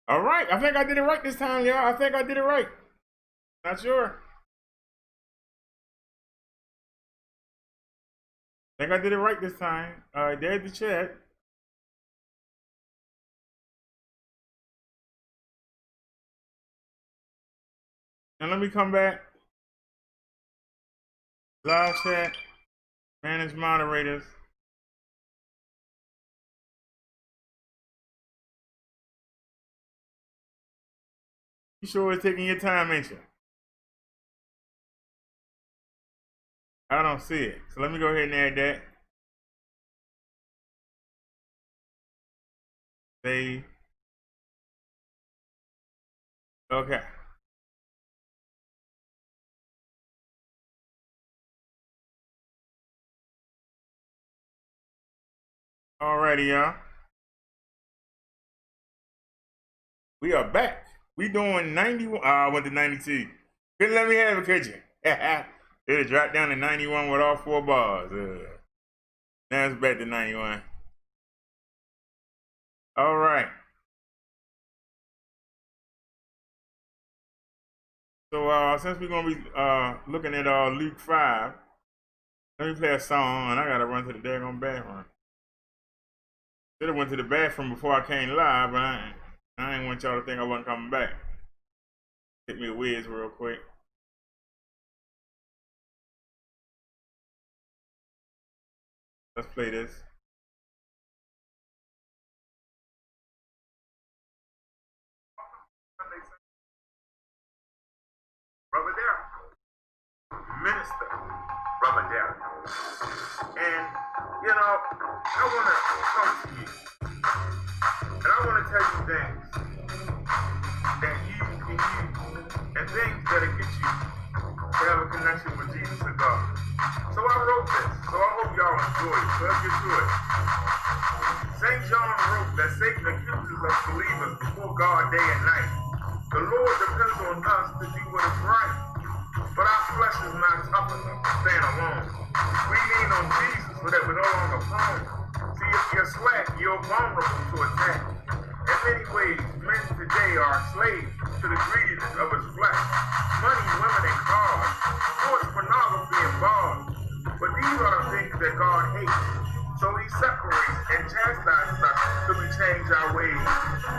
All right. I think I did it right this time, y'all. I think I did it right. Not sure. I think I did it right this time. All right, there's the chat. And let me come back. Live chat. Manage moderators. You sure it's taking your time, ain't you? I don't see it. So let me go ahead and add that. Save. Okay. Alrighty, y'all. We are back. We doing 91. I went to 92. Couldn't let me have it, could you? It dropped down to 91 with all 4 bars. Now it's back to 91. All right. So since we're gonna be looking at Luke 5, let me play a song, and I gotta run to the daggone bathroom. Should have went to the bathroom before I came live, but I didn't want y'all to think I wasn't coming back. Hit me a whiz real quick. Let's play this. Brother Darryl, Minister Brother Darryl. And, you know, I want to come to you, and I want to tell you things that you can use, and things that'll get you to have a connection with Jesus and God. So I wrote this, so I hope y'all enjoy it. So let's get to it. St. John wrote that Satan accuses us believers before God day and night. The Lord depends on us to do what is right, but our flesh is not tough enough to stand alone. We lean on Jesus so that we're no longer prone. See, if you're slack, you're vulnerable to attack. In many ways, men today are slaves to the greediness of his flesh. Money, women, and cars, sports, pornography, and bars. But these are the things that God hates. So he separates and chastises us till we change our ways,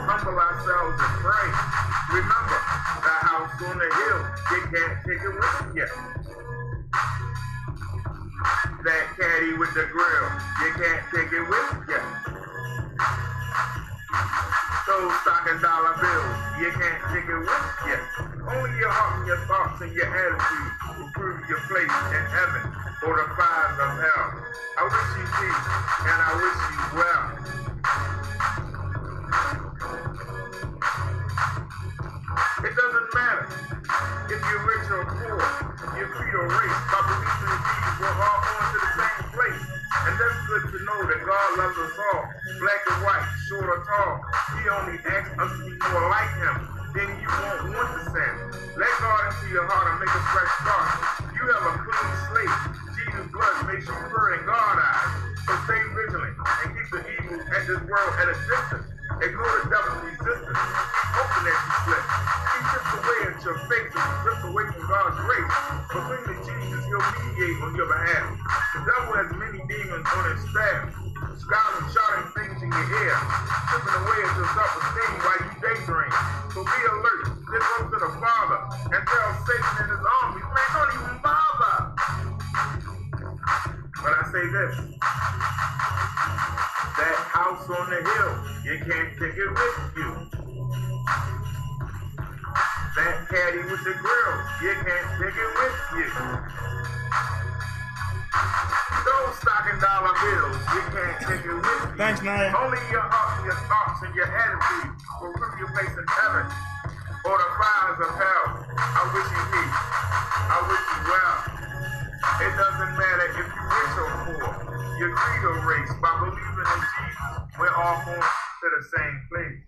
humble ourselves, and pray. Remember, the house on the hill, you can't take it with you yet. That caddy with the grill, you can't take it with you. Those stock and dollar bills, you can't take it with you. Only your heart and your thoughts and your attitude will prove your place in heaven or the fires of hell. I wish you peace, and I wish you well. It doesn't matter if you're rich or poor, your creed or race, by believing in Jesus, we're all going to the same place. And that's good to know that God loves us all, black and white, short or tall. He only asks us to be more like him, then you won't want to sin. Let God into your heart and make a fresh start. You have a clean slate. Jesus' blood makes you pure in God's eyes. So stay vigilant and keep the evil at this world at a distance. Ignore the devil's resistance. Hoping that you slip. He chips away at your face and drift away from God's grace. But cling to Jesus, he'll mediate on your behalf. The devil has many demons on his staff, scowling, shouting things in your ear, chipping away at your self-esteem while you daydream. So be alert, get close to the Father, and tell Satan and his armies, man, don't even bother. But I say this, that house on the hill, you can't take it with you. That caddy with the grill, you can't take it with you. Those stock and dollar bills, you can't take it with you. Thanks, Naya. Only your heart and your thoughts and your attitude will prove your place in heaven or the fires of hell. I wish you peace. I wish you well. It doesn't matter if you're rich or poor, your creed or race. By believing in Jesus, we're all going to the same place.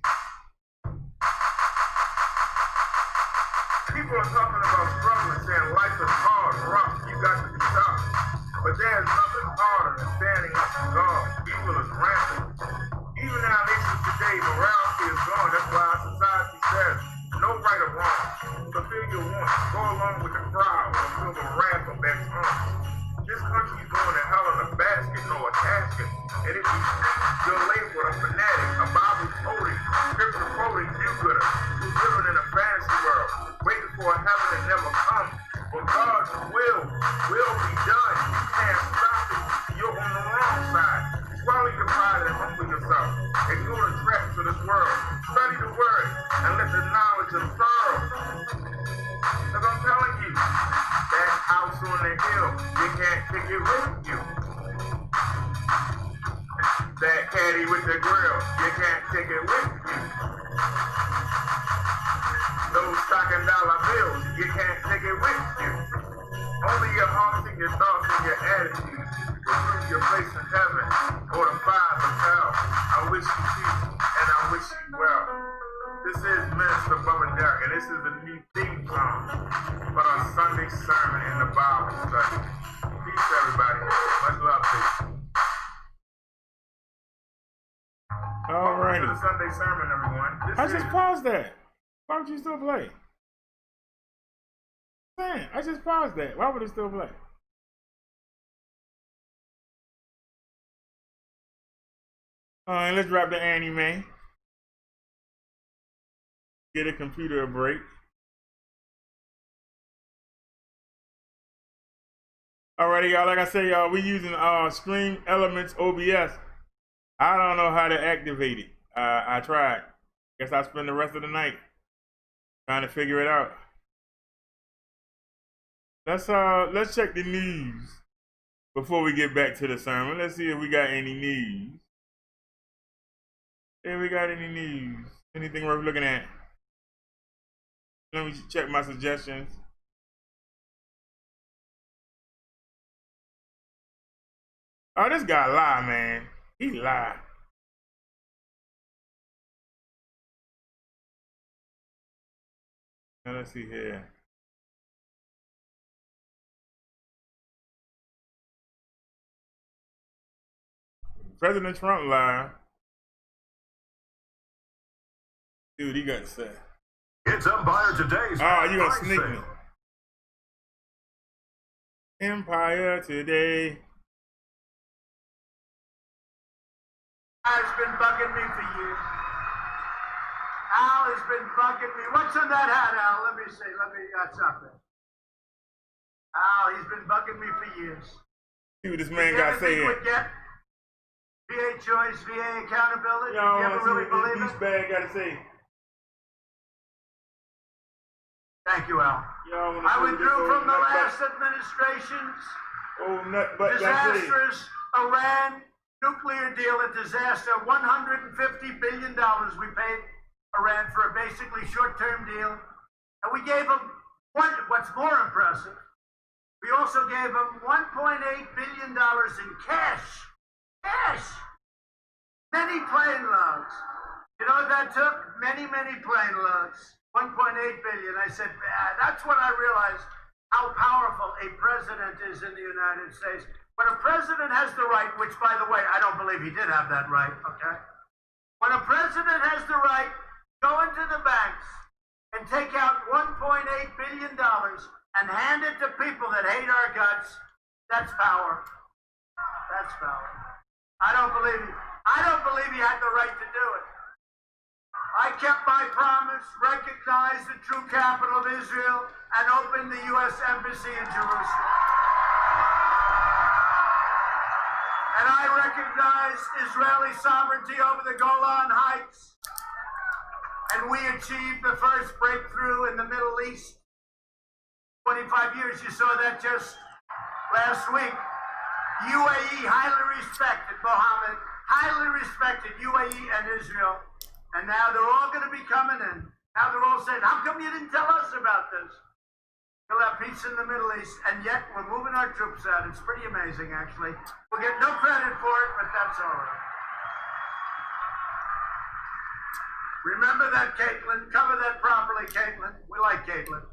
People are talking about struggling, saying life is hard, rough, you got to be tough. But there's nothing harder than standing up to God. Evil is rampant. Even in our nation today, morality is gone. That's why our society talking. And if you think you're labeled a fanatic, a Bible quoting, scripture quoting do-gooder, who's living in a fantasy world, waiting for a heaven that never comes, but God's will be done. You can't stop it. You're on the wrong side. Swallow your pride and humble yourself. Ignore the traps of this world. Study the word and let the knowledge unfurl. Because I'm telling you, that house on the hill, you can't take it with you. That caddy with the grill, you can't take it with you. Those stocking dollar bills, you can't take it with you. Only your heart and your thoughts and your attitude will prove your place in heaven or the fires of hell. I wish you peace and I wish you well. This is Minister Bubba Derek, and this is the new theme song for our Sunday sermon in the Bible study. Peace, everybody. Much love to you. All right. Welcome to the Sunday sermon, everyone. I just paused that. Why would you still play? Man, I just paused that. Why would it still play? All right, let's wrap the anime. Get a computer a break. Alrighty, y'all. Like I say, y'all, we using Stream Elements OBS. I don't know how to activate it. I tried. Guess I'll spend the rest of the night trying to figure it out. Let's check the news before we get back to the sermon. Let's see if we got any news. If we got any news, anything worth looking at. Let me check my suggestions. Oh, this guy lie, man. He lied. Now let's see here. President Trump lied. See what he got to say. It's Empire Today's. Oh, you gonna sneak me. Empire Today. Al's been bugging me for years. Al has been bugging me. What's in that hat, Al? Let me see. That's up there. Al, he's been bugging me for years. See what this man got to say here. Would get VA choice, VA accountability. Y'all you want ever to see really what believe this it? douchebag got to say? Thank you, Al. I withdrew from the last administration's disastrous Iran nuclear deal, a disaster. $150 billion we paid Iran for a basically short-term deal. And we gave them, what's more impressive, we also gave them $1.8 billion in cash. Cash! Many plane loads. You know what that took? Many plane loads. 1.8 billion. I said, that's when I realized how powerful a president is in the United States. When a president has the right, which by the way, I don't believe he did have that right, okay? When a president has the right, go into the banks and take out $1.8 billion and hand it to people that hate our guts, that's power. That's power. I don't believe he had the right to do it. I kept my promise, recognized the true capital of Israel, and opened the U.S. Embassy in Jerusalem. And I recognized Israeli sovereignty over the Golan Heights. And we achieved the first breakthrough in the Middle East. 25 years, you saw that just last week. UAE, highly respected, Mohammed, highly respected, UAE and Israel. And now they're all going to be coming in. Now they're all saying, how come you didn't tell us about this? We'll have peace in the Middle East, and yet we're moving our troops out. It's pretty amazing, actually. We'll get no credit for it, but that's all right. Remember that, Caitlin. Cover that properly, Caitlin. We like Caitlin.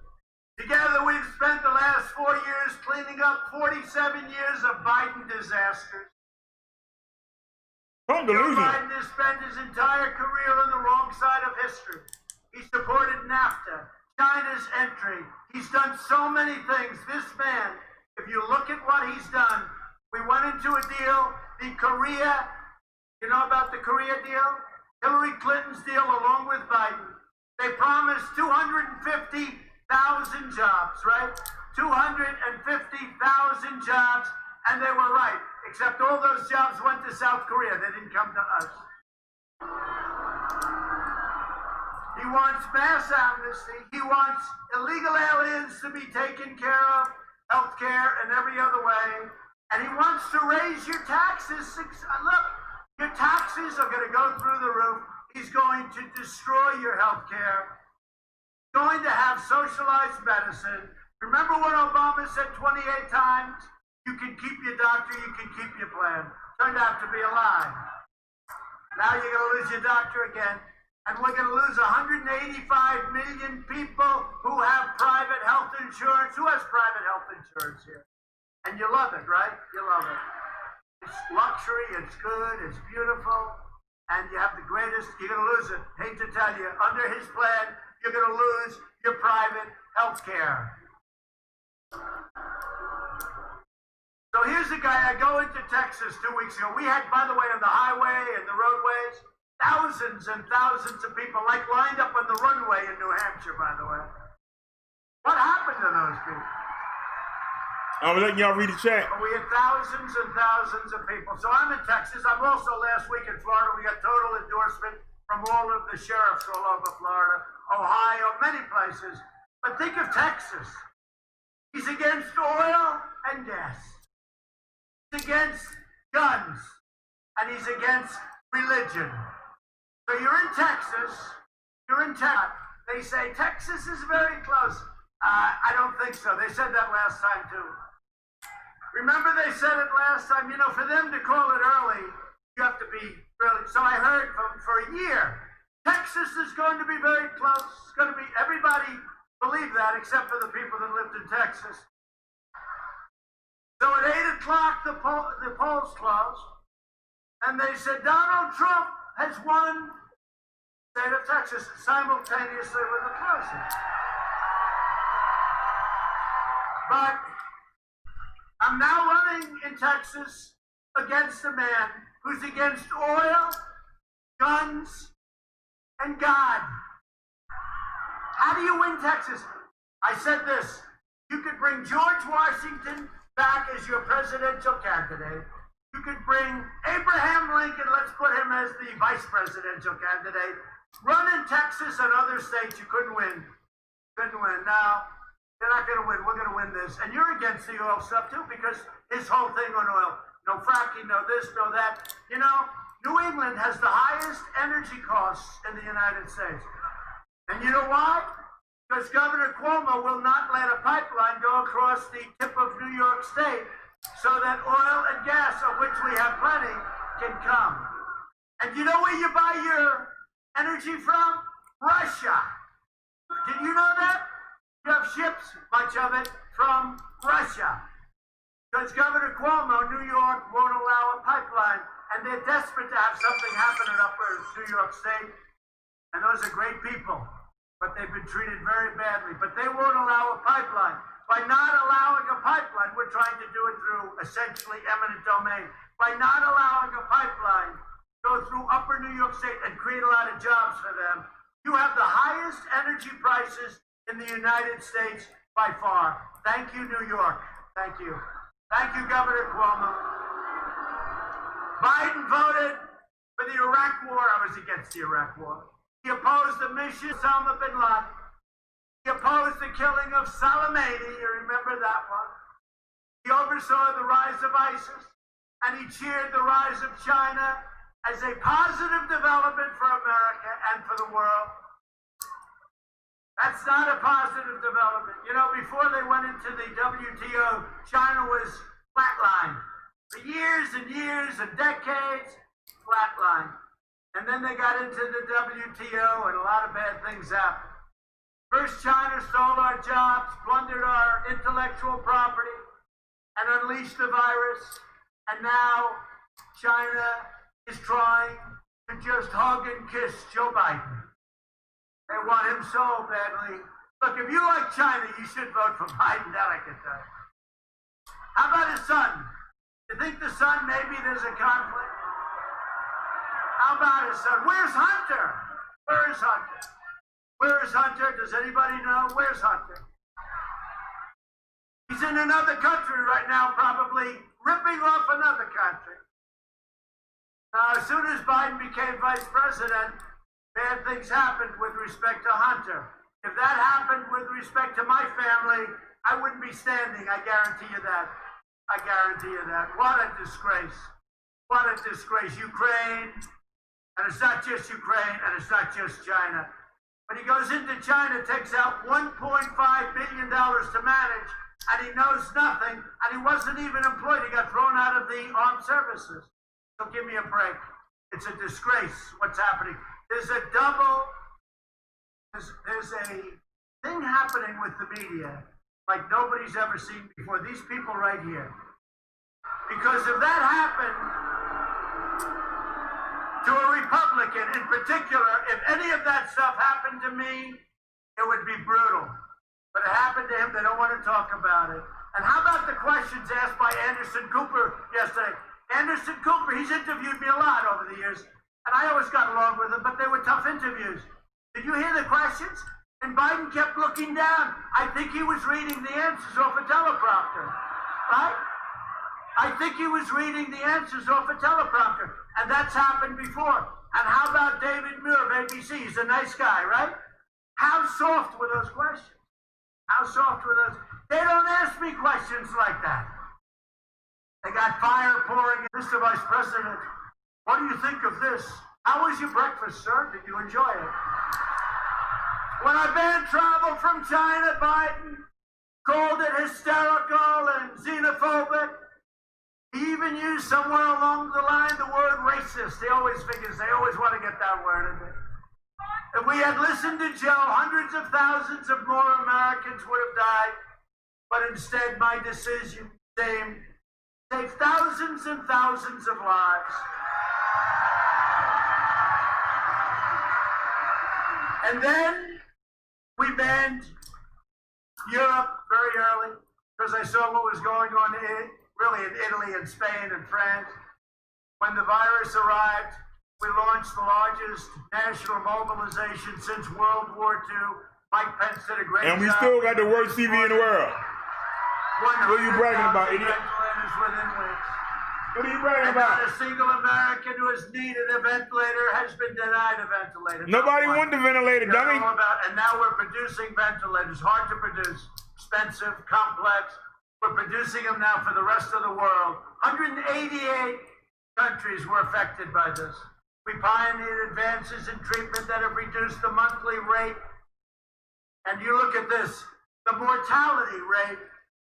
Together, we've spent the last 4 years cleaning up 47 years of Biden disasters. Joe Biden has spent his entire career on the wrong side of history. He supported NAFTA, China's entry. He's done so many things. This man, if you look at what he's done, we went into a deal the Korea, you know about the Korea deal? Hillary Clinton's deal along with Biden. They promised 250,000 jobs, right? 250,000 jobs, and they were right. Except all those jobs went to South Korea. They didn't come to us. He wants mass amnesty. He wants illegal aliens to be taken care of, health care, and every other way. And he wants to raise your taxes. Look, your taxes are going to go through the roof. He's going to destroy your health care. Going to have socialized medicine. Remember when Obama said 28 times, you can keep your doctor, you can keep your plan. Turned out to be a lie. Now you're going to lose your doctor again. And we're going to lose 185 million people who have private health insurance. Who has private health insurance here? And you love it, right? You love it. It's luxury, it's good, it's beautiful, and you have the greatest. You're going to lose it. Hate to tell you, under his plan, you're going to lose your private health care. So here's a guy. I go into Texas 2 weeks ago. We had, by the way, on the highway and the roadways, thousands and thousands of people, like lined up on the runway in New Hampshire, by the way. What happened to those people? I'm letting y'all read the chat. We had thousands and thousands of people. So I'm in Texas. I'm also last week in Florida. We got total endorsement from all of the sheriffs all over Florida, Ohio, many places. But think of Texas. He's against oil and gas. He's against guns. And he's against religion. So you're in Texas. You're in Texas. They say Texas is very close. I don't think so. They said that last time too. Remember they said it last time, you know, for them to call it early, you have to be really. So I heard for a year, Texas is going to be very close. It's going to be, everybody believed that except for the people that lived in Texas. So at 8 o'clock, the polls closed, and they said Donald Trump has won the state of Texas simultaneously with the closing. But I'm now running in Texas against a man who's against oil, guns, and God. How do you win Texas? I said this. You could bring George Washington back as your presidential candidate. You could bring Abraham Lincoln, let's put him as the vice presidential candidate. Run in Texas and other states, you couldn't win. Couldn't win. Now, they're not going to win. We're going to win this. And you're against the oil stuff, too, because his whole thing on oil, no fracking, no this, no that. You know, New England has the highest energy costs in the United States. And you know why? Because Governor Cuomo will not let a pipeline go across the tip of New York State so that oil and gas, of which we have plenty, can come. And you know where you buy your energy from? Russia. Did you know that? You have ships, much of it, from Russia. Because Governor Cuomo, New York, won't allow a pipeline. And they're desperate to have something happen in upper New York State. And those are great people. But they've been treated very badly. But they won't allow a pipeline. By not allowing a pipeline, we're trying to do it through essentially eminent domain. By not allowing a pipeline go through upper New York State and create a lot of jobs for them, you have the highest energy prices in the United States by far. Thank you, New York. Thank you. Thank you, Governor Cuomo. Biden voted for the Iraq War. I was against the Iraq War. He opposed the mission of Osama bin Laden. He opposed the killing of Soleimani. You remember that one. He oversaw the rise of ISIS, and he cheered the rise of China as a positive development for America and for the world. That's not a positive development. You know, before they went into the WTO, China was flatlined. For years and years and decades, flatlined. And then they got into the WTO and a lot of bad things happened. First, China stole our jobs, plundered our intellectual property, and unleashed the virus. And now China is trying to just hug and kiss Joe Biden. They want him so badly. Look, if you like China, you should vote for Biden, that I can tell you. How about his son? You think the son, maybe there's a conflict? How about his son? Where's Hunter? Where is Hunter? Where is Hunter? Does anybody know? Where's Hunter? He's in another country right now, probably ripping off another country. Now, as soon as Biden became vice president, bad things happened with respect to Hunter. If that happened with respect to my family, I wouldn't be standing. I guarantee you that. I guarantee you that. What a disgrace. What a disgrace. Ukraine, and it's not just Ukraine, and it's not just China. But he goes into China, takes out $1.5 billion to manage, and he knows nothing, and he wasn't even employed. He got thrown out of the armed services. So give me a break. It's a disgrace what's happening. There's a thing happening with the media like nobody's ever seen before. These people right here. Because if that happened to a Republican in particular, if any of that stuff happened to me, it would be brutal. But it happened to him. They don't want to talk about it. And how about the questions asked by Anderson Cooper yesterday? Anderson Cooper, he's interviewed me a lot over the years, and I always got along with him, but they were tough interviews. Did you hear the questions? And Biden kept looking down. I think he was reading the answers off a teleprompter, right? I think he was reading the answers off a teleprompter, and that's happened before. And how about David Muir of ABC? He's a nice guy, right? How soft were those questions? How soft were those? They don't ask me questions like that. They got fire pouring. Mr. Vice President, what do you think of this? How was your breakfast, sir? Did you enjoy it? When I banned travel from China, Biden called it hysterical and xenophobic. He even used somewhere along the line the word racist. He always figures they always want to get that word in there. If we had listened to Joe, hundreds of thousands of more Americans would have died. But instead, my decision saved thousands and thousands of lives. And then we banned Europe very early because I saw what was going on really in Italy and Spain and France. When the virus arrived, we launched the largest national mobilization since World War II. Mike Pence did a great job. And we still got the worst TV in the world. What are you bragging about, idiot? Ventilators within weeks. What are you bragging And about? not a single American who has needed a ventilator has been denied a ventilator. Nobody want the ventilator, They're dummy. all about, and now we're producing ventilators. Hard to produce, expensive, complex. We're producing them now for the rest of the world. 188 countries were affected by this. We pioneered advances in treatment that have reduced the monthly rate. And you look at this, the mortality rate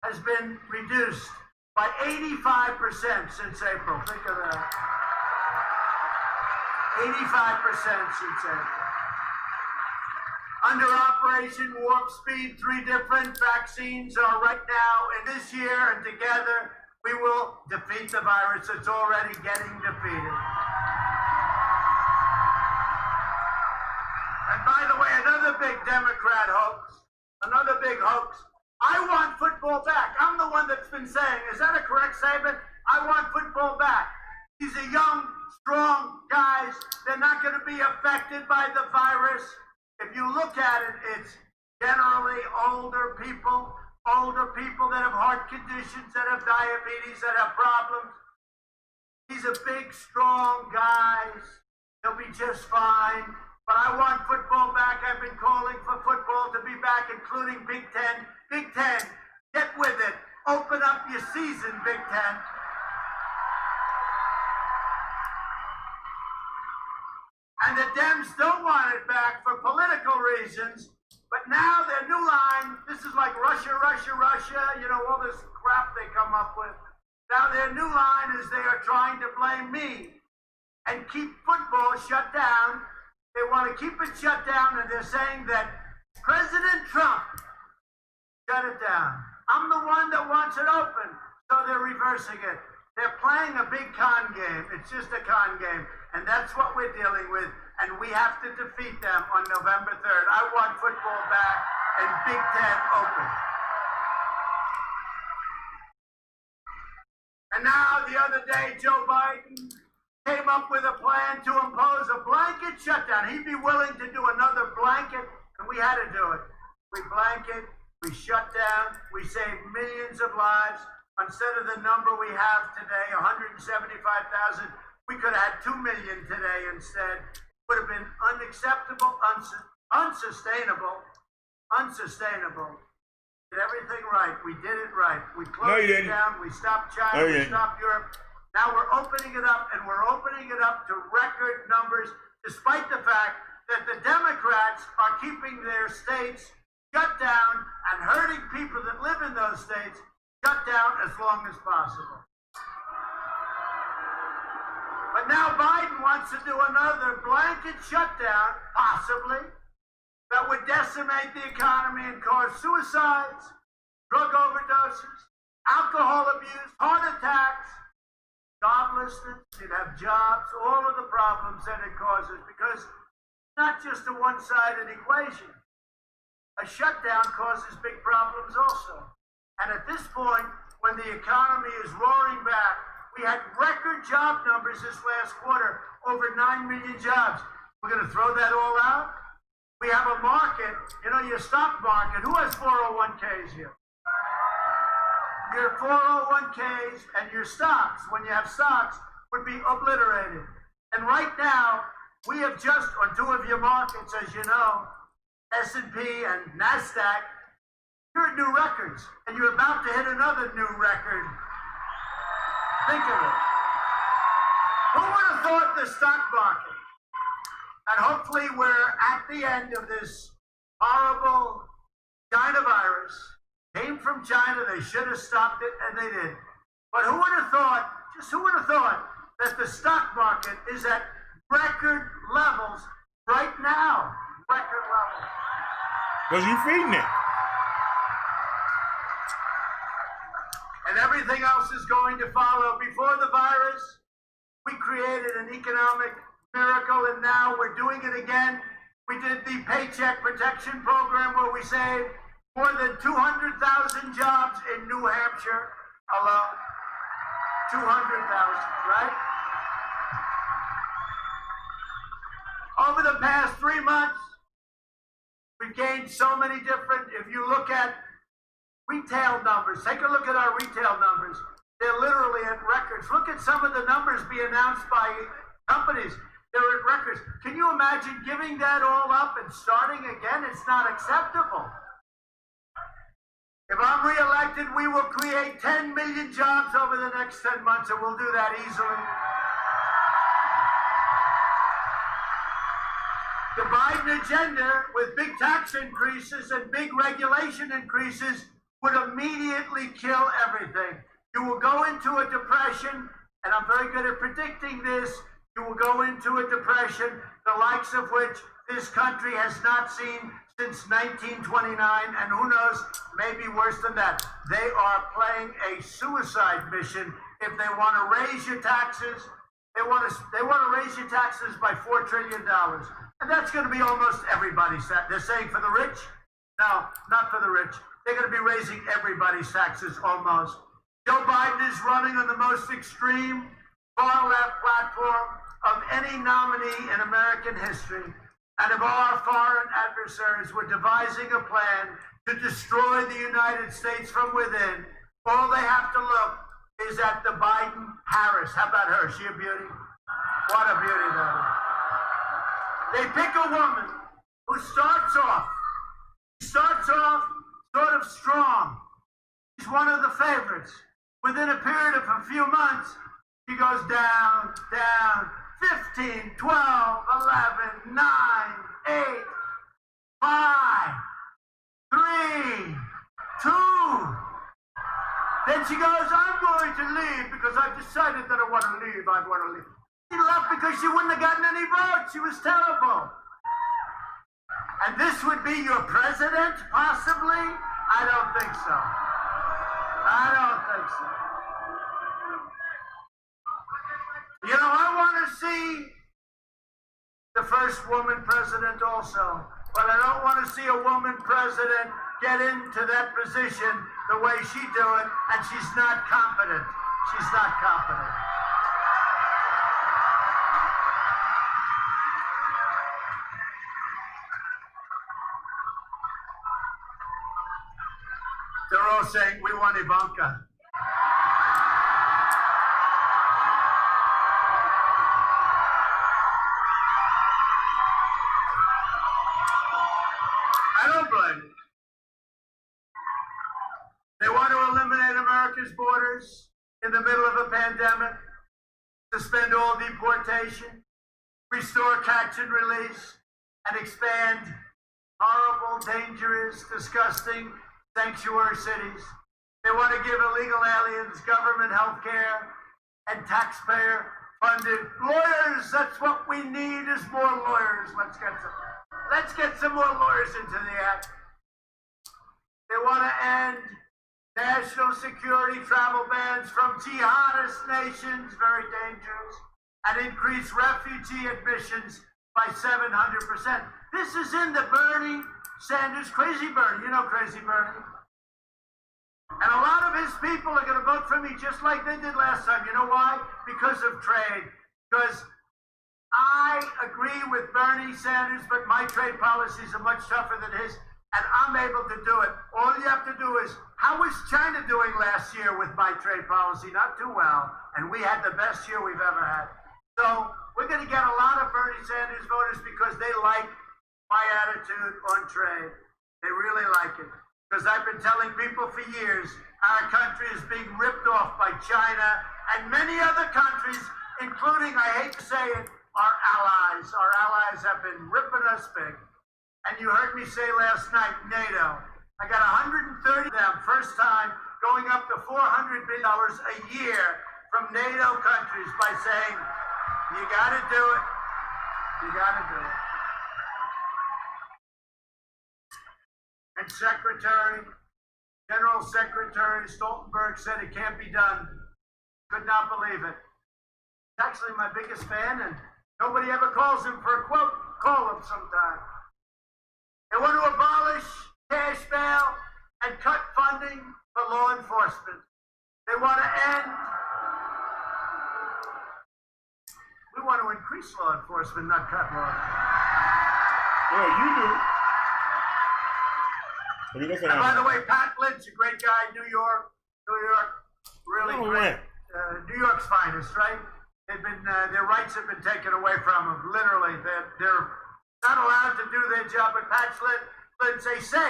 has been reduced by 85% since April. Think of that. 85% since April. Under Operation Warp Speed, 3 different vaccines are right now, and this year, and together, we will defeat the virus. It's already getting defeated. And by the way, another big Democrat hoax, another big hoax. I want football back. I'm the one that's been saying, is that a correct statement? I want football back. These are young, strong guys. They're not going to be affected by the virus. If you look at it, it's generally older people that have heart conditions, that have diabetes, that have problems. These are big, strong guys. They'll be just fine. But I want football back. I've been calling for football to be back, including Big Ten. Big Ten, get with it. Open up your season, Big Ten. And the Dems don't want it back for political reasons. But now their new line, this is like Russia, you know, all this crap they come up with. Now their new line is they are trying to blame me and keep football shut down. They want to keep it shut down, and they're saying that President Trump shut it down. I'm the one that wants it open, so they're reversing it. They're playing a big con game. It's just a con game, and that's what we're dealing with, and we have to defeat them on November 3rd. I want football back and Big Ten open. And And now, the other day, Joe Biden came up with a plan to impose a blanket shutdown. He'd be willing to do another blanket, and we had to do it. We blanket, we shut down, we saved millions of lives. Instead of the number we have today, 175,000, we could have had 2 million today instead. It would have been unacceptable, unsustainable. Did everything right. We did it right. We closed it down. We stopped China. We stopped Europe. Now we're opening it up, and we're opening it up to record numbers, despite the fact that the Democrats are keeping their states shut down and hurting people that live in those states shut down as long as possible. But now Biden wants to do another blanket shutdown, possibly, that would decimate the economy and cause suicides, drug overdoses, alcohol abuse, heart attacks, joblessness. You'd have jobs, all of the problems that it causes, because it's not just a one-sided equation. A shutdown causes big problems also. And at this point, when the economy is roaring back, we had record job numbers this last quarter, over 9 million jobs. We're going to throw that all out? We have a market, your stock market. Who has 401ks here? Your 401ks and your stocks, when you have stocks, would be obliterated. And right now, we have just, on 2 of your markets, as you know, S&P and NASDAQ, you're at new records, and you're about to hit another new record. Think of it. Who would have thought the stock market? And hopefully we're at the end of this horrible China virus. Came from China, they should have stopped it, and they did. But who would have thought, that the stock market is at record levels right now? Record levels. Because you're feeding it. And everything else is going to follow. Before the virus, we created an economic miracle, and now we're doing it again. We did the Paycheck Protection Program, where we saved more than 200,000 jobs in New Hampshire alone. 200,000, right? Over the past 3 months, we've gained so many different, if you look at retail numbers, take a look at our retail numbers. They're literally at records. Look at some of the numbers being announced by companies. They're at records. Can you imagine giving that all up and starting again? It's not acceptable. If I'm reelected, we will create 10 million jobs over the next 10 months, and we'll do that easily. The Biden agenda, with big tax increases and big regulation increases, would immediately kill everything. You will go into a depression, and I'm very good at predicting this. You will go into a depression, the likes of which this country has not seen since 1929, and who knows, maybe worse than that. They are playing a suicide mission if they want to raise your taxes. They want to raise your taxes by $4 trillion. And that's going to be almost everybody's tax. They're saying for the rich? No, not for the rich. They're going to be raising everybody's taxes almost. Joe Biden is running on the most extreme far-left platform of any nominee in American history. And if our foreign adversaries were devising a plan to destroy the United States from within, all they have to look is at the Biden-Harris. How about her? Is she a beauty? What a beauty that is. They pick a woman who starts off sort of strong. She's one of the favorites. Within a period of a few months, she goes down, 15, 12, 11, 9, 8, 5, 3, 2. Then she goes, I'm going to leave because I've decided that I want to leave. She left because she wouldn't have gotten any votes. She was terrible. And this would be your president, possibly? I don't think so. I want to see the first woman president also. But I don't want to see a woman president get into that position the way she do it, and she's not competent. She's not competent. They're all saying, we want Ivanka. I don't blame them. They want to eliminate America's borders in the middle of a pandemic, suspend all deportation, restore catch and release, and expand horrible, dangerous, disgusting sanctuary cities. They want to give illegal aliens government health care and taxpayer-funded lawyers. That's what we need is more lawyers. Let's get some more lawyers into the act. They want to end national security travel bans from jihadist nations, very dangerous, and increase refugee admissions by 700%. This is in the Bernie Sanders, Crazy Bernie. You know Crazy Bernie. And a lot of his people are going to vote for me just like they did last time. You know why? Because of trade. Because I agree with Bernie Sanders, but my trade policies are much tougher than his, and I'm able to do it. All you have to do is, how was China doing last year with my trade policy? Not too well, and we had the best year we've ever had. So we're going to get a lot of Bernie Sanders voters because they like my attitude on trade. They really like it. Because I've been telling people for years, our country is being ripped off by China and many other countries, including, I hate to say it, our allies. Our allies have been ripping us big. And you heard me say last night, NATO. I got 130 of them, first time, going up to $400 billion a year from NATO countries by saying, you got to do it. You got to do it. And General Secretary Stoltenberg said it can't be done. Could not believe it. He's actually my biggest fan, and nobody ever calls him for a quote. Call him sometime. They want to abolish cash bail and cut funding for law enforcement. They want to end. We want to increase law enforcement, not cut law enforcement. Yeah, you do. And by the way, Pat Lynn's a great guy, New York, really great. New York's finest, right? They've been, their rights have been taken away from them, literally. They're not allowed to do their job, but Pat Lynn,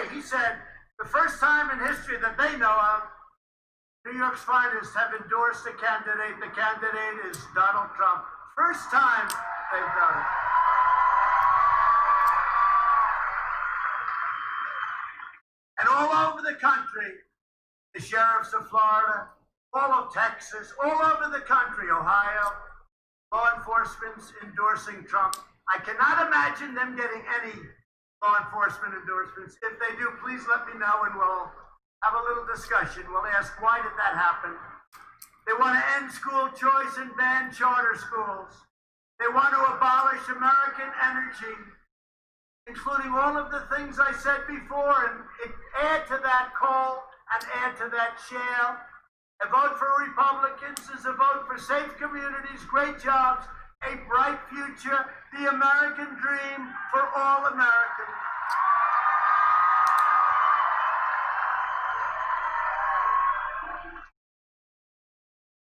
he said, the first time in history that they know of, New York's finest have endorsed a candidate. The candidate is Donald Trump. First time they've done it. And all over the country, the sheriffs of Florida, all of Texas, all over the country, Ohio, law enforcement's endorsing Trump. I cannot imagine them getting any law enforcement endorsements. If they do, please let me know and we'll have a little discussion. We'll ask, why did that happen? They want to end school choice and ban charter schools. They want to abolish American energy, including all of the things I said before, and add to that coal and add to that shale. A vote for Republicans is a vote for safe communities, great jobs, a bright future, the American dream for all Americans.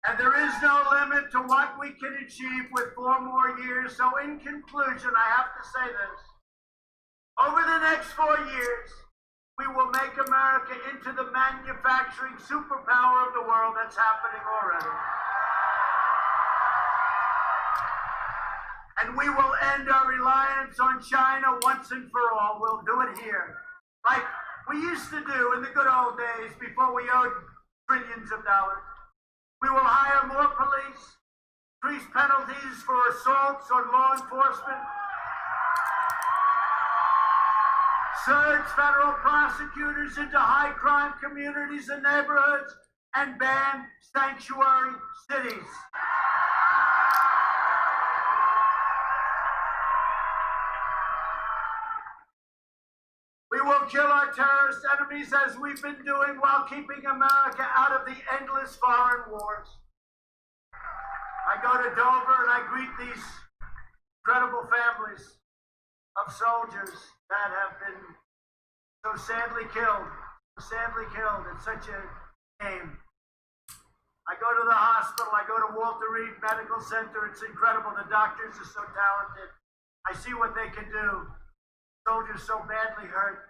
And there is no limit to what we can achieve with 4 more years. So in conclusion, I have to say this. Over the next 4 years, we will make America into the manufacturing superpower of the world. That's happening already. And we will end our reliance on China once and for all. We'll do it here, like we used to do in the good old days before we owed trillions of dollars. We will hire more police, increase penalties for assaults on law enforcement, surge federal prosecutors into high-crime communities and neighborhoods, and ban sanctuary cities. We will kill our terrorist enemies as we've been doing while keeping America out of the endless foreign wars. I go to Dover and I greet these incredible families of soldiers that have been so sadly killed. It's such a shame. I go to the hospital. I go to Walter Reed Medical Center. It's incredible. The doctors are so talented. I see what they can do. Soldiers so badly hurt.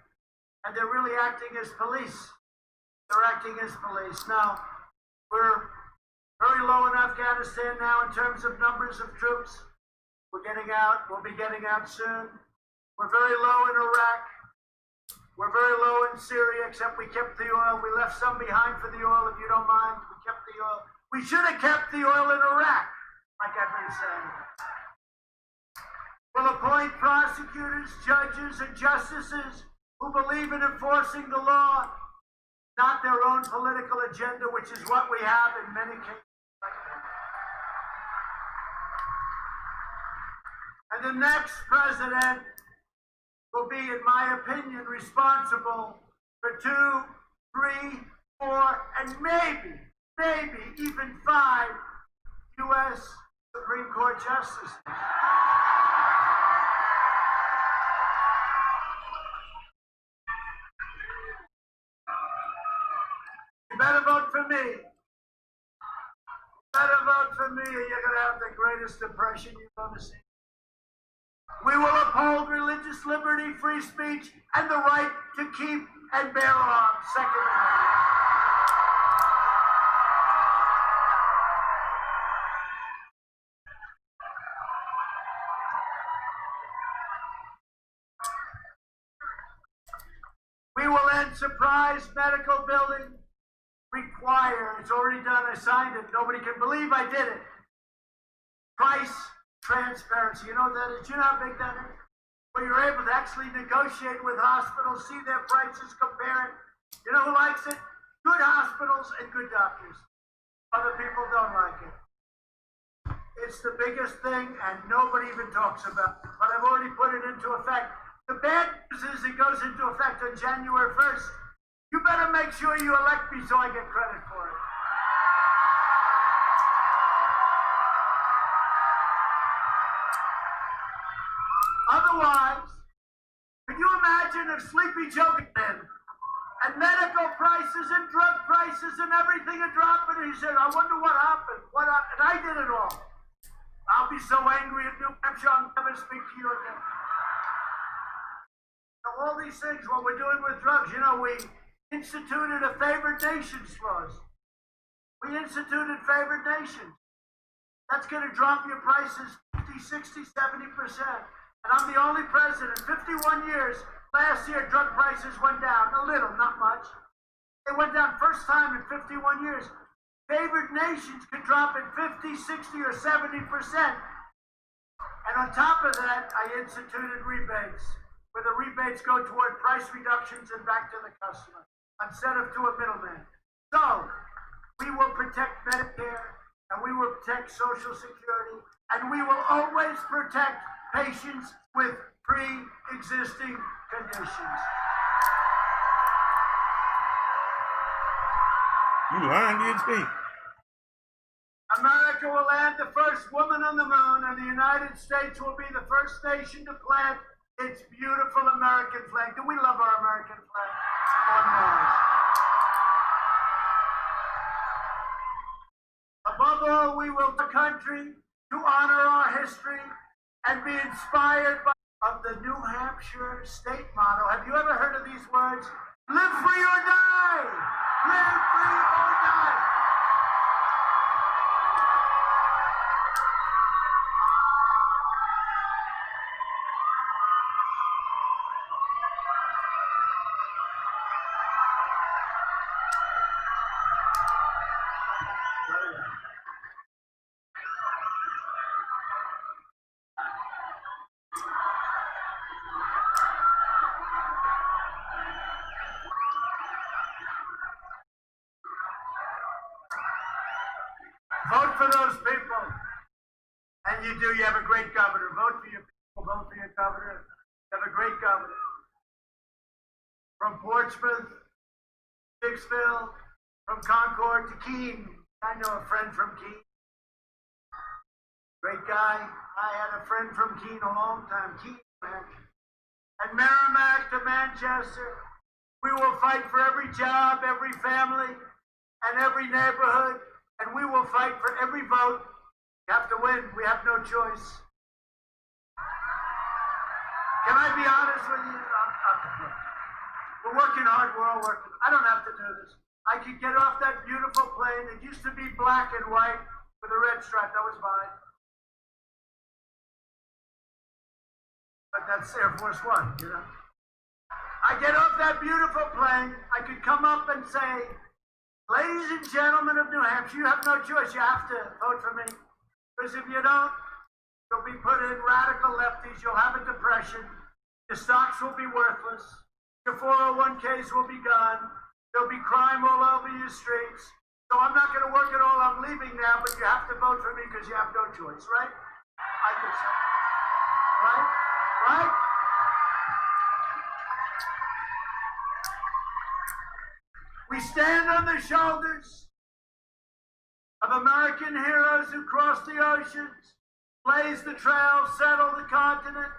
And they're really acting as police. They're acting as police. Now, we're very low in Afghanistan now in terms of numbers of troops. We're getting out. We'll be getting out soon. We're very low in Iraq. We're very low in Syria, except we kept the oil. We left some behind for the oil, if you don't mind. We kept the oil. We should have kept the oil in Iraq, like I've been saying. We'll appoint prosecutors, judges, and justices who believe in enforcing the law, not their own political agenda, which is what we have in many cases like that. And the next president will be, in my opinion, responsible for 2, 3, 4, and maybe even 5 U.S. Supreme Court justices. You better vote for me. Better vote for me, or you're going to have the greatest depression you've ever seen. We will uphold religious liberty, free speech, and the right to keep and bear arms. Second Amendment. We will end surprise medical billing. Require, it's already done, I signed it. Nobody can believe I did it. Price transparency. You know what that is? You know how big that is? Where you're able to actually negotiate with hospitals, see their prices, compare it. You know who likes it? Good hospitals and good doctors. Other people don't like it. It's the biggest thing, and nobody even talks about it. But I've already put it into effect. The bad news is it goes into effect on January 1st. You better make sure you elect me so I get credit for it. Otherwise, can you imagine if Sleepy Joe came in and medical prices and drug prices and everything are dropping, and he said, I wonder what happened. And I did it all. I'll be so angry at New Hampshire, I'll never speak to you again. So all these things, what we're doing with drugs, you know, we instituted a favored nations clause. We instituted favored nations. That's going to drop your prices 50, 60, 70%. And I'm the only president. 51 years. Last year, drug prices went down a little, not much. They went down first time in 51 years. Favored nations could drop it 50, 60, or 70%. And on top of that, I instituted rebates, where the rebates go toward price reductions and back to the customer, instead of to a middleman. So, we will protect Medicare, and we will protect Social Security, and we will always protect patients with pre-existing conditions. You lying to your teeth. America will land the first woman on the moon, and the United States will be the first nation to plant its beautiful American flag. Do we love our American flag? On Mars. Above all, we will the country to honor our history and be inspired by of the New Hampshire state motto. Have you ever heard of these words? Live free or die! Live free or die! Vote for those people. And you do. You have a great governor. Vote for your people. Vote for your governor. You have a great governor. From Portsmouth, Dixville, from Concord to Keene. I know a friend from Keene. Great guy. I had a friend from Keene a long time. Keene, man. And Merrimack to Manchester. We will fight for every job, every family, and every neighborhood. And we will fight for every vote. We have to win. We have no choice. Can I be honest with you? We're working hard. We're all working. I don't have to do this. I could get off that beautiful plane. It used to be black and white with a red stripe. That was mine. But that's Air Force One, you know. I get off that beautiful plane. I could come up and say, ladies and gentlemen of New Hampshire, you have no choice. You have to vote for me. Because if you don't, you'll be put in radical lefties. You'll have a depression. Your stocks will be worthless. Your 401ks will be gone. There'll be crime all over your streets. So I'm not going to work at all. I'm leaving now, but you have to vote for me because you have no choice, right? I think so. Right? Right? We stand on the shoulders of American heroes who crossed the oceans, blazed the trail, settled the continent,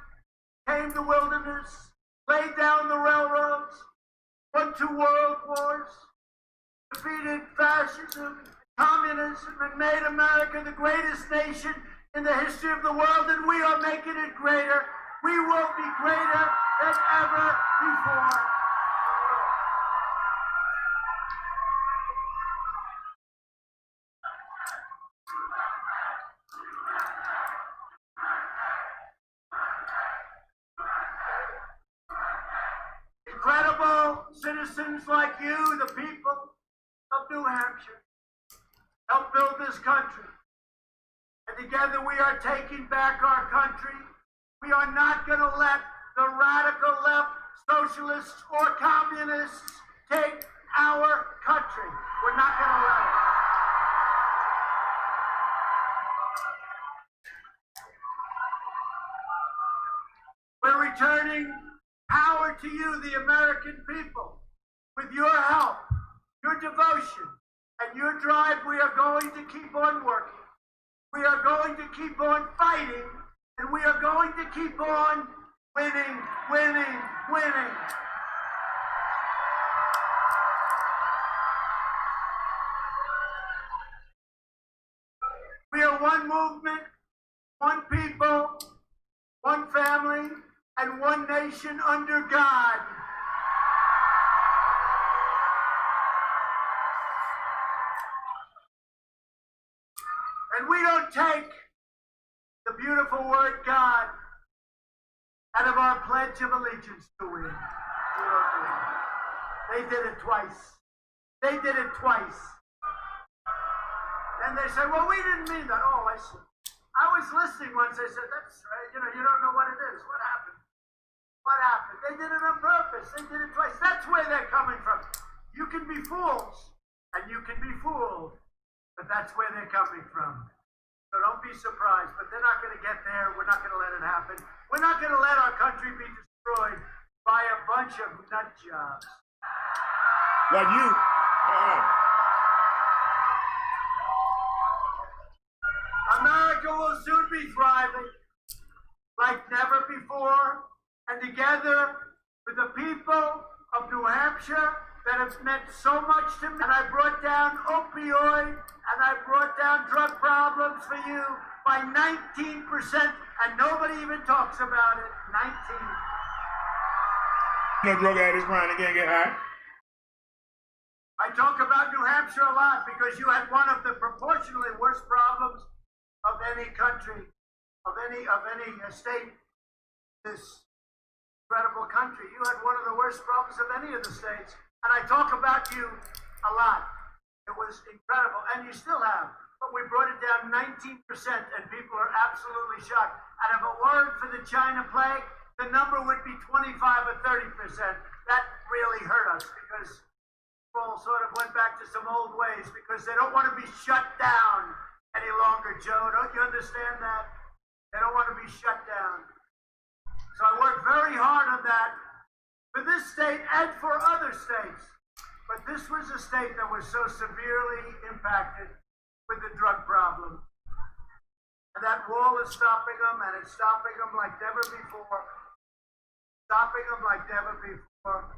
tamed the wilderness, laid down the railroads, won 2 world wars, defeated fascism, communism, and made America the greatest nation in the history of the world, and we are making it greater. We will be greater than ever before. Incredible citizens like you, the people of New Hampshire, help build this country. And together we are taking back our country. We are not going to let the radical left, socialists, or communists take our country. We're not going to let it. We're returning power to you, the American people. With your help, your devotion, and your drive, we are going to keep on working. We are going to keep on fighting, and we are going to keep on winning, winning, winning. We are one movement, one people, one family, and one nation under God. And we don't take the beautiful word God out of our Pledge of Allegiance, do we? They did it twice. They did it twice. And they said, well, we didn't mean that. Oh, I see. I was listening once. They said, that's right. You know, you don't know what it is. What happened? What happened? They did it on purpose. They did it twice. That's where they're coming from. You can be fools, and you can be fooled. But that's where they're coming from. So don't be surprised. But they're not going to get there. We're not going to let it happen. We're not going to let our country be destroyed by a bunch of nut jobs. Like you. America will soon be thriving like never before. And together with the people of New Hampshire that have meant so much to me. And I brought down opioid and I brought down drug problems for you by 19%, and nobody even talks about it. 19. No drug addicts trying to get high. I talk about New Hampshire a lot because you had one of the proportionally worst problems of any country, of any state, this incredible country. You had one of the worst problems of any of the states. And I talk about you a lot. It was incredible. And you still have. But we brought it down 19%, and people are absolutely shocked. And if it weren't for the China plague, the number would be 25 or 30%. That really hurt us because people sort of went back to some old ways because they don't want to be shut down any longer, Joe. Don't you understand that? They don't want to be shut down. So I worked very hard on that for this state and for other states. But this was a state that was so severely impacted with the drug problem. And that wall is stopping them, and it's stopping them like never before. Stopping them like never before.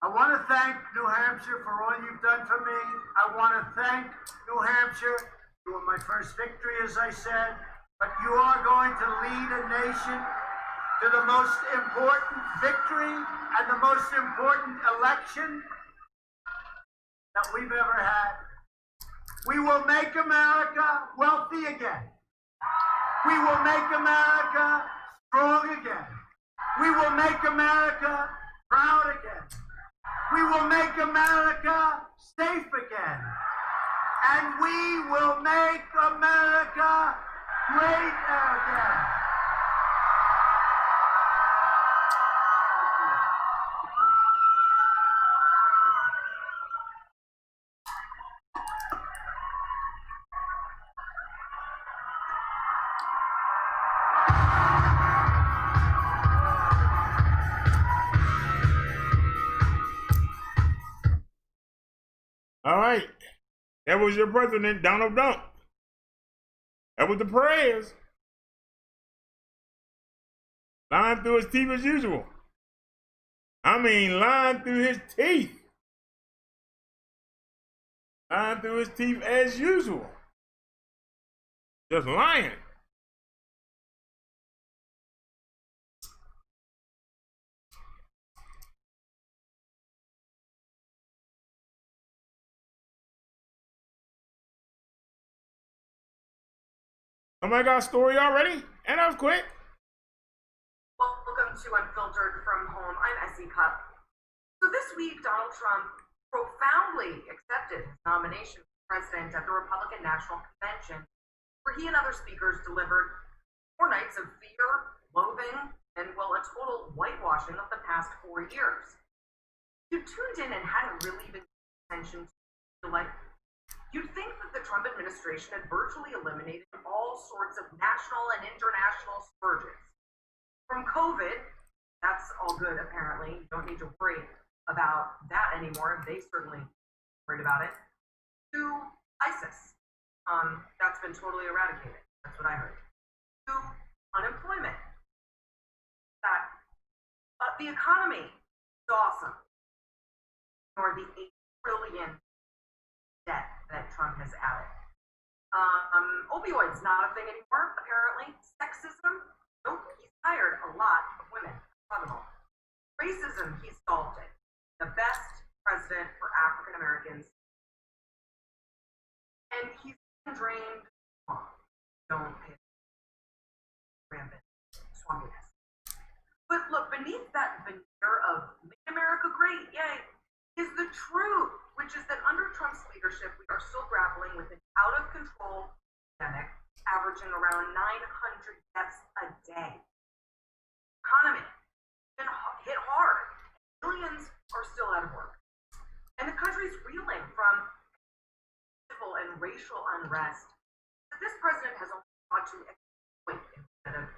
I want to thank New Hampshire for all you've done for me. I want to thank New Hampshire. You were my first victory, as I said. But you are going to lead a nation to the most important victory and the most important election that we've ever had. We will make America wealthy again. We will make America strong again. We will make America proud again. We will make America safe again. And we will make America great again. All right. That was your president, Donald Trump. That was the prayers. Lying through his teeth as usual. I mean, lying through his teeth. Lying through his teeth as usual. Just lying. Somebody got a story already? And that was quick. Welcome to Unfiltered from Home. I'm Essie Cup. So this week, Donald Trump profoundly accepted his nomination for president at the Republican National Convention, where he and other speakers delivered 4 nights of fear, loathing, and, well, a total whitewashing of the past 4 years. If you tuned in and hadn't really been paying attention to life, you'd think that the Trump administration had virtually eliminated all sorts of national and international scourges. From COVID, that's all good apparently. You don't need to worry about that anymore. They certainly worried about it. To ISIS, that's been totally eradicated. That's what I heard. To unemployment. That the economy is awesome. Or the $8 trillion debt that Trump has added. Opioids, not a thing anymore, apparently. Sexism, nope, he's hired a lot of women. Racism, he's solved it. The best president for African Americans. And he's drained swamp. Don't pay rampant swampiness. But look, beneath that veneer of make America great, yay, is the truth, which is that under Trump's leadership, we are still grappling with an out-of-control pandemic, averaging around 900 deaths a day. Economy has been hit hard. Millions are still out of work. And the country's reeling from civil and racial unrest that this president has only sought to exploit instead of.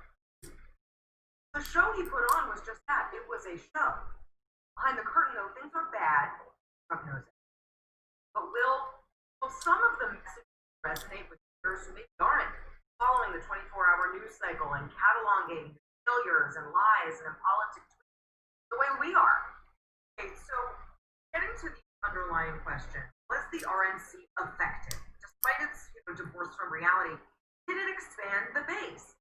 The show he put on was just that. It was a show. Behind the curtain, though, things are bad. Trump knows it. But will some of the messages resonate with viewers who maybe aren't following the 24-hour news cycle and cataloging failures and lies and impolitic tweets the way we are? Okay, so getting to the underlying question, was the RNC effective? Despite its divorce from reality, did it expand the base?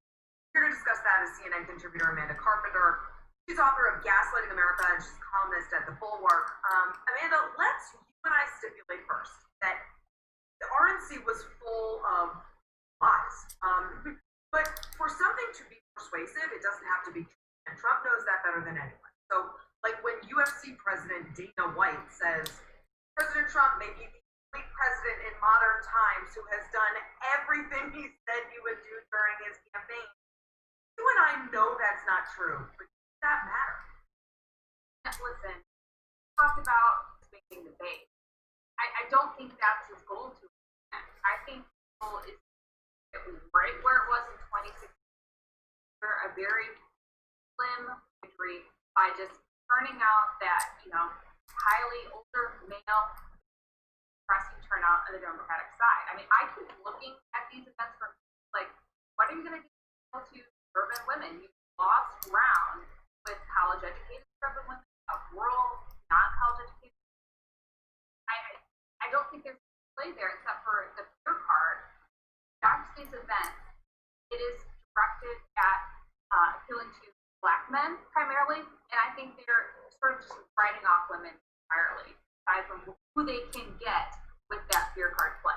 Here to discuss that is CNN contributor Amanda Carpenter. She's author of Gaslighting America, and she's a columnist at The Bulwark. Amanda, let's you and I stipulate first that the RNC was full of lies. But for something to be persuasive, it doesn't have to be true. And Trump knows that better than anyone. So, like when UFC president Dana White says, President Trump may be the only president in modern times who has done everything he said he would do during his campaign. You and I know that's not true, but does that matter? Listen, talked about expanding the base. I don't think that's his goal to expand. I think his goal is it was right where it was in 2016. A very slim victory by just turning out that, highly older male pressing turnout on the Democratic side. I mean, I keep looking at these events for like, what are you going to do to urban women? You lost ground with college-educated urban women, rural, non-college educated. I don't think there's play there except for the peer card. Back to these events, it is directed at appealing to Black men primarily, and I think they're sort of just writing off women entirely, aside from who they can get with that beer card play.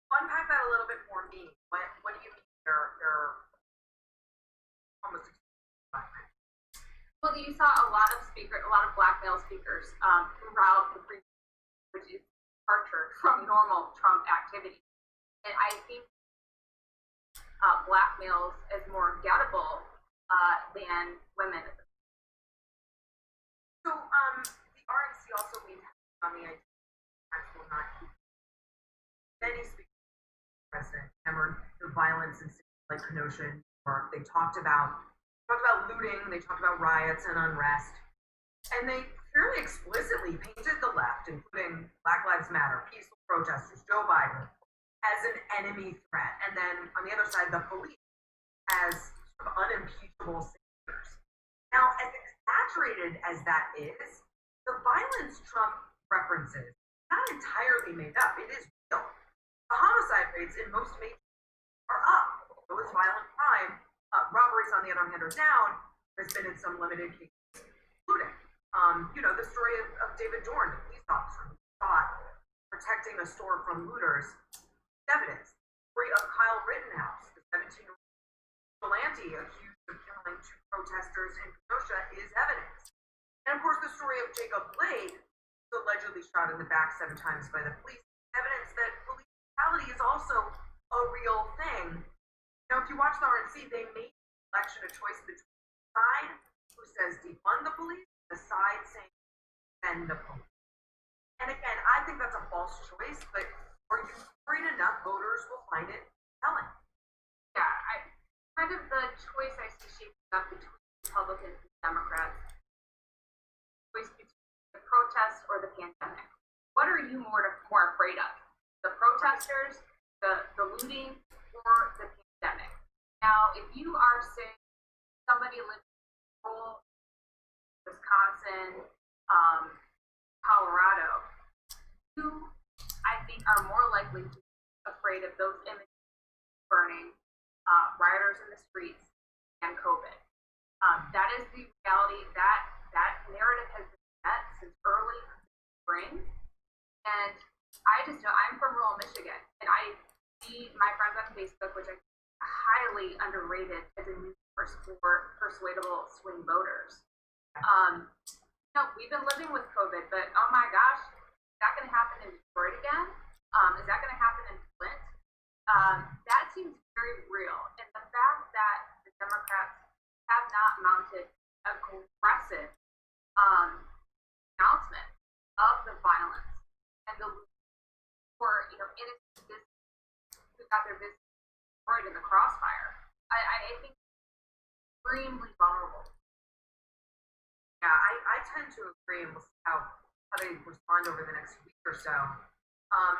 Unpack that a little bit for me. What do you mean they're almost Black men? Well, you saw a lot of Black male speakers throughout the previous, which is departure from normal Trump activity, and I think Black males is more gettable than women. So, the RNC also leans on the idea that will not keep many speakers president hammered the violence in cities like Kenosha, New York. They talked about looting, they talked about riots and unrest, and they fairly explicitly painted the left, including Black Lives Matter, peaceful protesters, Joe Biden, as an enemy threat, and then on the other side, the police as sort of unimpeachable saviors. Now, as exaggerated as that is, the violence Trump references not entirely made up. It is real. The homicide rates in most major cities are up. So is violent crime. Robberies, on the other hand, are down. There's been in some limited cases looting. The story of David Dorn, the police officer who was shot protecting a store from looters, evidence. The story of Kyle Rittenhouse, the 17-year-old vigilante accused of killing 2 protesters in Kenosha, is evidence. And of course, the story of Jacob Blake, who was allegedly shot in the back 7 times by the police, is evidence that police brutality is also a real thing. Now, if you watch the RNC, they made the election a choice between the side who says defund the police and the side saying defend the police. And again, I think that's a false choice, but are you worried enough voters will find it telling? Yeah, kind of the choice I see shaping up between Republicans and Democrats. Choice between the protests or the pandemic. What are you more afraid of? The protesters, the looting, or the pandemic? Now, if you are saying somebody lives in rural Wisconsin, Colorado, you, I think, are more likely to be afraid of those images burning, rioters in the streets, and COVID. That is the reality. That narrative has been set since early spring, and I just know I'm from rural Michigan, and I see my friends on Facebook, which I think are highly underrated as a new source for persuadable swing voters. We've been living with COVID, but oh my gosh, is that going to happen in Detroit again? Is that going to happen in Flint? That seems very real. And the fact that the Democrats have not mounted aggressive announcement of the violence and the for innocent business who got their business destroyed in the crossfire, I think extremely vulnerable. Yeah, I tend to agree, and we'll see how they respond over the next week or so. A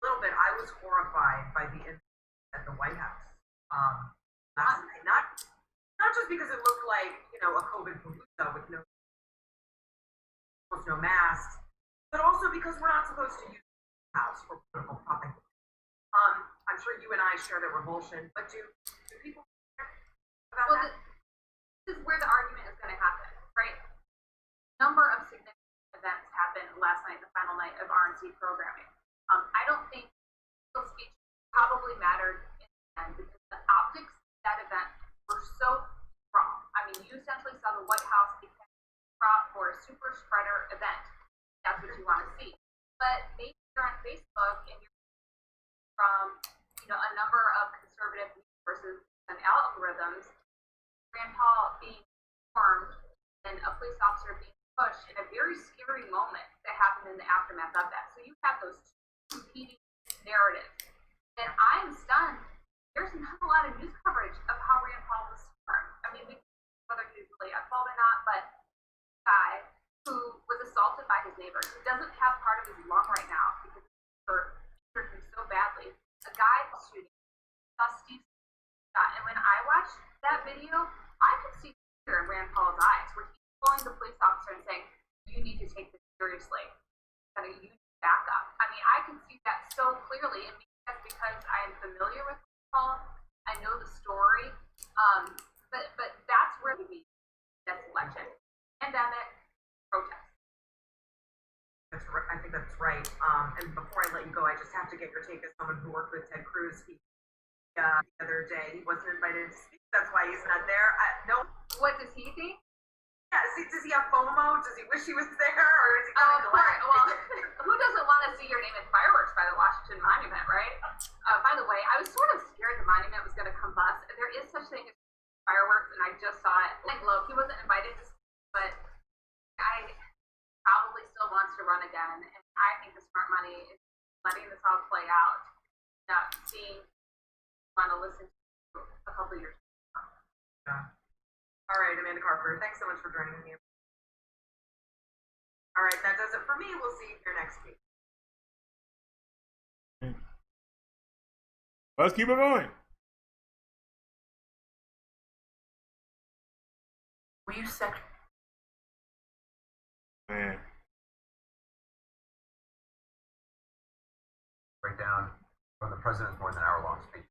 little bit, I was horrified by the incident at the White House last night. Not just because it looked like a COVID palooza with almost no masks, but also because we're not supposed to use the house for political propaganda. I'm sure you and I share that revulsion, but do people care about that? This is where the argument is going to happen, right? Number of significant events happened last night, the final night of RNC programming. I don't think the speech probably mattered in the end because the optics of that event were so strong. I mean, you essentially saw the White House become for a super spreader event. That's what you want to see. But maybe you're on Facebook and you're from a number of conservative resources and algorithms, Rand Paul being formed and a police officer being pushed in a very scary moment that happened in the aftermath of that. So you have those two competing narratives. And I'm stunned. There's not a lot of news coverage of how Rand Paul was formed. I mean, whether he was really at fault or not, but guy who was assaulted by his neighbor, who doesn't have part of his lung right now because I watched that video, I could see fear in Rand Paul's eyes, where he's pulling the police officer and saying, "You need to take this seriously. You need backup." I mean, I can see that so clearly, and that's because I am familiar with Paul. I know the story, but that's where we meet this election. Pandemic, protest. I think that's right. And before I let you go, I just have to get your take as someone who worked with Ted Cruz. The other day, he wasn't invited to speak. That's why he's not there. No. What does he think? Yeah, does he have FOMO? Does he wish he was there, or is he kind of glad? Well, who doesn't want to see your name in fireworks by the Washington Monument, right? By the way, I was sort of scared the monument was going to combust. There is such thing as fireworks, and I just saw it. Like, look, he wasn't invited to speak, but I probably still wants to run again, and I think the smart money is letting this all play out, not seeing, want to listen to a couple years. Yeah. All right, Amanda Carpenter, thanks so much for joining me. All right, that does it for me. We'll see you here next week. Let's keep it going. Will you set? Man. Breakdown from the president's more than an hour-long speech.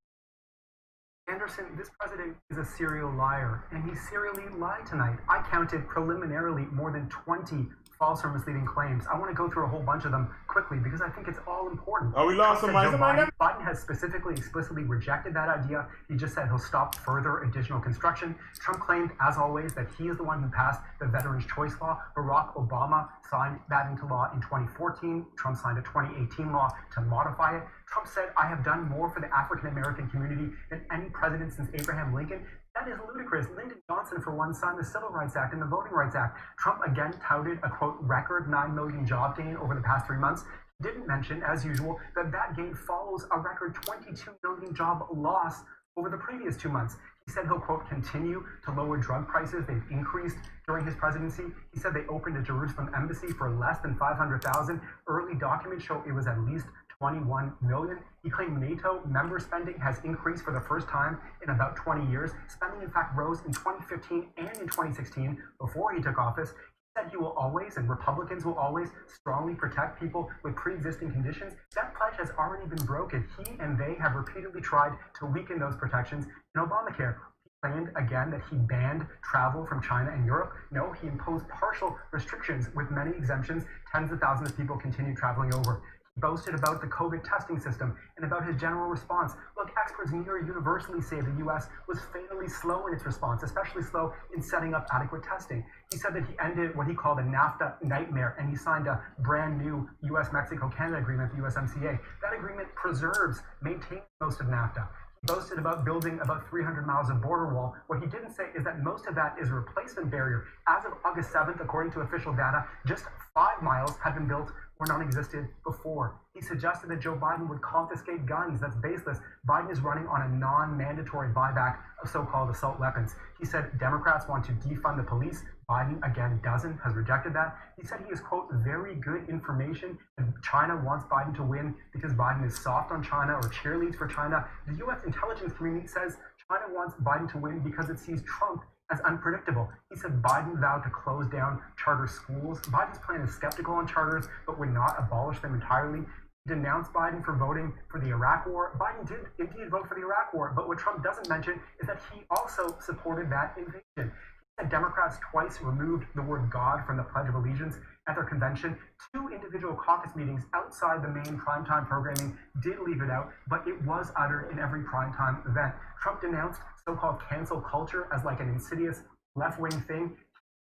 Anderson, this president is a serial liar, and he serially lied tonight. I counted preliminarily more than 20 false or misleading claims. I want to go through a whole bunch of them quickly because I think it's all important. Oh, we lost Trump somebody. said Joe Somebody Biden has specifically, explicitly rejected that idea. He just said he'll stop further additional construction. Trump claimed, as always, that he is the one who passed the Veterans' Choice Law. Barack Obama signed that into law in 2014. Trump signed a 2018 law to modify it. Trump said, "I have done more for the African-American community than any president since Abraham Lincoln." That is ludicrous. Lyndon Johnson, for one, signed the Civil Rights Act and the Voting Rights Act. Trump again touted a, quote, record 9 million job gain over the past 3 months. He didn't mention, as usual, that that gain follows a record 22 million job loss over the previous 2 months. He said he'll, quote, continue to lower drug prices. They've increased during his presidency. He said they opened a Jerusalem embassy for less than $500,000. Early documents show it was at least 21 million. He claimed NATO member spending has increased for the first time in about 20 years. Spending, in fact, rose in 2015 and in 2016 before he took office. He said he will always, and Republicans will always, strongly protect people with pre-existing conditions. That pledge has already been broken. He and they have repeatedly tried to weaken those protections in Obamacare. He claimed again that he banned travel from China and Europe. No, he imposed partial restrictions with many exemptions. Tens of thousands of people continue traveling over. He boasted about the COVID testing system and about his general response. Look, experts near universally say the U.S. was fatally slow in its response, especially slow in setting up adequate testing. He said that he ended what he called a NAFTA nightmare, and he signed a brand new U.S.-Mexico-Canada agreement, the USMCA. That agreement preserves, maintains most of NAFTA. He boasted about building about 300 miles of border wall. What he didn't say is that most of that is a replacement barrier. As of August 7th, according to official data, just 5 miles had been built or non-existed before. He suggested that Joe Biden would confiscate guns. That's baseless. Biden is running on a non-mandatory buyback of so-called assault weapons. He said Democrats want to defund the police. Biden, again, doesn't, has rejected that. He said he has, quote, very good information and China wants Biden to win because Biden is soft on China or cheerleads for China. The U.S. intelligence community says China wants Biden to win because it sees Trump as unpredictable. He said Biden vowed to close down charter schools. Biden's plan is skeptical on charters, but would not abolish them entirely. He denounced Biden for voting for the Iraq War. Biden did indeed vote for the Iraq War, but what Trump doesn't mention is that he also supported that invasion. He said Democrats twice removed the word God from the Pledge of Allegiance at their convention. 2 individual caucus meetings outside the main primetime programming did leave it out, but it was uttered in every primetime event. Trump denounced so-called cancel culture as like an insidious left-wing thing.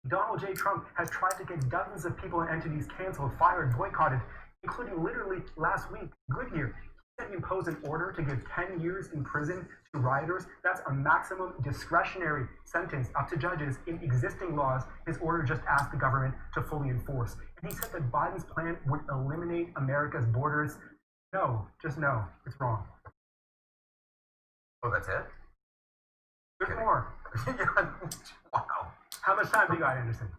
Donald J. Trump has tried to get dozens of people and entities canceled, fired, boycotted, including literally last week, Goodyear. He said he imposed an order to give 10 years in prison to rioters. That's a maximum discretionary sentence up to judges in existing laws. His order just asked the government to fully enforce. And he said that Biden's plan would eliminate America's borders. No, just no. It's wrong. Oh, that's it? There's more. Wow. How much time do you got, Anderson?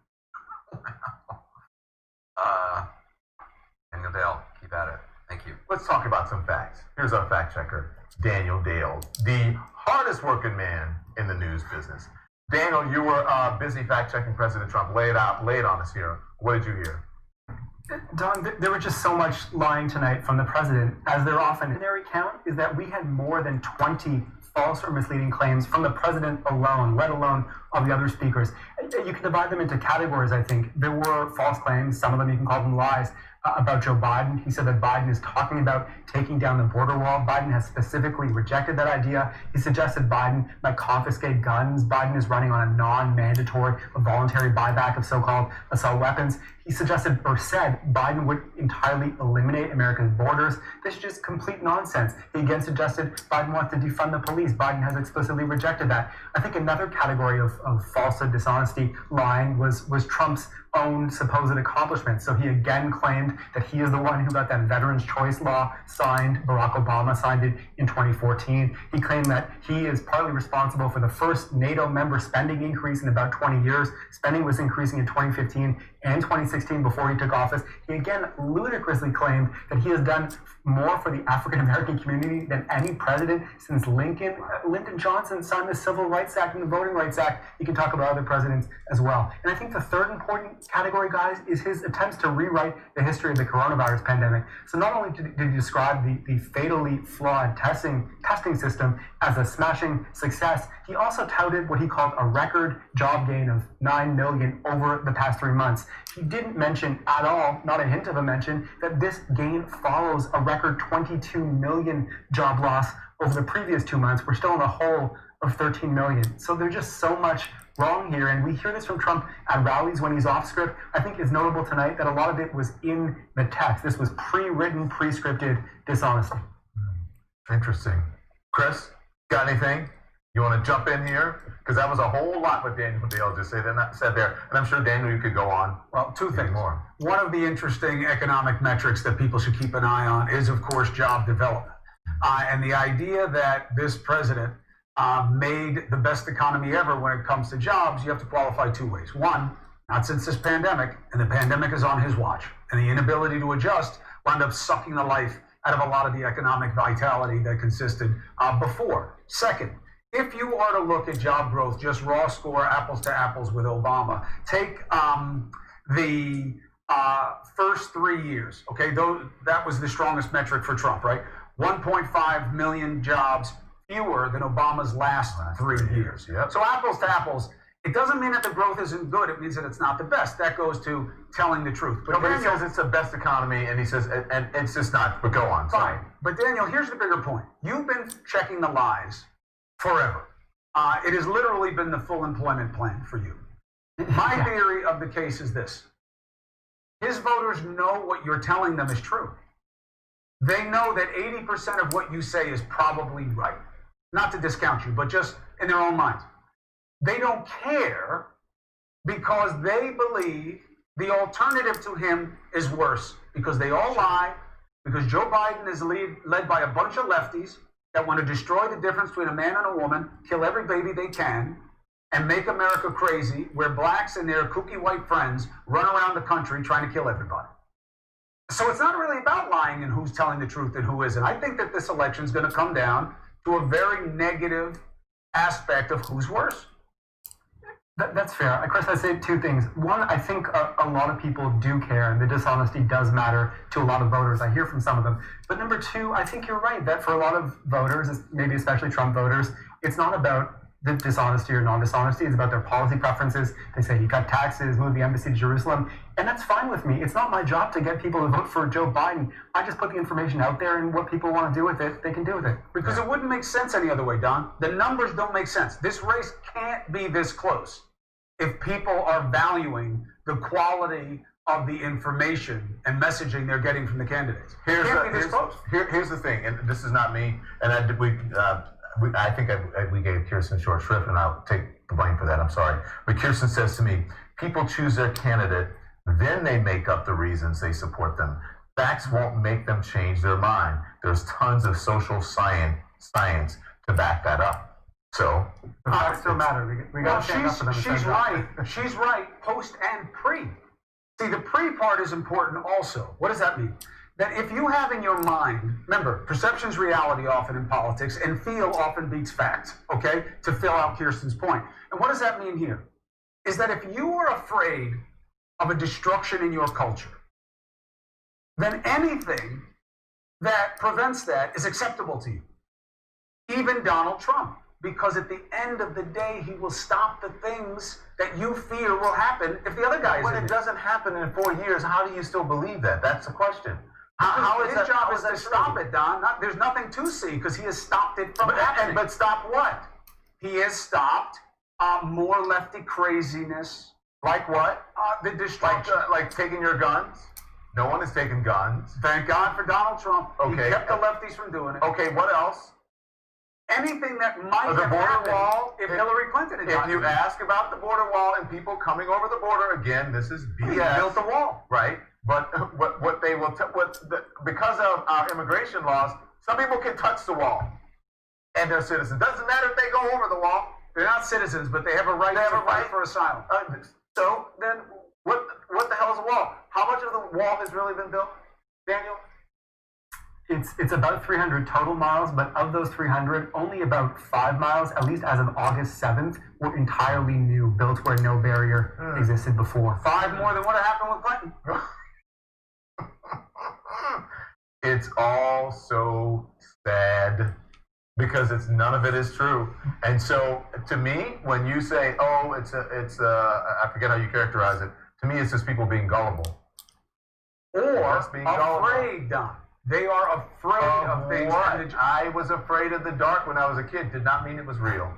Daniel Dale, keep at it. Thank you. Let's talk about some facts. Here's our fact checker. Daniel Dale, the hardest working man in the news business. Daniel, you were busy fact-checking President Trump. Lay it on us here. What did you hear? Don, there was just so much lying tonight from the president, as there often is. Their account is that we had more than 20 false or misleading claims from the president alone, let alone all the other speakers. You can divide them into categories, I think. There were false claims, some of them you can call them lies, about Joe Biden. He said that Biden is talking about taking down the border wall. Biden has specifically rejected that idea. He suggested Biden might confiscate guns. Biden is running on a non-mandatory, voluntary buyback of so-called assault weapons. He suggested or said Biden would entirely eliminate America's borders. This is just complete nonsense. He again suggested Biden wants to defund the police. Biden has explicitly rejected that. I think another category of falsehood, dishonesty, lying was Trump's own supposed accomplishments. So he again claimed that he is the one who got that Veterans Choice Law signed. Barack Obama signed it in 2014. He claimed that he is partly responsible for the first NATO member spending increase in about 20 years. Spending was increasing in 2015 and 2016 before he took office. He again ludicrously claimed that he has done more for the African American community than any president since Lincoln. Lyndon Johnson signed the Civil Rights Act and the Voting Rights Act. You can talk about other presidents as well. And I think the third important category, guys, is his attempts to rewrite the history of the coronavirus pandemic. So not only did he describe the fatally flawed testing system as a smashing success, he also touted what he called a record job gain of 9 million over the past 3 months. He didn't mention at all, not a hint of a mention, that this gain follows a record 22 million job loss over the previous 2 months. We're still in a hole of 13 million. So there's just so much wrong here, and we hear this from Trump at rallies when he's off script. I think it's notable tonight that a lot of it was in the text. This was pre-written, pre-scripted dishonesty. Interesting. Chris, got anything? You want to jump in here? Because that was a whole lot what Daniel Dale just said there. And I'm sure, Daniel, you could go on. Well, two things. More. One of the interesting economic metrics that people should keep an eye on is, of course, job development. And the idea that this president made the best economy ever when it comes to jobs, you have to qualify 2 ways. One, not since this pandemic, and the pandemic is on his watch. And the inability to adjust wound up sucking the life out of a lot of the economic vitality that consisted before. Second, if you are to look at job growth, just raw score, apples to apples with Obama, take the first 3 years, okay? That was the strongest metric for Trump, right? 1.5 million jobs fewer than Obama's last 3 years. Yep. So apples to apples, it doesn't mean that the growth isn't good. It means that it's not the best. That goes to telling the truth. But he says it's the best economy, and he says, and it's just not. But go on. Fine. But Daniel, here's the bigger point. You've been checking the lies forever. It has literally been the full employment plan for you. My theory of the case is this. His voters know what you're telling them is true. They know that 80% of what you say is probably right. Not to discount you, but just in their own minds. They don't care because they believe the alternative to him is worse. Because they all lie, because Joe Biden is led by a bunch of lefties that want to destroy the difference between a man and a woman, kill every baby they can, and make America crazy, where blacks and their kooky white friends run around the country trying to kill everybody. So it's not really about lying and who's telling the truth and who isn't. I think that this election is going to come down to a very negative aspect of who's worse. That's fair. Chris, I say 2 things. One, I think a lot of people do care, and the dishonesty does matter to a lot of voters. I hear from some of them. But number 2, I think you're right that for a lot of voters, maybe especially Trump voters, it's not about the dishonesty or non-dishonesty. It's about their policy preferences. They say he cut taxes, moved the embassy to Jerusalem, and that's fine with me. It's not my job to get people to vote for Joe Biden. I just put the information out there, and what people want to do with it, they can do with it. Because it wouldn't make sense any other way, Don. The numbers don't make sense. This race can't be this close if people are valuing the quality of the information and messaging they're getting from the candidates. Here's the thing, and this is not me, and I think we gave Kirsten short shrift, and I'll take the blame for that. I'm sorry. But Kirsten says to me, people choose their candidate, then they make up the reasons they support them. Facts won't make them change their mind. There's tons of social science to back that up. So the facts still matter. We got to stand up for them. She's right. She's right. Post and pre. See, the pre part is important also. What does that mean? that if you have in your mind, remember, perception's reality often in politics, and feel often beats facts, okay? To fill out Kirsten's point. And what does that mean here? Is that if you are afraid of a destruction in your culture, then anything that prevents that is acceptable to you. Even Donald Trump. Because at the end of the day, he will stop the things that you fear will happen if the other guy is When in it it. doesn't happen in 4 years, how do you still believe that? That's the question. His job is to that stop true? it, Don. There's nothing to see because he has stopped it from But, happening. but stop what? He has stopped more lefty craziness, Like what? the destruction. Like taking your guns? No one is taking guns. Thank God for Donald Trump. Okay. He kept the lefties from doing it. Okay, what else? Anything that might The have border happened wall, if if- Hillary Clinton had If gotten you it. ask about the border wall and people coming over the border again, this is BS. He built the wall. Right? But what they will because of our immigration laws, some people can touch the wall, and they're citizens. Doesn't matter if they go over the wall. They're not citizens, but they have a right They have to a fight right. for asylum. So then, what the hell is a wall? How much of the wall has really been built, Daniel? It's about 300 total miles, but of those 300, only about 5 miles, at least as of August 7th, were entirely new, built where no barrier existed before. 5 more than what happened with Clinton. It's all so sad because none of it is true. And so to me, when you say, "Oh, I forget how you characterize it," to me, it's just people being gullible. Or Just being gullible. afraid, Don. They are afraid of things. What? And I was afraid of the dark when I was a kid. Did not mean it was real.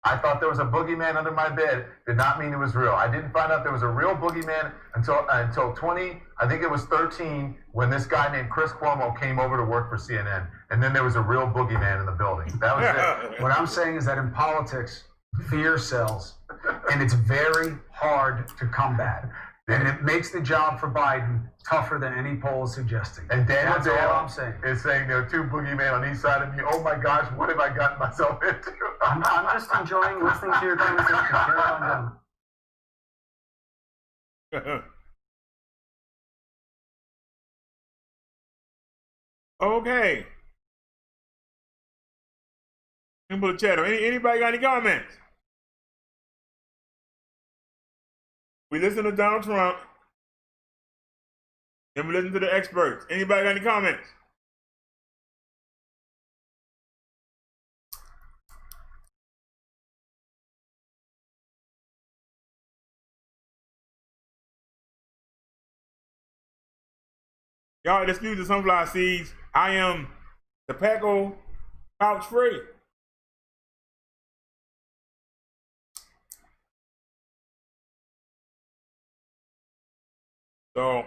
I thought there was a boogeyman under my bed. Did not mean it was real. I didn't find out there was a real boogeyman until 13, when this guy named Chris Cuomo came over to work for CNN. And then there was a real boogeyman in the building. That was it. What I'm saying is that in politics, fear sells, and it's very hard to combat. And it makes the job for Biden tougher than any poll is suggesting. And Daniel That's all Dale I'm saying. is saying there are 2 boogeymen on each side of me. Oh my gosh, what have I gotten myself into? I'm just enjoying listening to your conversation. Carry on, John. Okay. Put a chat. Anybody got any comments? We listen to Donald Trump, and we listen to the experts. Anybody got any comments? Y'all excuse the sunflower seeds. I am tobacco pouch free. So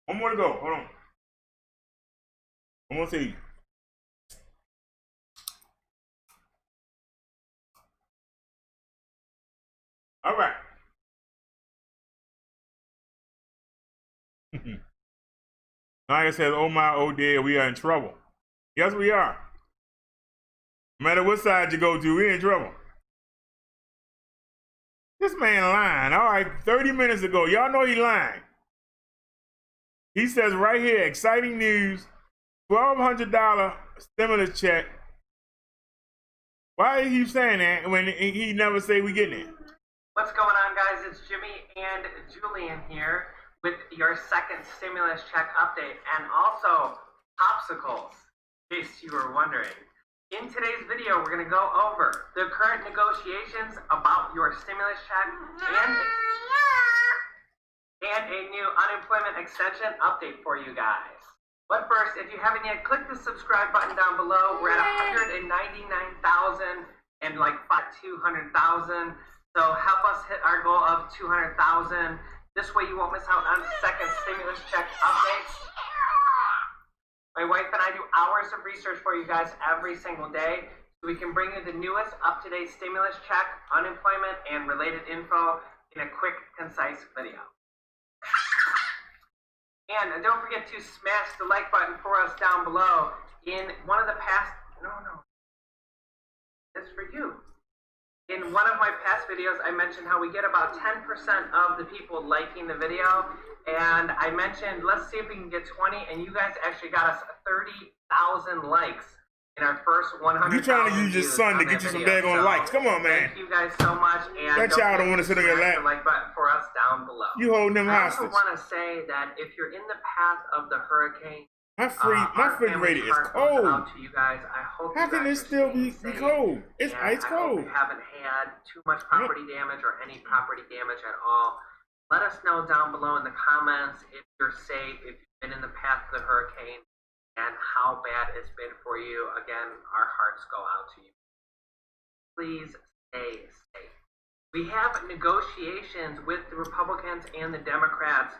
one more to go. Hold on. One more seed. All right. Like I said, oh my, oh dear, we are in trouble. Yes, we are. No matter what side you go to, we're in trouble. This man lying. All right, 30 minutes ago, y'all know he lying. He says right here, exciting news, $1,200 stimulus check. Why is he saying that when he never say we getting it? What's going on, guys? It's Jimmy and Julian here with your second stimulus check update and also popsicles, in case you were wondering. In today's video, we're going to go over the current negotiations about your stimulus check and a new unemployment extension update for you guys. But first, if you haven't yet, click the subscribe button down below. We're at 199,000 and like 200,000. So help us hit our goal of 200,000. This way you won't miss out on second stimulus check updates. My wife and I do hours of research for you guys every single day. so we can bring you the newest up-to-date stimulus check, unemployment, and related info in a quick, concise video. And don't forget to smash the like button for us down below. In one of the past, that's for you. In one of my past videos, I mentioned how we get about 10% of the people liking the video. And I mentioned, let's see if we can get 20, and you guys actually got us 30,000 likes in our first 100,000 You trying to use your son to get you some daggone likes. Come on, man. Thank you guys so much. And That child don't want to sit on your lap. the like button for us down below. You holding them I also hostage. want to say that if you're in the path of the hurricane, My our refrigerator family's is heart goes cold. out to you guys. I hope How you can guys it are still staying be safe, cold? It's and ice I hope cold. you haven't had too much property damage or any property damage at all. Let us know down below in the comments if you're safe, if you've been in the path of the hurricane, and how bad it's been for you. Again, our hearts go out to you. Please stay safe. We have negotiations with the Republicans and the Democrats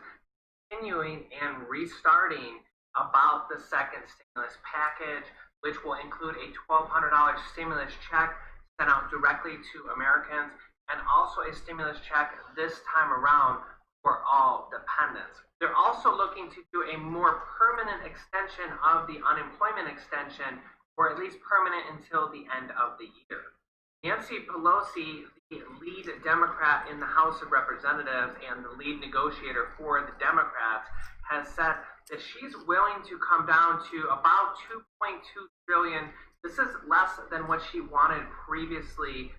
continuing and restarting about the second stimulus package, which will include a $1,200 stimulus check sent out directly to Americans, and also a stimulus check this time around for all dependents. They're also looking to do a more permanent extension of the unemployment extension, or at least permanent until the end of the year. Nancy Pelosi, the lead Democrat in the House of Representatives and the lead negotiator for the Democrats, has said that she's willing to come down to about $2.2 trillion. This is less than what she wanted previously.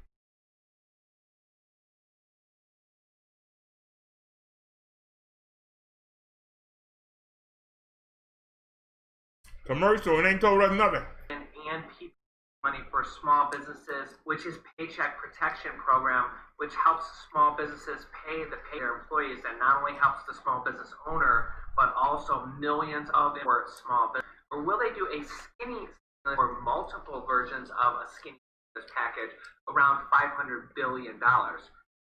Commercial and ain't told us nothing. And people money for small businesses, which is Paycheck Protection Program, which helps small businesses pay their employees, and not only helps the small business owner, but also millions of for small business. Or will they do a skinny or multiple versions of a skinny package around $500 billion?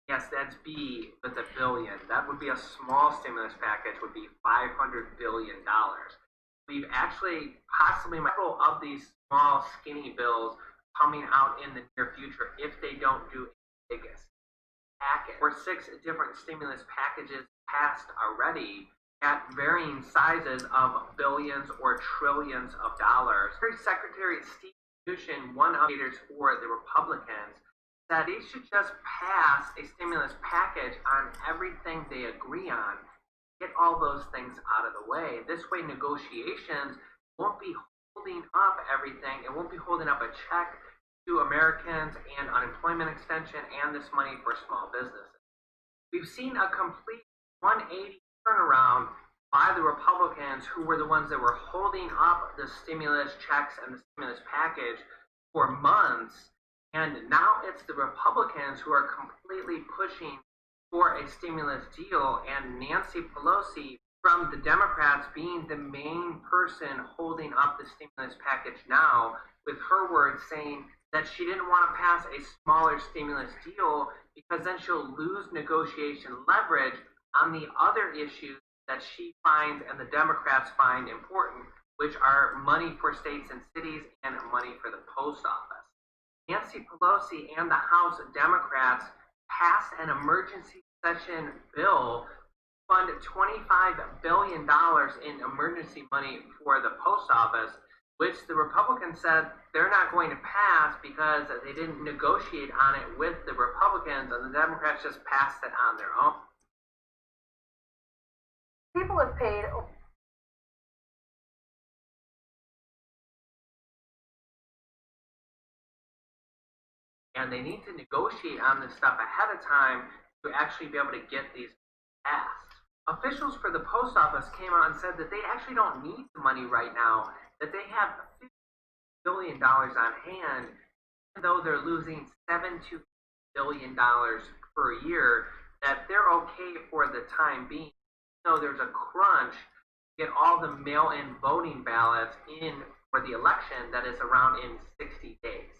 Yes, that's B with a billion. That would be a small stimulus package, would be $500 billion. We've actually possibly several of these small skinny bills coming out in the near future if they don't do a biggest package. Or 6 different stimulus packages passed already at varying sizes of billions or trillions of dollars. Secretary Steve Mnuchin, one of the leaders for the Republicans, said they should just pass a stimulus package on everything they agree on. Get all those things out of the way. This way negotiations won't be holding up everything. It won't be holding up a check to Americans and unemployment extension and this money for small businesses. We've seen a complete 180 turnaround by the Republicans, who were the ones that were holding up the stimulus checks and the stimulus package for months. And now it's the Republicans who are completely pushing for a stimulus deal, and Nancy Pelosi from the Democrats being the main person holding up the stimulus package now, with her words saying that she didn't want to pass a smaller stimulus deal because then she'll lose negotiation leverage on the other issues that she finds and the Democrats find important, which are money for states and cities and money for the post office. Nancy Pelosi and the House Democrats passed an emergency session bill to fund $25 billion in emergency money for the post office, which the Republicans said they're not going to pass because they didn't negotiate on it with the Republicans, and the Democrats just passed it on their own. People have paid. And they need to negotiate on this stuff ahead of time to actually be able to get these passed. Officials for the post office came out and said that they actually don't need the money right now, that they have $50 billion on hand, even though they're losing $7 to $8 billion per year, that they're okay for the time being. So there's a crunch to get all the mail-in voting ballots in for the election that is around in 60 days.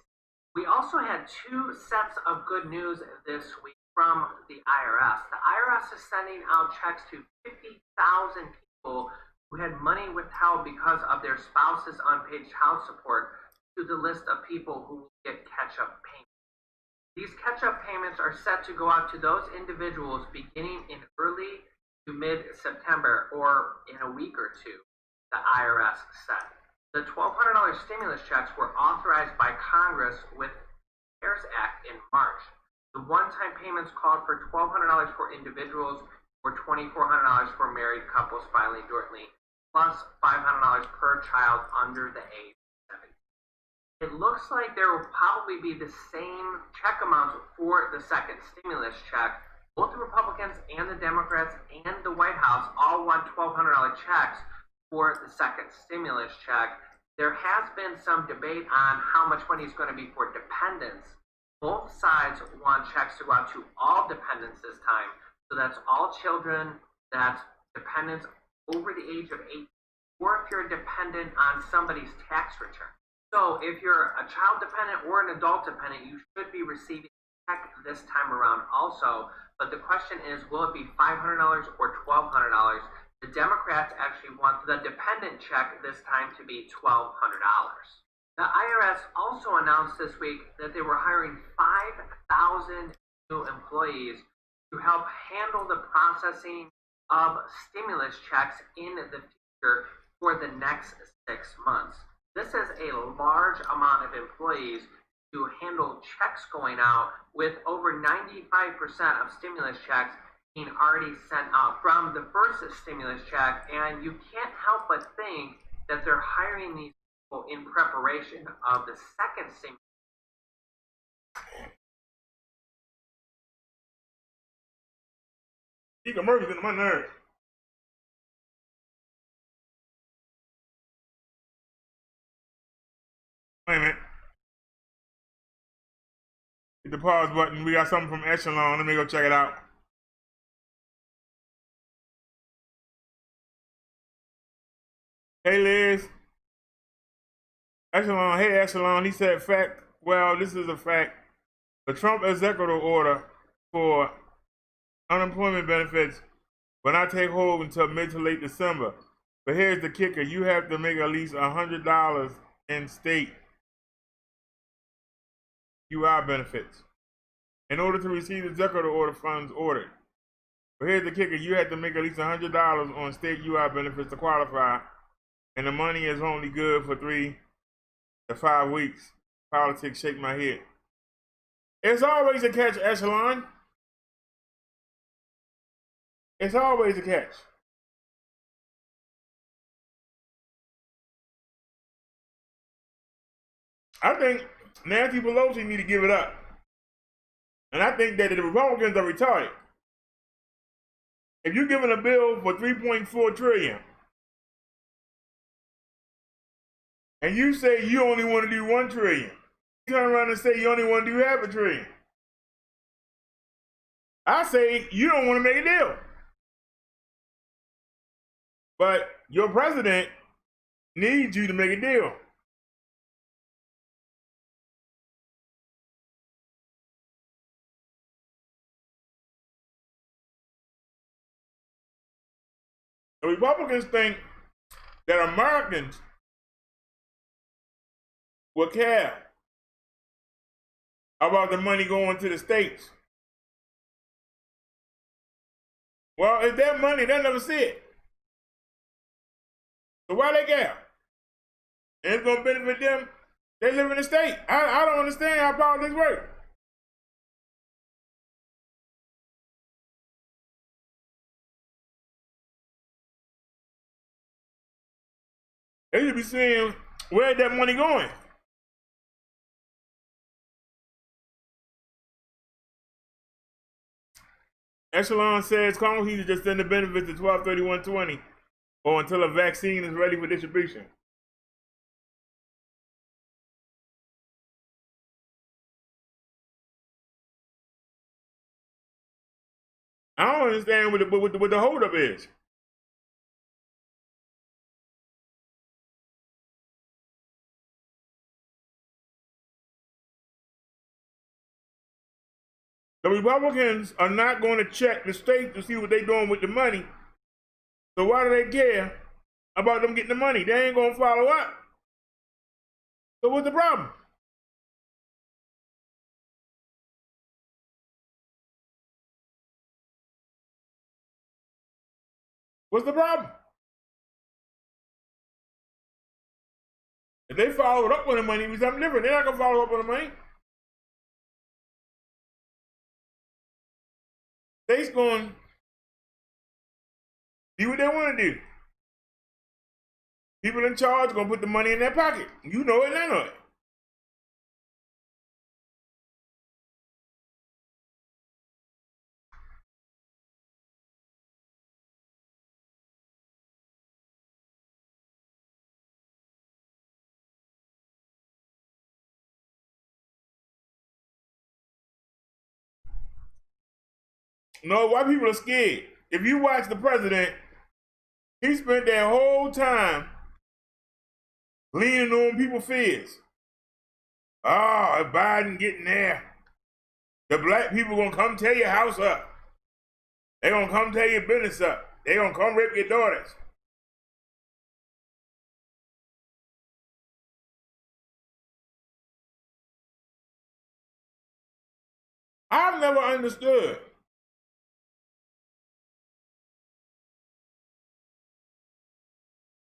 We also had 2 sets of good news this week from the IRS. The IRS is sending out checks to 50,000 people who had money withheld because of their spouse's unpaid child support. to the list of people who will get catch-up payments. These catch-up payments are set to go out to those individuals beginning in early to mid-September or in a week or two, the IRS said. The $1,200 stimulus checks were authorized by Congress with the CARES Act in March. The one-time payments called for $1,200 for individuals or $2,400 for married couples filing jointly, plus $500 per child under the age of 70. It looks like there will probably be the same check amounts for the second stimulus check. Both the Republicans and the Democrats and the White House all want $1,200 checks for the second stimulus check. There has been some debate on how much money is going to be for dependents. Both sides want checks to go out to all dependents this time. So that's all children, that's dependents over the age of 8, or if you're a dependent on somebody's tax return. So if you're a child dependent or an adult dependent, you should be receiving a check this time around also. But the question is, will it be $500 or $1,200? The Democrats actually want the dependent check this time to be $1,200. The IRS also announced this week that they were hiring 5,000 new employees to help handle the processing of stimulus checks in the future for the next 6 months. This is a large amount of employees to handle checks going out, with over 95% of stimulus checks being already sent out from the first stimulus check, and you can't help but think that they're hiring these people in preparation of the second stimulus. Eagle Murphy's into my nerves. Wait a minute. Hit the pause button. We got something from Echelon. Let me go check it out. Hey, Liz. Echelon. Hey, Echelon. He said, fact. Well, this is a fact. The Trump executive order for unemployment benefits will not take hold until mid to late December. But here's the kicker. You have to make at least $100 in state UI benefits in order to receive the executive order funds ordered. But here's the kicker. You have to make at least $100 on state UI benefits to qualify, and the money is only good for 3 to 5 weeks. Politics shake my head. It's always a catch, Echelon. It's always a catch. I think Nancy Pelosi need to give it up. And I think that the Republicans are retarded. If you're giving a bill for $3.4 trillion, and you say you only want to do $1 trillion, you turn around and say you only want to do $500 billion. I say you don't want to make a deal. But your president needs you to make a deal. The Republicans think that Americans will care about the money going to the states. Well, it's their money, they'll never see it. So why they care? And it's going to benefit them. They live in the state. I don't understand how politics work. They should be seeing where's that money going. Echelon says Congress needs to just send the benefits to 12/31/20 or until a vaccine is ready for distribution. I don't understand what the holdup is. The Republicans are not going to check the states to see what they're doing with the money. So why do they care about them getting the money? They ain't going to follow up. So what's the problem? What's the problem? If they followed up on the money, it was something different. They're not gonna follow up on the money. State's going to do what they want to do. People in charge are gonna put the money in their pocket. You know it, and I know it. No, white people are scared. If you watch the president, he spent that whole time leaning on people's fears. Oh, if Biden getting there, the black people gonna come tear your house up. They gonna come tear your business up. They gonna come rape your daughters. I've never understood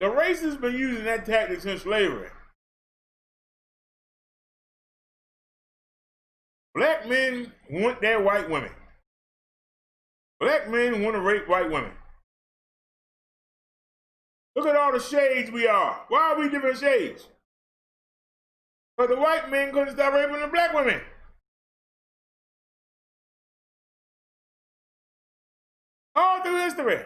the racists been using that tactic since slavery. Black men want their white women. Black men want to rape white women. Look at all the shades we are. Why are we different shades? Because the white men couldn't stop raping the black women. All through history.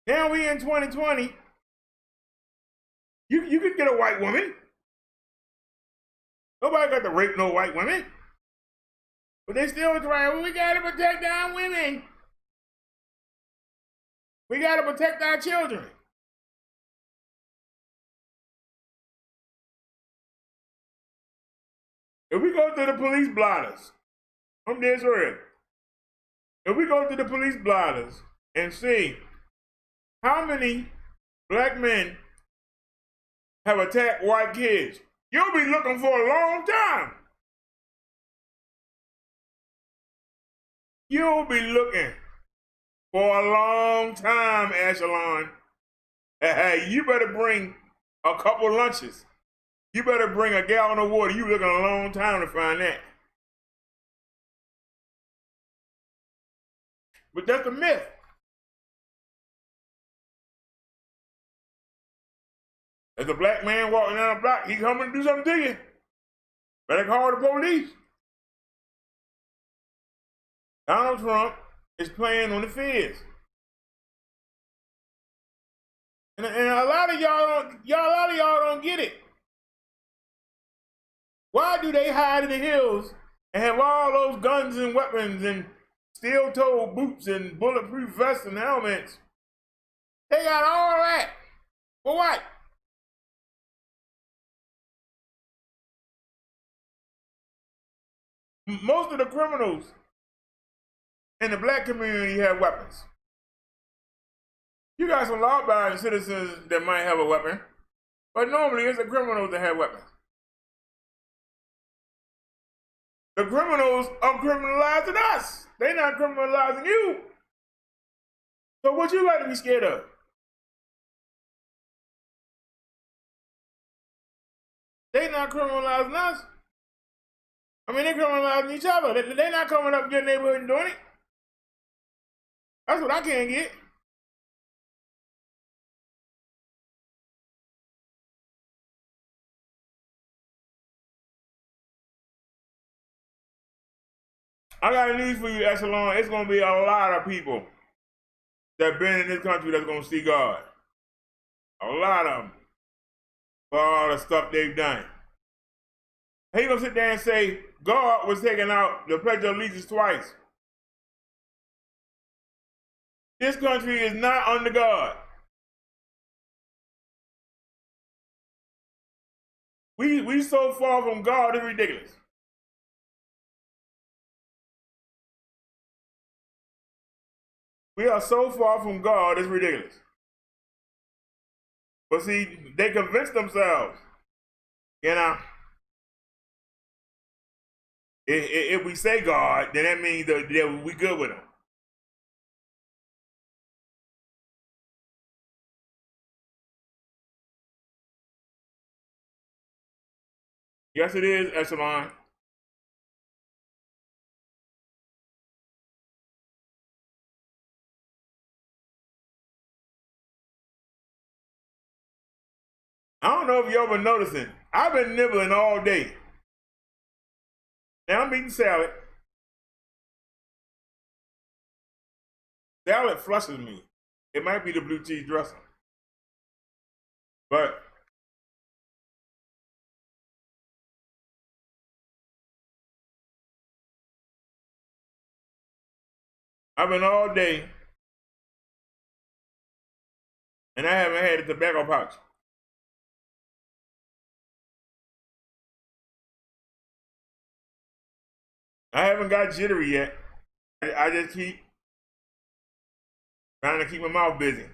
Now we in 2020. You could get a white woman. Nobody got to rape no white women. But they still trying, well, we gotta protect our women. We gotta protect our children. If we go to the police blotters, I'm dead serious. If we go to the police blotters and see how many black men have attacked white kids, you'll be looking for a long time. You'll be looking for a long time, Echelon. Hey, you better bring a couple lunches. You better bring a gallon of water. You looking a long time to find that. But that's a myth. There's a black man walking down the block, he coming to do something to you. Better call the police. Donald Trump is playing on the feds. And a lot of y'all don't get it. Why do they hide in the hills and have all those guns and weapons and steel-toed boots and bulletproof vests and helmets? They got all that. For what? Most of the criminals in the black community have weapons. You got some law-abiding citizens that might have a weapon, but normally it's the criminals that have weapons. The criminals are criminalizing us. They're not criminalizing you. So what you like to be scared of? They're not criminalizing us. I mean, they're criminalizing each other. They're not coming up to your neighborhood and doing it. That's what I can't get. I got a news for you, Echelon. It's going to be a lot of people that been in this country that's going to see God. A lot of them. For all the stuff they've done. He going to sit there and say, God was taking out the Pledge of Allegiance twice. This country is not under God. We so far from God, it's ridiculous. We are so far from God, it's ridiculous. But see, they convince themselves, you know. If we say God, then that means that we good with him. Yes, it is, Echelon. I don't know if y'all been noticing. I've been nibbling all day. Now I'm eating salad. Salad flushes me. It might be the blue cheese dressing. But I've been all day and I haven't had a tobacco pouch. I haven't got jittery yet. I just keep trying to keep my mouth busy.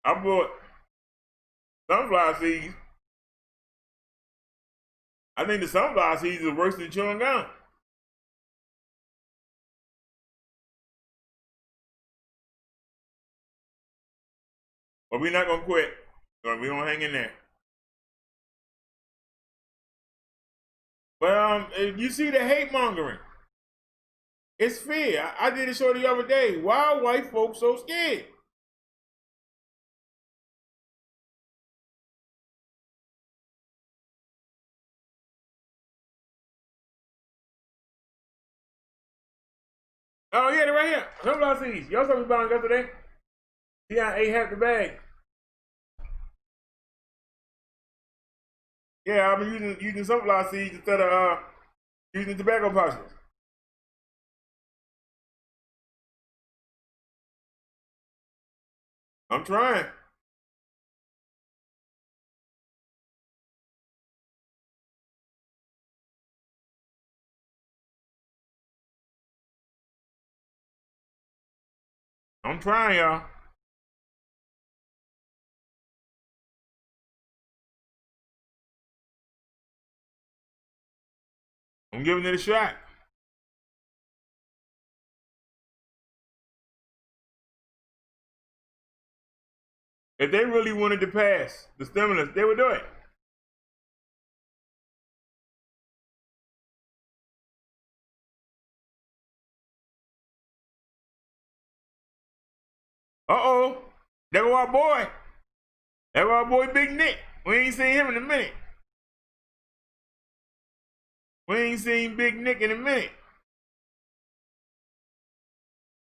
I bought sunflower seeds. I think the sunflower seeds are worse than chewing gum. But we're not gonna quit. We're gonna hang in there. But you see the hate mongering. It's fear. I did a show the other day. Why are white folks so scared? Oh yeah, they're right here. Sunflower seeds. Y'all saw me buying yesterday. See, I ate half the bag. Yeah, I've been using sunflower seeds instead of using tobacco pouches. I'm trying. I'm trying, y'all. I'm giving it a shot. If they really wanted to pass the stimulus, they would do it. Uh-oh. There go our boy. There go our boy Big Nick. We ain't seen him in a minute. We ain't seen Big Nick in a minute.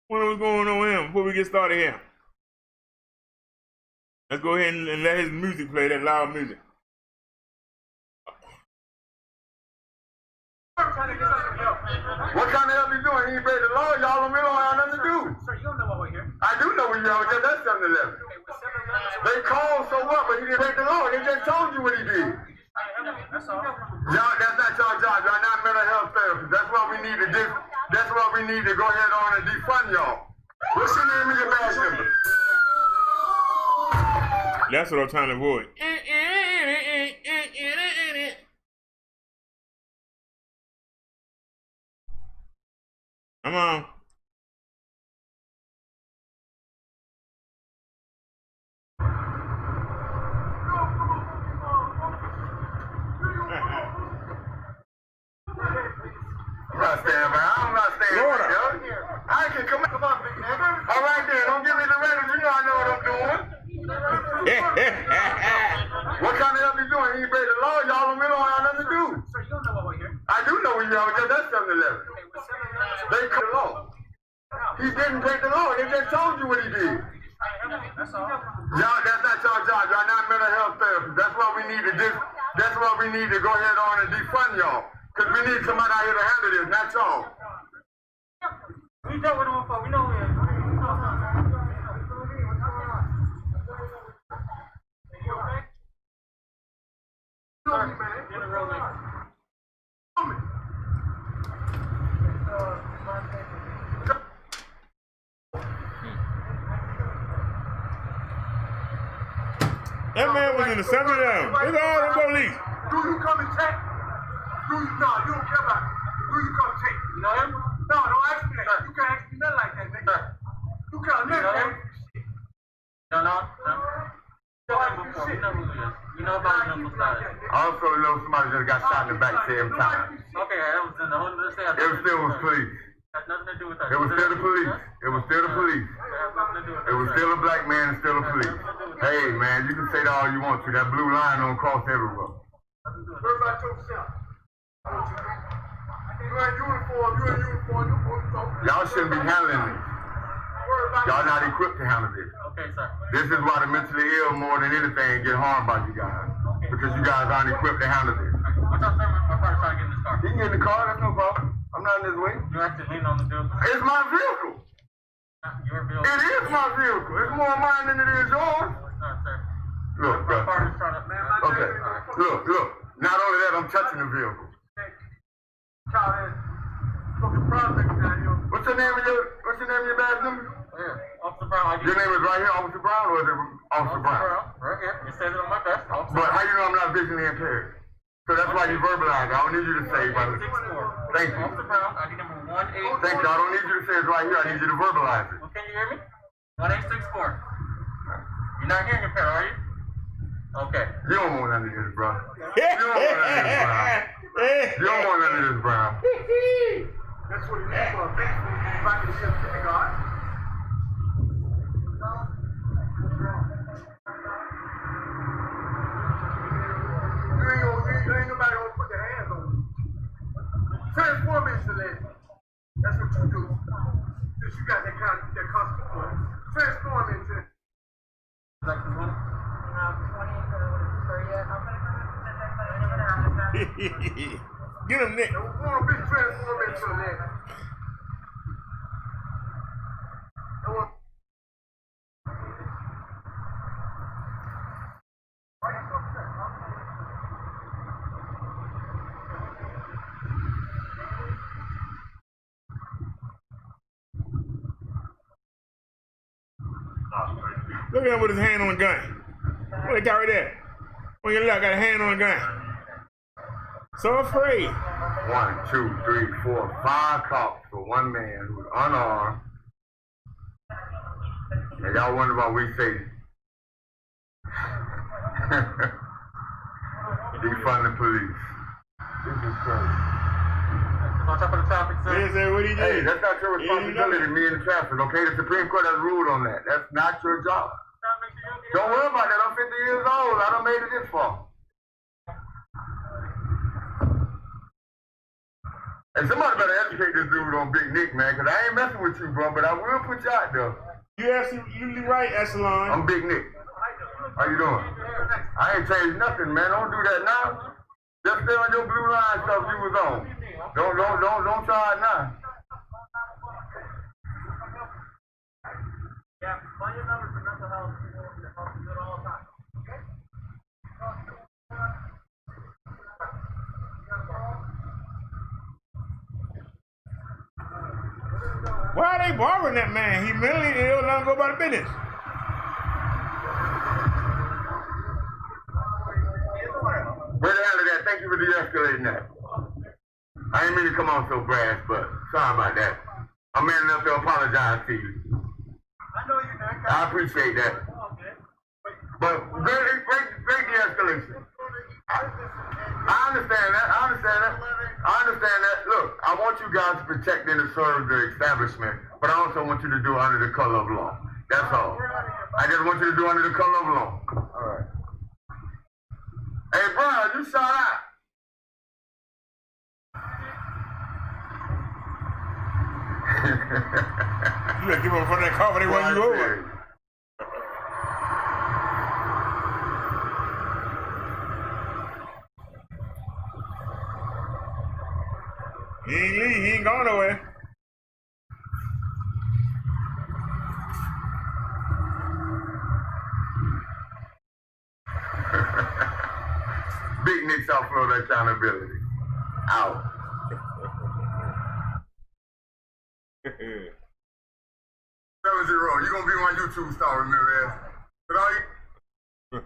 What was going on with him before we get started here? Let's go ahead and let his music play, that loud music. What kind of help you doing? He ain't break the law. Y'all don't really have nothing to do. Sir, you don't know why we're here. I do know where you are. That's 7-Eleven. They called so what, but he didn't break the law. They just told you what he did. That's all. Y'all, that's not your job. Y'all not mental health therapists. That's what we need to do. That's what we need to go ahead on and defund y'all. What's your name and your badge number? That's what I'm trying to avoid. Come on. I'm not staying back. I'm not staying Florida. back, yo. I can come on, big nigga. All right then, don't give me the record. You know I know what I'm doing. What kind of help you doing? He ain't break the law. Y'all don't really have nothing to do. Sir, you don't know why we're here. I do know where you are. That's 7-Eleven. They cut the law. He didn't break the law. They just told you what he did. That's all. Y'all, that's not your job. Y'all not mental health therapists. That's what we need to do. That's what we need to go ahead on and defund y'all. Because we need somebody out here to handle this, not y'all. We dealt with him before. We know who he is. That man was in the center of them. Look at all the police. Do you come and check? Do you? No, you don't care about it. Do you come check? You know him? No, don't ask me that. You can't ask me nothing like that, nigga. You can't You know him? nothing. No. You know him before. You know who he is. You know about him before. I also know somebody just got shot in the back same time. Okay, that was in the whole other side. It was still was police. Has nothing to do with that. It was still the police. It was still the police. It has nothing to do with that. It was still a black man and still a police. Hey, man, you can say that all you want to. That blue line don't cross everywhere. What about yourself? You in uniform. Y'all shouldn't be handling this. Y'all not equipped to handle this. Okay, sir. This is why the mentally ill more than anything get harmed by you guys. Because you guys aren't equipped to handle this. What's up, sir? My partner's trying to get in this car. You can get in the car, that's no problem. I'm not in this way. You actually lean on the vehicle. It's my vehicle. Your vehicle. It is my vehicle. It's more mine than it is yours. No, it's not, sir. Look, My bro. partner's trying to. Okay. Look. Not only that, I'm touching the vehicle. What's the name of your badge number? Here, Officer Brown. Your name is right here, Officer Brown, or is it Officer Brown? Right here. It says it on my vest. Officer But Brown. how you know I'm not visually impaired? So that's why you verbalize. I don't need you to say, brother. 164. Thank you. Officer Brown, ID number 18. Thank you. I don't need you to say it right here. I need you to verbalize it. Well, can you hear me? 1864. You're not hearing impaired, are you? Okay. You don't want none of this, bro. You don't want none of this, Brown. You don't want none of this, Brown. That's what it is for a fix. If I can see a kindergarten. Ain't nobody gonna put their hands on you. Transform into legend. That's what you do. Since you got that constitution. Transform into. Get him, Nick. Transform into a legend. Look at him with his hand on the gun. What they carry that? On your left, got a hand on the gun. So afraid. 1, 2, 3, 4, 5 cops for one man who's unarmed. And y'all wonder why we say defund the police. This is crazy. On top of the traffic, sir. They say what he did. Hey, that's not your responsibility, me and the traffic, okay? The Supreme Court has ruled on that. That's not your job. Don't worry about that. I'm 50 years old. I done made it this far. Hey, somebody better educate this dude on Big Nick, man, because I ain't messing with you, bro, but I will put you out there. You absolutely right, Echelon. I'm Big Nick. How you doing? I ain't changed nothing, man. Don't do that now. Just stay on your blue line stuff you was on. Don't try it now. Yeah, find your number for mental health. Help you do it all the time. Why are they borrowing that man? He mentally ill, let him go about the business. Where the hell is that? Thank you for de-escalating that. I didn't mean to come on so brash, but sorry about that. I'm man enough to apologize to you. I know you're not. I appreciate that. But great de-escalation. I understand that. Look, I want you guys to protect and to serve the establishment, but I also want you to do it under the color of law. That's all. I just want you to do it under the color of law. All right. Hey, bro, you shot out. You better give him front of that car when they run you over. He ain't leave, he ain't going nowhere. Big Nick South Florida accountability. Out. 7-0. You're gonna be my YouTube star, Ramirez. But all you But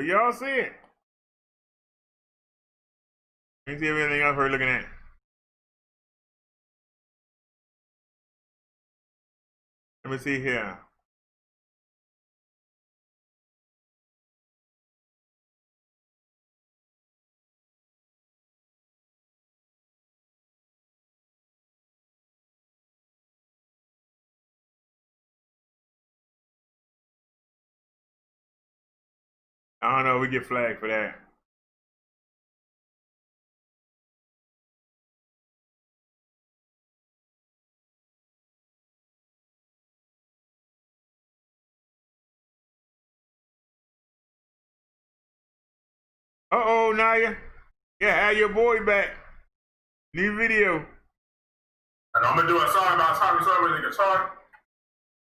y'all see it. Let me see if anything else we're looking at. Let me see here. I don't know. We get flagged for that. Uh-oh, Naya. Yeah, have your boy back. New video. And I'm gonna do a song about Tommy Sawyer with the guitar.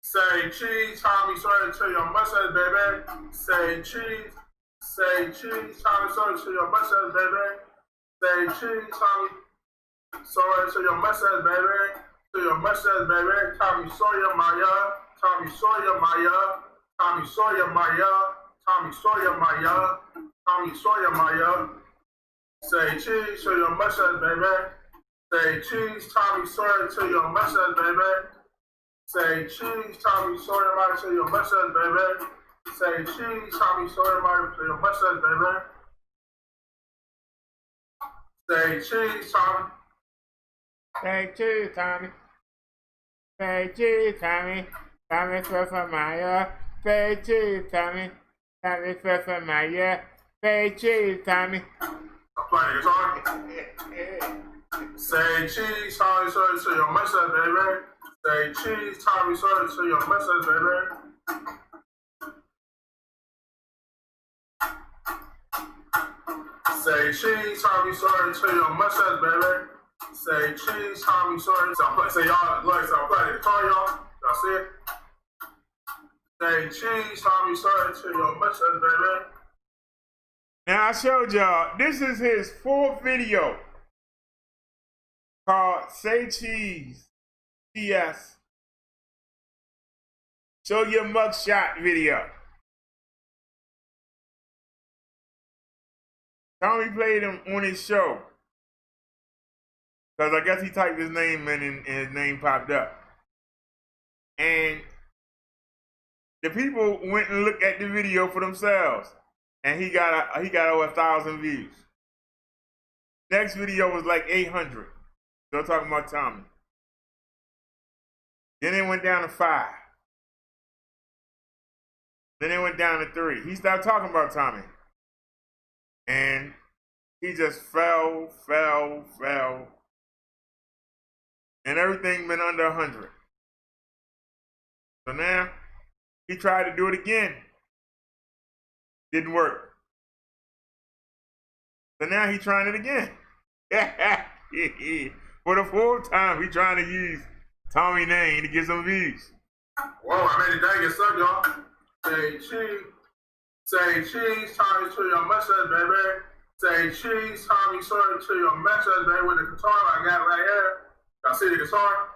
Say cheese, Tommy Sawyer to your mustache, baby. Say cheese, Tommy Sawyer to your mustache, baby. Say cheese, Tommy Sawyer to your mustache, baby. To your mustache, baby. Tommy Sawyer, Maya. Tommy Sawyer, Maya. Tommy Sawyer, Maya. Tommy Sawyer, Maya. Tommy Sawyer, Maya. Say cheese to your mustache, baby. Say cheese, Tommy Sawyer to your mustache, baby. Say cheese, Tommy Sawyer, Maya to your mustache, baby. Say cheese, Tommy Sawyer, Maya to your mustache, baby. Say cheese, Tommy. Say cheese, Tommy. Say cheese, Tommy. Tommy for Maya. Say cheese, Tommy. Tommy for Maya. Say cheese, Tommy. I'm playing guitar. Say cheese, Tommy Sawyer to your mustache, baby. Say cheese, Tommy Sawyer to your mustache, baby. Say cheese, Tommy Sawyer to your mustache, baby. Say cheese, Tommy Sawyer. Say y'all, like, so I'm playing the guitar, y'all. Y'all see it? Say cheese, Tommy Sawyer to your mustache, baby. Now I showed y'all, this is his fourth video called Say Cheese TS. Show your mugshot video. Tommy played him on his show. Because I guess he typed his name in and his name popped up. And the people went and looked at the video for themselves. And he got over 1,000 views. Next video was like 800. Still talking about Tommy. Then it went down to 5. Then it went down to 3. He started talking about Tommy. And he just fell. And everything been under 100. So now, he tried to do it again. Didn't work. So now he's trying it again. For the fourth time, he's trying to use Tommy's name to get some views. Whoa, I made it dang it up, y'all. Say cheese, Tommy to your mustache, baby. Say cheese, Tommy Sawyer to your mustache, baby, with the guitar I got right here. Y'all see the guitar?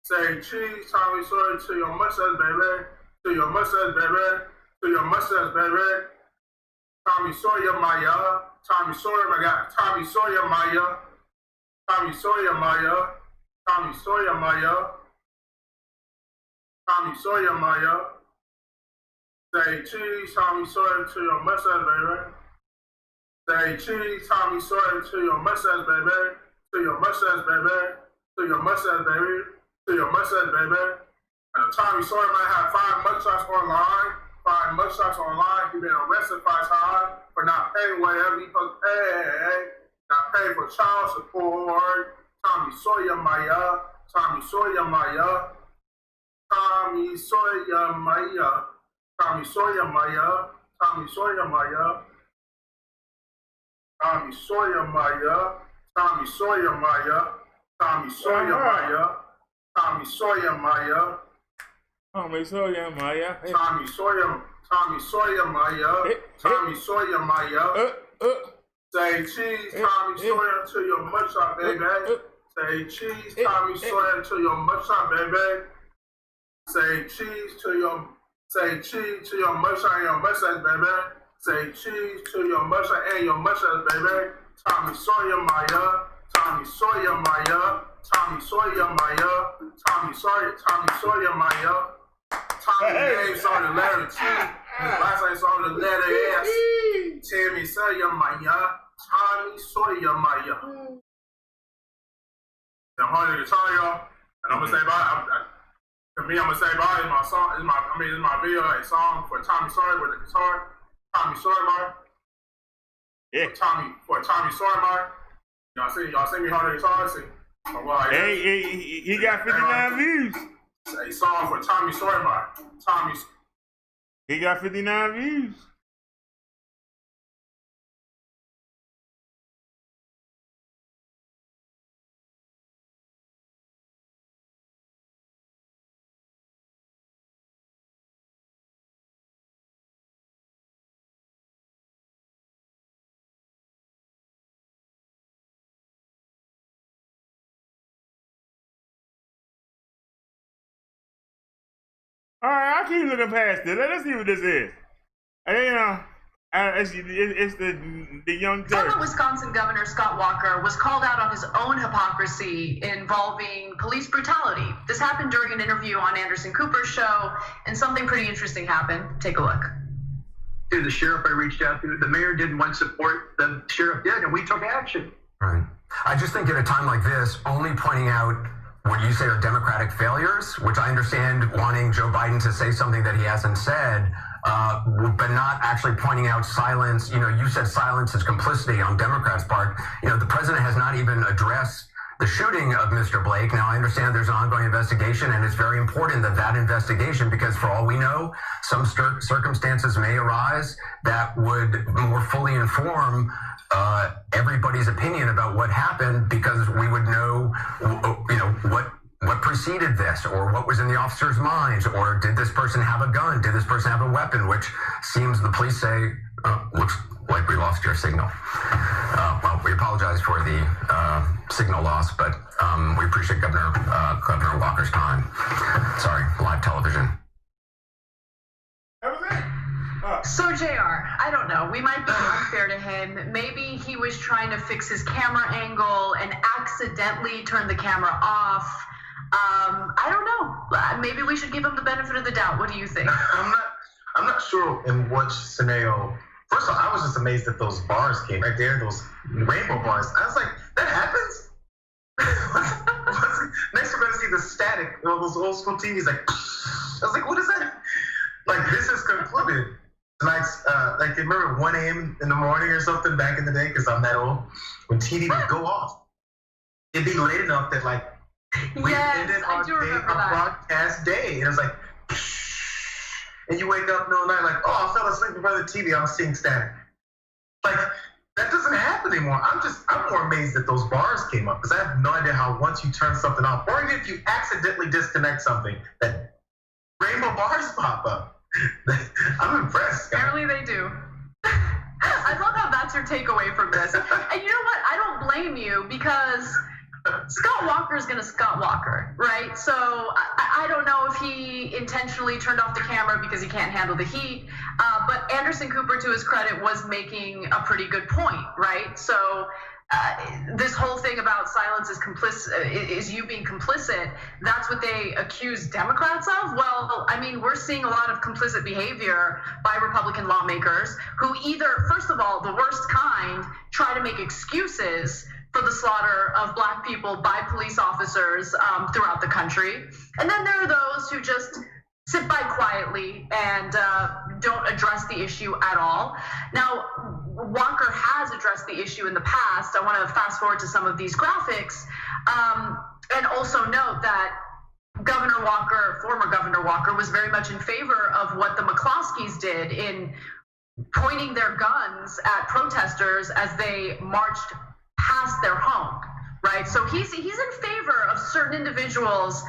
Say cheese, Tommy Sawyer to your mustache, baby. To your mustache, baby. To your mustache, baby. Tommy Sawyer, Maya. Tommy Sawyer, my God. Tommy Sawyer, Maya. Tommy Sawyer, Maya. Tommy Sawyer, Maya. Tommy Sawyer, Maya. Say cheese, Tommy Sawyer to your mustache, baby. Say cheese, Tommy Sawyer to your mustache, baby. To your mustache, baby. To your mustache, baby. To your mustache, baby. And Tommy Sawyer might have 5 mugshots online. 5 mugshots online. He been arrested 5 times for not paying whatever he supposed to pay. Not paying for child support. Tommy Sawyer, Maya. Tommy Sawyer, Maya. Tommy Sawyer, Maya. Tommy Sawyer, Maya. Tommy Sawyer, Maya. Tommy Sawyer, Maya. Tommy Sawyer, Maya. Tommy Sawyer, Maya. Tommy Sawyer, Maya. Tommy Sawyer, Maya. Tommy Sawyer, Maya. Tommy Sawyer, Maya. Say cheese, Tommy Sawyer to your mugshot, baby. Say cheese, Tommy Sawyer to your mugshot, baby. Say cheese to your mugshot and your mustache, baby. Say cheese to your mugshot and your mustache, baby. Tommy Sawyer, Maya. Tommy Sawyer, Maya. Tommy Sawyer, Maya. Tommy Sawyer, Maya. Tommy name started the letter T. His last name started the letter S. Tammy Sawyer, Maya. Tommy Sawyer, Maya. I'm holding the guitar, y'all, and I'm gonna say bye. To me, I'm gonna say bye. It's my song. It's my video, a song for Tommy Sawyer with the guitar. Tommy Sawyer, Yeah. For Tommy Sawyer, y'all see me holding the guitar. See, Hey, he got 59 views. A song for Tommy Sawyer, He got 59 views. All right, I'll keep looking past it. Let's see what this is. It's the young Former Turk. Wisconsin Governor Scott Walker was called out on his own hypocrisy involving police brutality. This happened during an interview on Anderson Cooper's show, and something pretty interesting happened. Take a look. To the sheriff I reached out to, the mayor didn't want support, the sheriff did, and we took action. Right. I just think at a time like this, only pointing out what you say are Democratic failures, which I understand wanting Joe Biden to say something that he hasn't said, but not actually pointing out silence. You said silence is complicity on Democrats' part. The president has not even addressed the shooting of Mr. Blake. Now, I understand there's an ongoing investigation, and it's very important that investigation, because for all we know, some circumstances may arise that would more fully inform everybody's opinion about what happened, because we would know, what preceded this, or what was in the officer's minds, or did this person have a gun? Did this person have a weapon? Which seems the police say, looks like we lost your signal. Well, we apologize for the signal loss, but we appreciate Governor Walker's time. Sorry, live television. So, JR, I don't know. We might be unfair to him. Maybe he was trying to fix his camera angle and accidentally turned the camera off. I don't know. Maybe we should give him the benefit of the doubt. What do you think? I'm not sure in which scenario. First of all, I was just amazed that those bars came right there, those rainbow bars. I was like, that happens? Next, we're going to see the static, those old school TVs. I was like, what is that? This is concluded. Tonight's, remember 1 a.m. in the morning or something back in the day, because I'm that old, when TV would go off. It'd be late enough that, we ended our broadcast day. And it was like, and you wake up in the middle of the night I fell asleep in front of the TV, I'm seeing static. That doesn't happen anymore. I'm more amazed that those bars came up, because I have no idea how once you turn something off, or even if you accidentally disconnect something, that rainbow bars pop up. I'm impressed. Apparently they do. I love how that's your takeaway from this. And you know what? I don't blame you, because Scott Walker is going to Scott Walker, right? So I don't know if he intentionally turned off the camera because he can't handle the heat. But Anderson Cooper, to his credit, was making a pretty good point, right? So this whole thing about silence is you being complicit. That's what they accuse Democrats of. Well, I mean, we're seeing a lot of complicit behavior by Republican lawmakers who either, first of all, the worst kind, try to make excuses for the slaughter of Black people by police officers throughout the country. And then there are those who just sit by quietly and don't address the issue at all. Now, Walker has addressed the issue in the past. I want to fast forward to some of these graphics and also note that former Governor Walker, was very much in favor of what the McCloskeys did in pointing their guns at protesters as they marched past their home, right? So he's in favor of certain individuals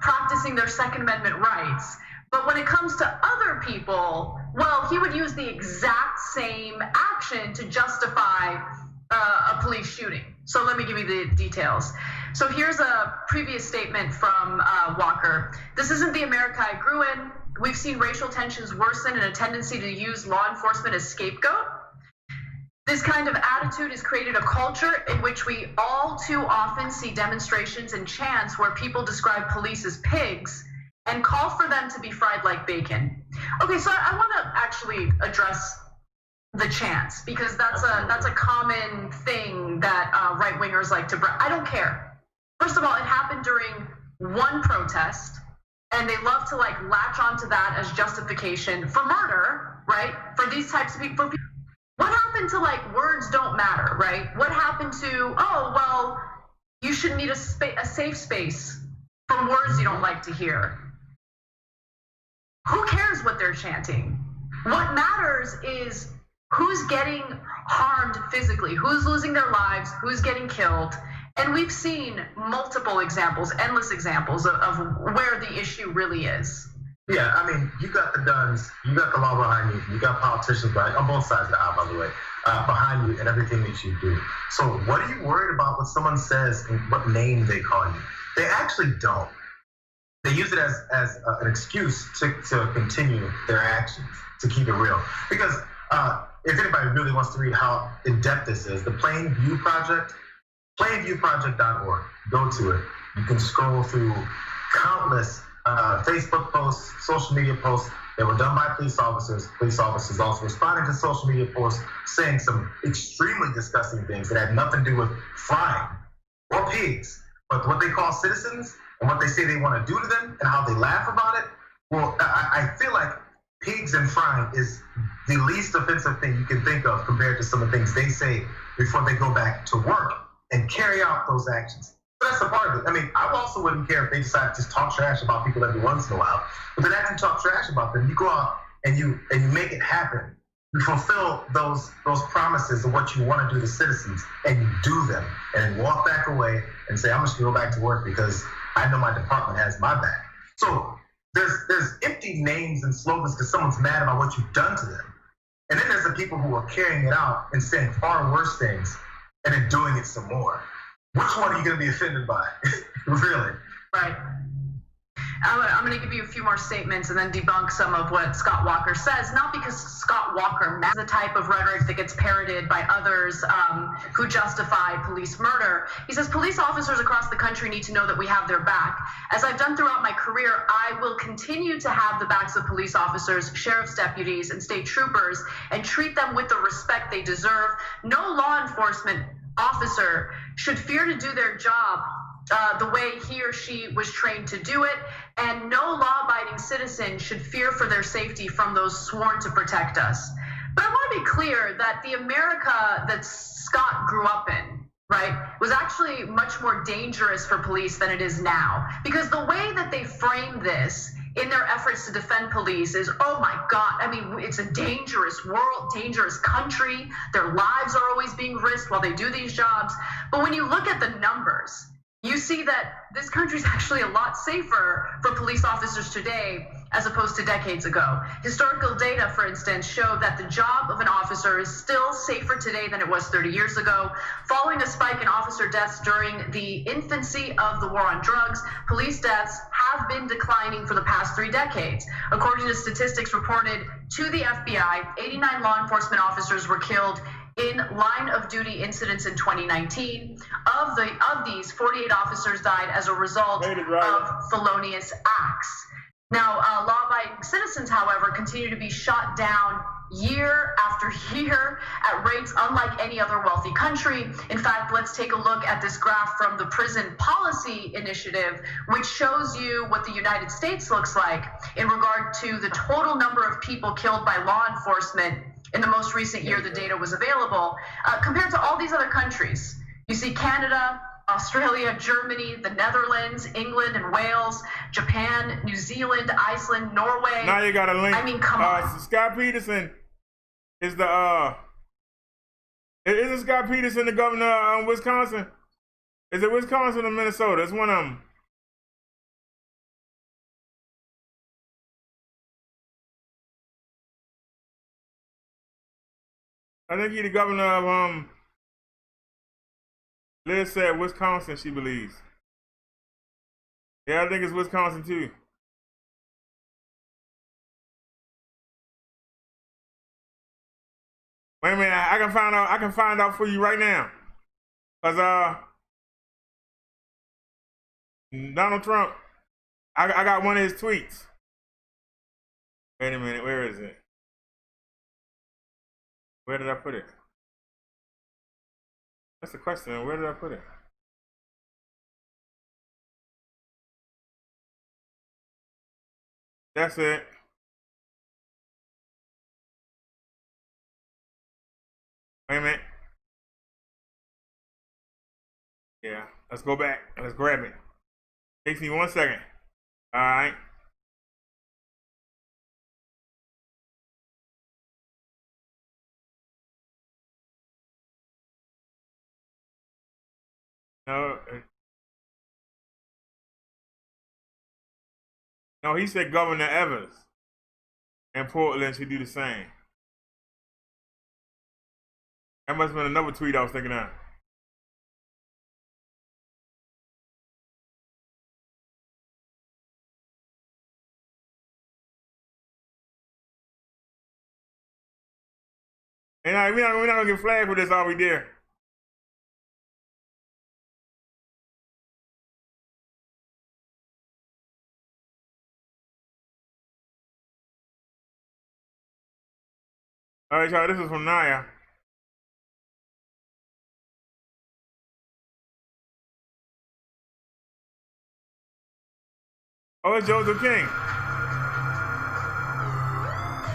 practicing their Second Amendment rights. But when it comes to other people, well, he would use the exact same action to justify a police shooting. So let me give you the details. So here's a previous statement from Walker. This isn't the America I grew in. We've seen racial tensions worsen and a tendency to use law enforcement as scapegoat. This kind of attitude has created a culture in which we all too often see demonstrations and chants where people describe police as pigs and call for them to be fried like bacon. Okay, so I want to actually address the chants, because that's a common thing that right-wingers like to I don't care. First of all, it happened during one protest, and they love to like latch onto that as justification for murder, right? For these types of people. What happened to like words don't matter, right? What happened to, oh, well, you should need a safe space from words you don't like to hear? Who cares what they're chanting? What matters is who's getting harmed physically, who's losing their lives, who's getting killed. And we've seen multiple examples, endless examples of where the issue really is. Yeah, I mean, you got the guns, you got the law behind you, you got politicians on both sides of the aisle, by the way, behind you and everything that you do. So what are you worried about what someone says and what name they call you? They actually don't. They use it as an excuse to continue their actions, to keep it real. Because if anybody really wants to read how in-depth this is, the Plainview Project, plainviewproject.org, go to it. You can scroll through countless Facebook posts, social media posts that were done by police officers. Police officers also responding to social media posts saying some extremely disgusting things that had nothing to do with frying or pigs, but what they call citizens and what they say they want to do to them and how they laugh about it. Well, I feel like pigs and frying is the least offensive thing you can think of compared to some of the things they say before they go back to work and carry out those actions. So that's a part of it. I mean, I also wouldn't care if they decide to just talk trash about people every once in a while. But then after you talk trash about them, you go out and you make it happen. You fulfill those promises of what you want to do to citizens, and you do them, and walk back away and say, I'm just going to go back to work because I know my department has my back. So there's empty names and slogans because someone's mad about what you've done to them. And then there's the people who are carrying it out and saying far worse things and then doing it some more. Which one are you going to be offended by? Really? Right. I'm going to give you a few more statements and then debunk some of what Scott Walker says, not because Scott Walker has the type of rhetoric that gets parroted by others who justify police murder. He says police officers across the country need to know that we have their back. As I've done throughout my career, I will continue to have the backs of police officers, sheriff's deputies, and state troopers and treat them with the respect they deserve. No law enforcement officer should fear to do their job the way he or she was trained to do it, and no law-abiding citizen should fear for their safety from those sworn to protect us. But I want to be clear that the America that Scott grew up in, right, was actually much more dangerous for police than it is now. Because the way that they frame this in their efforts to defend police is, oh my God, I mean, it's a dangerous world, dangerous country. Their lives are always being risked while they do these jobs. But when you look at the numbers, you see that this country is actually a lot safer for police officers today as opposed to decades ago. Historical data, for instance, show that the job of an officer is still safer today than it was 30 years ago. Following a spike in officer deaths during the infancy of the war on drugs, police deaths have been declining for the past 3 decades. According to statistics reported to the FBI, 89 law enforcement officers were killed in line of duty incidents in 2019. Of these, 48 officers died as a result of felonious acts. Now, law-abiding citizens, however, continue to be shot down year after year at rates unlike any other wealthy country. In fact, let's take a look at this graph from the Prison Policy Initiative, which shows you what the United States looks like in regard to the total number of people killed by law enforcement in the most recent year the data was available, compared to all these other countries. You see Canada, Australia, Germany, the Netherlands, England and Wales, Japan, New Zealand, Iceland, Norway. Now you got a link. I mean, come on. Scott Peterson is the isn't Scott Peterson the governor of Wisconsin? Is it Wisconsin or Minnesota? It's one of them. I think he's the governor of Liz said Wisconsin, she believes. Yeah, I think it's Wisconsin too. Wait a minute, I can find out for you right now. Cause Donald Trump, I got one of his tweets. Wait a minute, where is it? Where did I put it? That's the question. Where did I put it? That's it. Wait a minute. Yeah, let's go back. Let's grab it. Takes me 1 second. All right. No, he said Governor Evers and Portland should do the same. That must have been another tweet I was thinking of. And we're not gonna get flagged for this, are we, dear? All right, y'all, this is from Naya. Oh, it's Joseph King.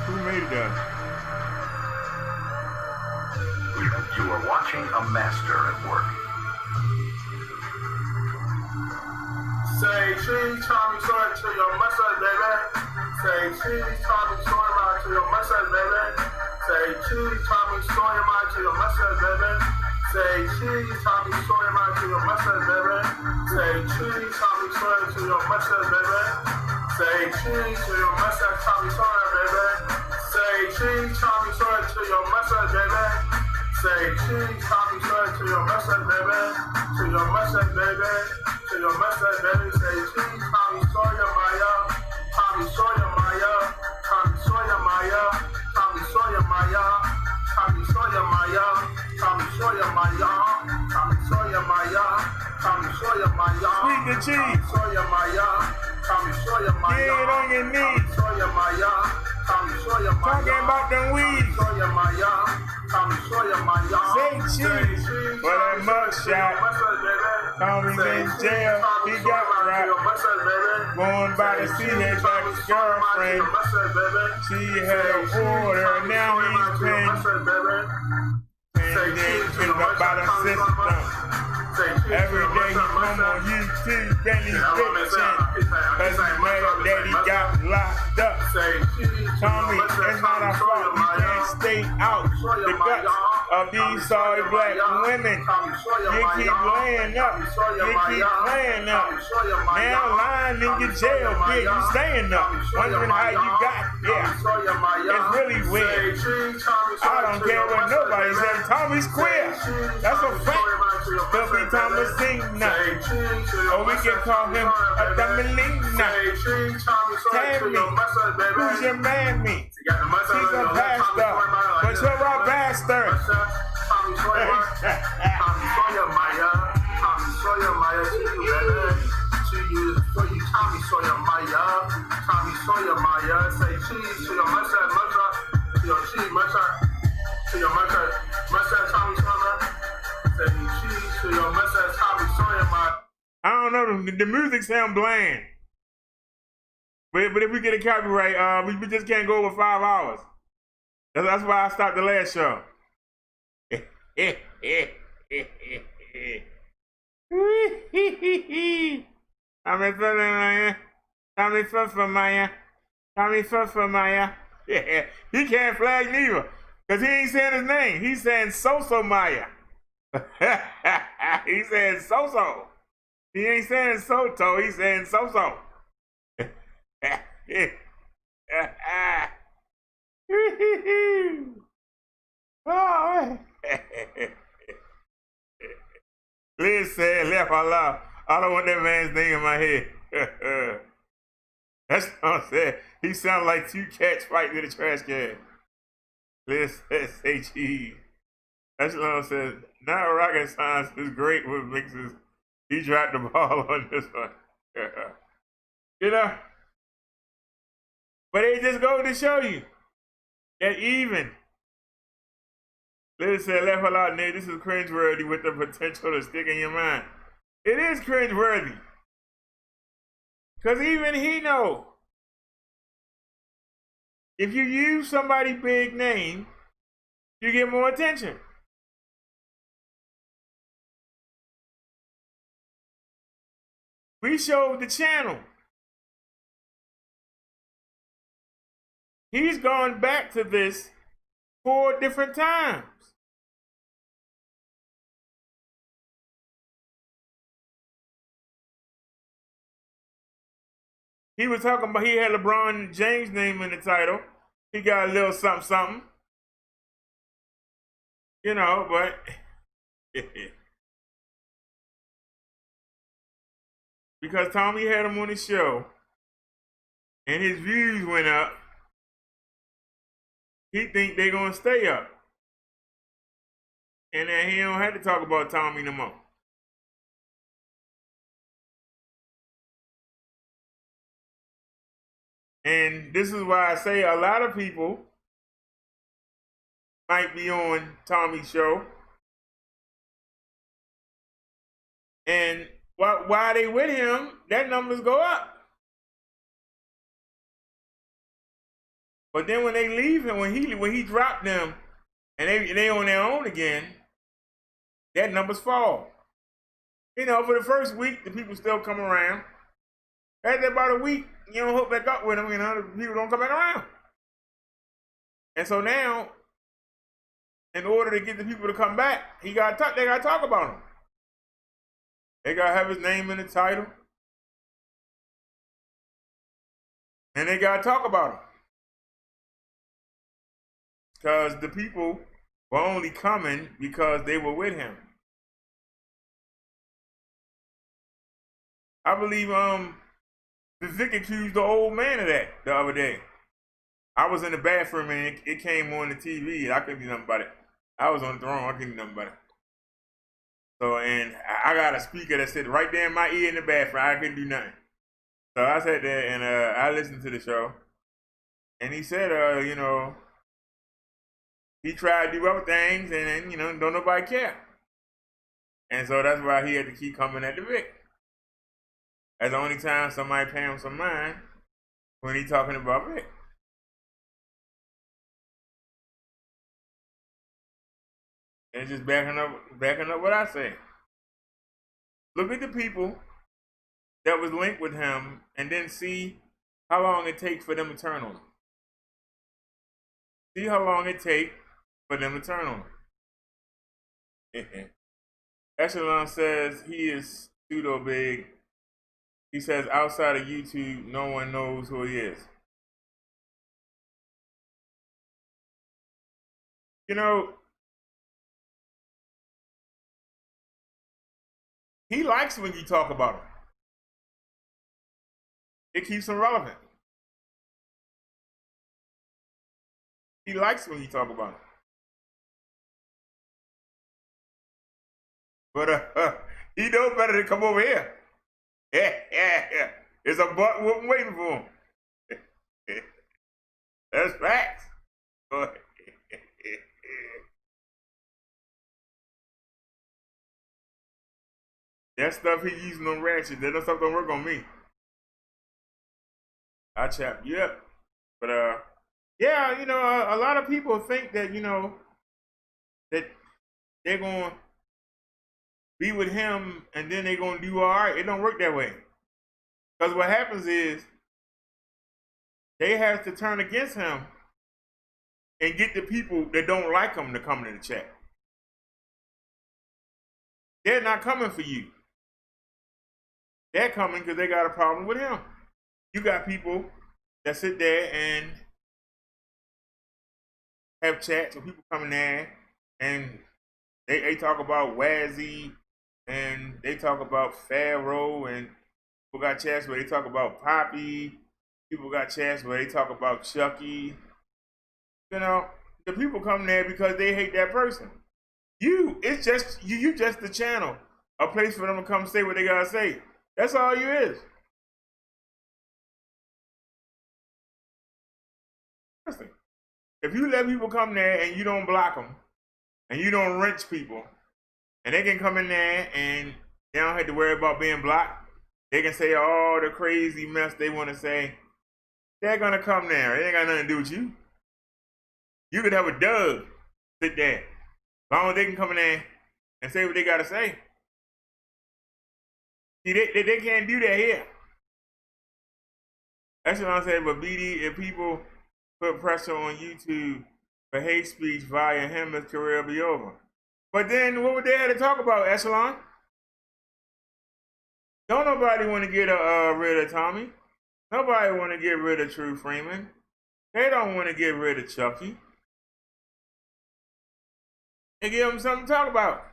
Who made it up? You are watching a master at work. Say cheese, Tommy Sawyer to your mustache, baby. Say cheese, Tommy Sawyer to your mustache, baby. Say cheese, Tommy Sawyer to your mustache, baby. Say cheese, Tommy Sawyer to your mustache, baby. Say cheese, Tommy Sawyer to your mustache, baby. Say cheese to your mustache, Tommy Sawyer, baby. Say cheese, Tommy Sawyer to your mustache, baby. Say cheese, Tommy Sawyer to your mustache, baby. To your mustache, baby. To your mustache, baby. Say cheese, Tommy Sawyer, Maya. Tommy Sawyer, Maya. Tommy Sawyer, Maya. Tommy Sawyer, Maya. Tommy Sawyer, Maya. Tommy Sawyer, Maya. Tommy Sawyer, Maya. Tommy Sawyer, Maya. Sweet the cheese. Tommy Sawyer, Maya. Tommy Sawyer, Maya. Get on your knees. Tommy Sawyer, Maya. Tommy Sawyer, Maya. Talking about them weeds. Tommy Sawyer, Maya. Tommy Sawyer, Maya. Say cheese for that mugshot. Tommy's in jail. He got wrapped. Going by to see his ex-girlfriend. She had an order, and now he's paying. And then by the system. Every day he come on YouTube and he's bitching. Cause he's mad that he got locked up. Tommy, it's not our fault. We can't stay out the guts of these sorry black women. You keep laying up. You keep playing up. Now lying in your jail, yeah, you staying up. Wondering how you got there. It's really weird. I don't care what nobody says. Tommy's queer. That's a fact. Filthy Thomasina. Or we can call him a Domelina. Tell me, who's your mammy? She's a pastor, but you're a bastard. Tommy Sawyer, Maya. Tommy Sawyer, Maya. To you, for you, Tommy Sawyer, Maya. Tommy Sawyer, Maya. Say cheese to your mustache, mustache. To your cheese, mustache. To your mustache, mustache, Tommy Sawyer. Say cheese to your mustache, Tommy Sawyer, Maya. I don't know, the music sound bland. But if we get a copyright, we just can't go over 5 hours. That's why I stopped the last show. Tommy Maya. Yeah, he can't flag neither. Because he ain't saying his name. He's saying So Maya. He's saying So. He ain't saying Soto, he's saying So. Oh, Liz said, laugh out loud. I don't want that man's name in my head. That's what I'm saying. He sounds like two cats fighting in a trash can. Liz said, say cheese. That's what I'm saying. Now rocket science is great with mixes. He dropped the ball on this one. You know? But it just goes to show you that even. Liz said, laugh a lot, nigga. This is cringeworthy with the potential to stick in your mind. It is cringeworthy. Because even he know. If you use somebody's big name, you get more attention. We showed the channel. He's gone back to this 4 different times. He was talking about he had LeBron James' name in the title. He got a little something, something. You know, but because Tommy had him on his show and his views went up, he think they're gonna stay up. And then he don't have to talk about Tommy no more. And this is why I say a lot of people might be on Tommy's show. And while they with him, that numbers go up. But then when they leave him, when he dropped them, and they on their own again, that numbers fall. You know, for the first week, the people still come around. After about a week, you don't hook back up with them, you know, the people don't come back around. And so now, in order to get the people to come back, they got to talk about him. They got to have his name in the title. And they got to talk about him. Because the people were only coming because they were with him. I believe the Vic accused the old man of that the other day. I was in the bathroom and it came on the TV and I couldn't do nothing about it. I was on the throne, I couldn't do nothing about it. So, and I got a speaker that said right there in my ear in the bathroom, I couldn't do nothing. So I sat there and I listened to the show. And he said, you know, he tried to do other things and then, you know, don't nobody care. And so that's why he had to keep coming at the Vic. That's the only time somebody pay him some mind when he talking about Vic. And just backing up what I say. Look at the people that was linked with him and then see how long it takes for them to turn on him. See how long it takes for them to turn on him. Echelon says he is pseudo big. He says outside of YouTube, no one knows who he is. You know, he likes when you talk about him. It keeps him relevant. He likes when you talk about him. But he knows better to come over here. Yeah. It's a butt whooping waiting for him. That's facts. That stuff he using on Ratchet, that stuff don't work on me. I chap you up. But yeah, you know, a lot of people think that, you know, that they're gonna be with him and then they're gonna do all right. It don't work that way. Because what happens is they have to turn against him and get the people that don't like him to come to the chat. They're not coming for you. They're coming because they got a problem with him. You got people that sit there and have chats with people coming there and they talk about Wazzy, and they talk about Pharaoh, and people got chats where they talk about Poppy. People got chats where they talk about Chucky. You know, the people come there because they hate that person. It's just you just the channel, a place for them to come say what they gotta say. That's all you is. Listen, if you let people come there and you don't block them, and you don't wrench people, and they can come in there and they don't have to worry about being blocked, they can say all the crazy mess they want to say. They're gonna come there. It ain't got nothing to do with you. You could have a Doug sit there. As long as they can come in there and say what they gotta say. See, they can't do that here. That's what I'm saying. But BD, if people put pressure on YouTube for hate speech via him, his career will be over. But then what would they have to talk about, Echelon? Don't nobody want to get rid of Tommy. Nobody want to get rid of True Freeman. They don't want to get rid of Chucky. They give them something to talk about.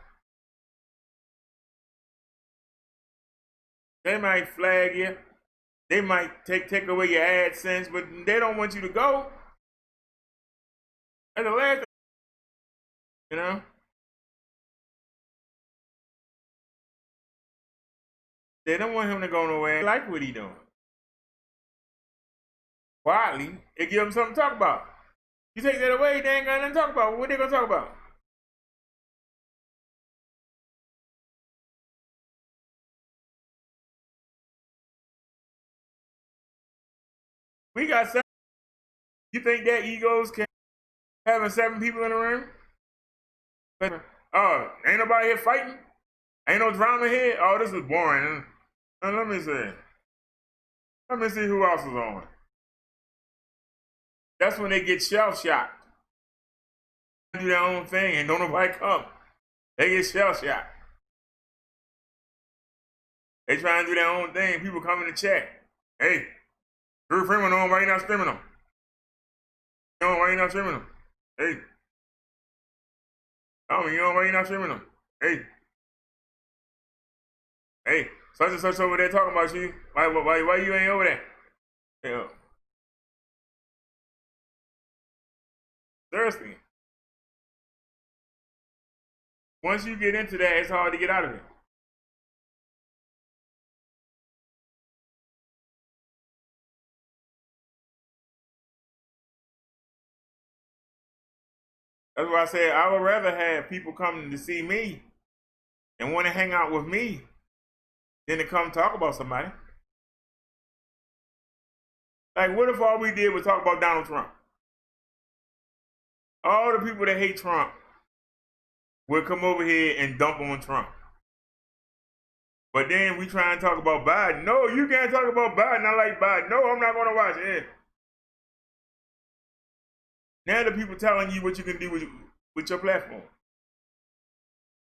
They might flag you. They might take away your AdSense, but they don't want you to go. That's the last thing, you know? They don't want him to go nowhere. They like what he doing. Quietly, it gives them something to talk about. You take that away, they ain't got nothing to talk about. What they gonna talk about? We got 7. You think that egos can having 7 people in the room? Oh, ain't nobody here fighting? Ain't no drama here? Oh, this is boring. Let me see. Let me see who else is on. That's when they get shell-shocked. They do their own thing and don't nobody come. They get shell-shocked. They try and do their own thing. People come in the chat. Hey, Drew Freeman on, why you not streaming them? You know, why you not streaming them? Hey. Tell me, you know, why you not streaming them? Hey. Hey, such and such over there talking about you. Why you ain't over there? Yeah. Seriously. Once you get into that, it's hard to get out of it. That's why I said I would rather have people come to see me and want to hang out with me than to come talk about somebody. Like, what if all we did was talk about Donald Trump? All the people that hate Trump would come over here and dump on Trump. But then we try and talk about Biden. No, you can't talk about Biden. I like Biden. No, I'm not going to watch it. Now the people telling you what you can do with your platform.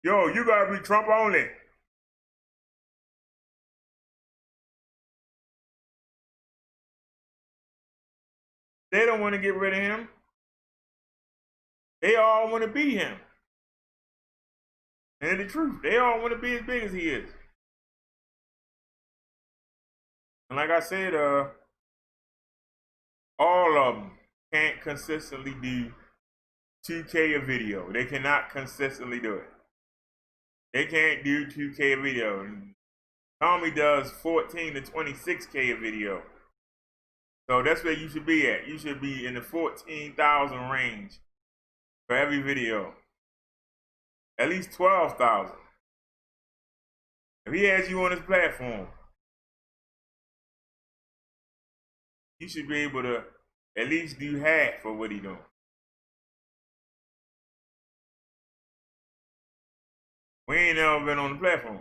Yo, you got to be Trump only. They don't want to get rid of him. They all want to be him. And the truth, they all want to be as big as he is. And like I said, all of them can't consistently do 2K a video. They cannot consistently do it. They can't do 2K a video. Tommy does 14 to 26K a video. So that's where you should be at. You should be in the 14,000 range for every video. At least 12,000. If he has you on his platform, you should be able to at least do half of what he's doing. We ain't never been on the platform.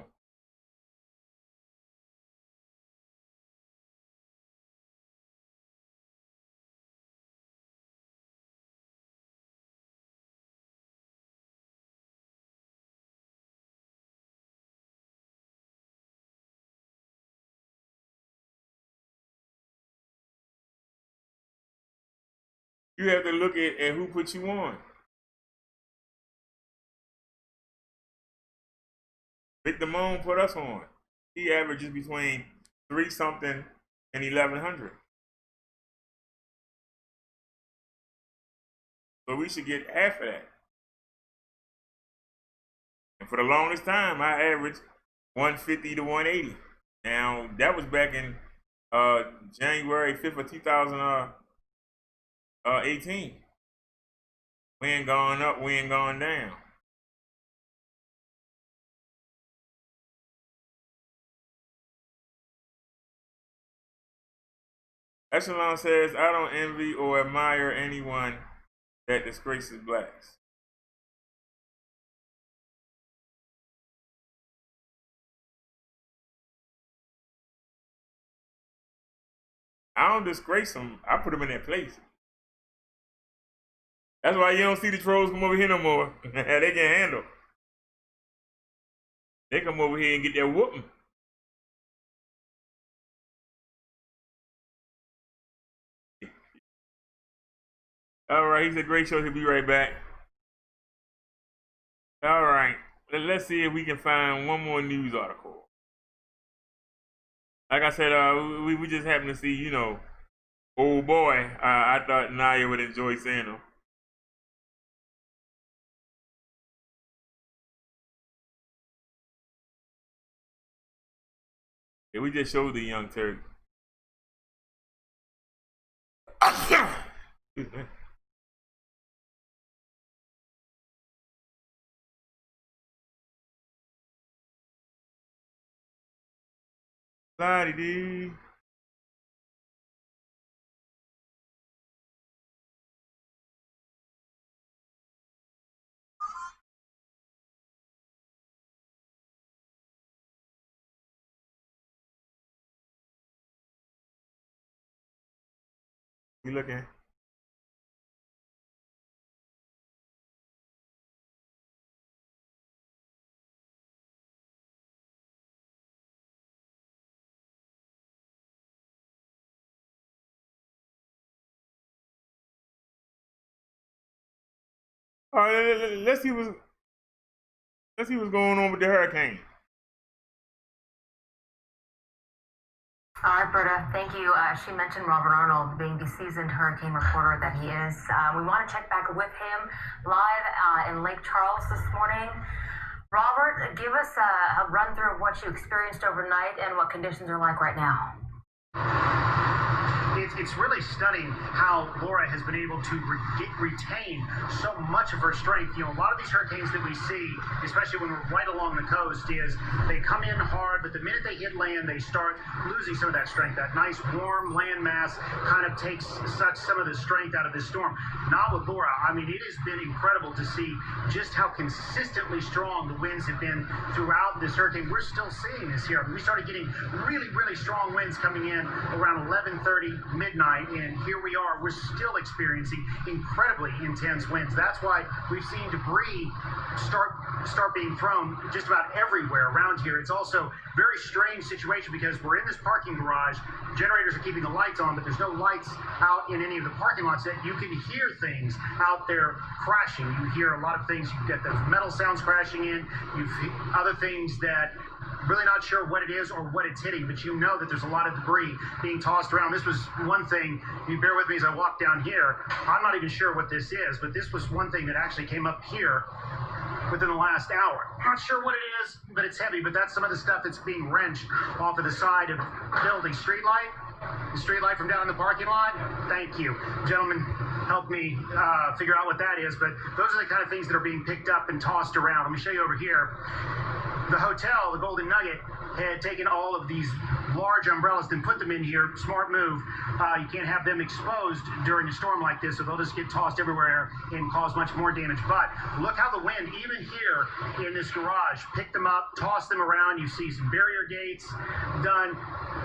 You have to look at who put you on. Victor Moon put us on. He averages between 3 something and 1100. So we should get half of that. And for the longest time, I averaged 150 to 180. Now, that was back in January 5th of 2018. We ain't gone up, we ain't gone down. Echelon says, I don't envy or admire anyone that disgraces blacks. I don't disgrace them. I put them in their place. That's why you don't see the trolls come over here no more. They can handle. They come over here and get their whooping. All right, he's a great show. He'll be right back. All right, let's see if we can find one more news article. Like I said, we just happened to see, you know, old boy. I thought Naya would enjoy seeing him. Yeah, we just showed the Young Turk. Excuse me. La-di-dee. You looking? All right, let's see what's going on with the hurricane. All right, Berta, thank you. She mentioned Robert Arnold being the seasoned hurricane reporter that he is. We want to check back with him live in Lake Charles this morning. Robert, give us a run through of what you experienced overnight and what conditions are like right now. It's really stunning how Laura has been able to retain so much of her strength. You know, a lot of these hurricanes that we see, especially when we're right along the coast, is they come in hard, but the minute they hit land, they start losing some of that strength. That nice warm land mass kind of sucks some of the strength out of this storm. Not with Laura. I mean, it has been incredible to see just how consistently strong the winds have been throughout this hurricane. We're still seeing this here. I mean, we started getting really, really strong winds coming in around 11:30 midnight, and here we are. We're still experiencing incredibly intense winds. That's why we've seen debris start being thrown just about everywhere around here. It's also a very strange situation because we're in this parking garage. Generators are keeping the lights on, but there's no lights out in any of the parking lots that you can hear things out there crashing. You hear a lot of things. You get those metal sounds crashing in. You other things that really not sure what it is or what it's hitting, but you know that there's a lot of debris being tossed around. This was one thing, you bear with me as I walk down here. I'm not even sure what this is, but this was one thing that actually came up here within the last hour. Not sure what it is, but it's heavy, but that's some of the stuff that's being wrenched off of the side of the building. Street light? The street light from down in the parking lot? Thank you. Gentlemen, help me figure out what that is, but those are the kind of things that are being picked up and tossed around. Let me show you over here. The hotel, the Golden Nugget, had taken all of these large umbrellas and put them in here. Smart move. You can't have them exposed during a storm like this, so they'll just get tossed everywhere and cause much more damage. But look how the wind, even here in this garage, picked them up, tossed them around. You see some barrier gates done.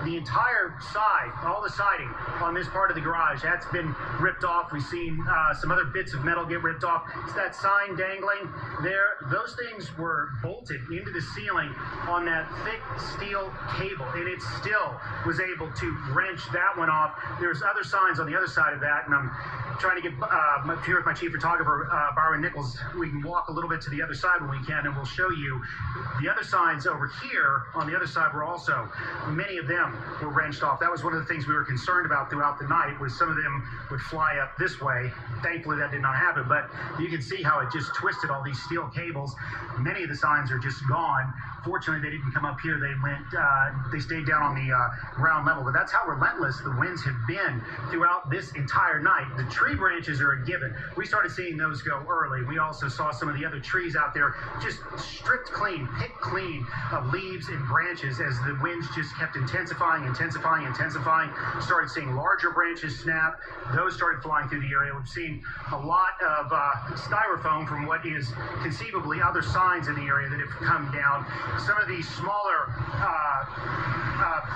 The entire side, all the siding on this part of the garage, that's been ripped off. We've seen some other bits of metal get ripped off. It's that sign dangling there. Those things were bolted into the ceiling on that thick steel cable, and it's still was able to wrench that one off. There's other signs on the other side of that, and I'm trying to get here with my chief photographer, Byron Nichols. We can walk a little bit to the other side when we can, and we'll show you the other signs over here. On the other side were also, many of them were wrenched off. That was one of the things we were concerned about throughout the night, was some of them would fly up this way. Thankfully, that did not happen, but you can see how it just twisted all these steel cables. Many of the signs are just gone. Fortunately, they didn't come up here. They went, they stayed down on the ground level. But that's how relentless the winds have been throughout this entire night. The tree branches are a given. We started seeing those go early. We also saw some of the other trees out there just stripped clean, picked clean of leaves and branches as the winds just kept intensifying. Started seeing larger branches snap. Those started flying through the area. We've seen a lot of styrofoam from what is conceivably other signs in the area that have come down. Some of these smaller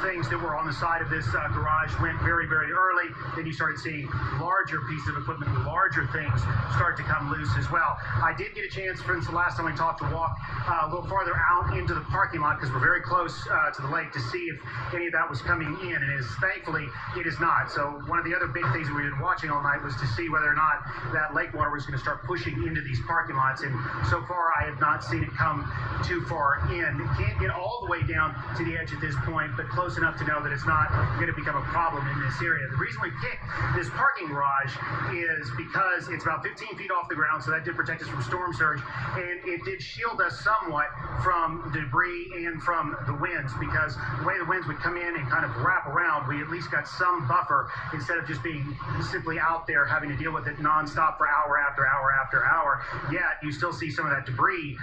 things that were on the side of this garage went very, very early. Then you started seeing larger pieces of equipment, larger things start to come loose as well. I did get a chance, since the last time we talked, to walk a little farther out into the parking lot because we're very close to the lake to see if any of that was coming in, and thankfully it is not. So one of the other big things that we've been watching all night was to see whether or not that lake water was going to start pushing into these parking lots, and so far I have not seen it come too far in. It can't get all the way down to the edge at this point, but close enough to know that it's not going to become a problem in this area. The reason we picked this parking garage is because it's about 15 feet off the ground, so that did protect us from storm surge, and it did shield us somewhat from debris and from the winds, because the way the winds would come in and kind of wrap around, we at least got some buffer instead of just being simply out there having to deal with it nonstop for hour after hour after hour. Yet you still see some of that debris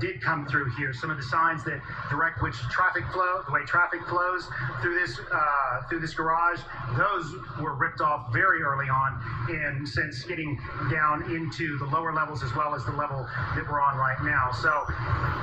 did come through here. Some of the signs that direct which traffic flow, the way traffic flows through this garage, those were ripped off very early on, and since getting down into the lower levels as well as the level that we're on right now. So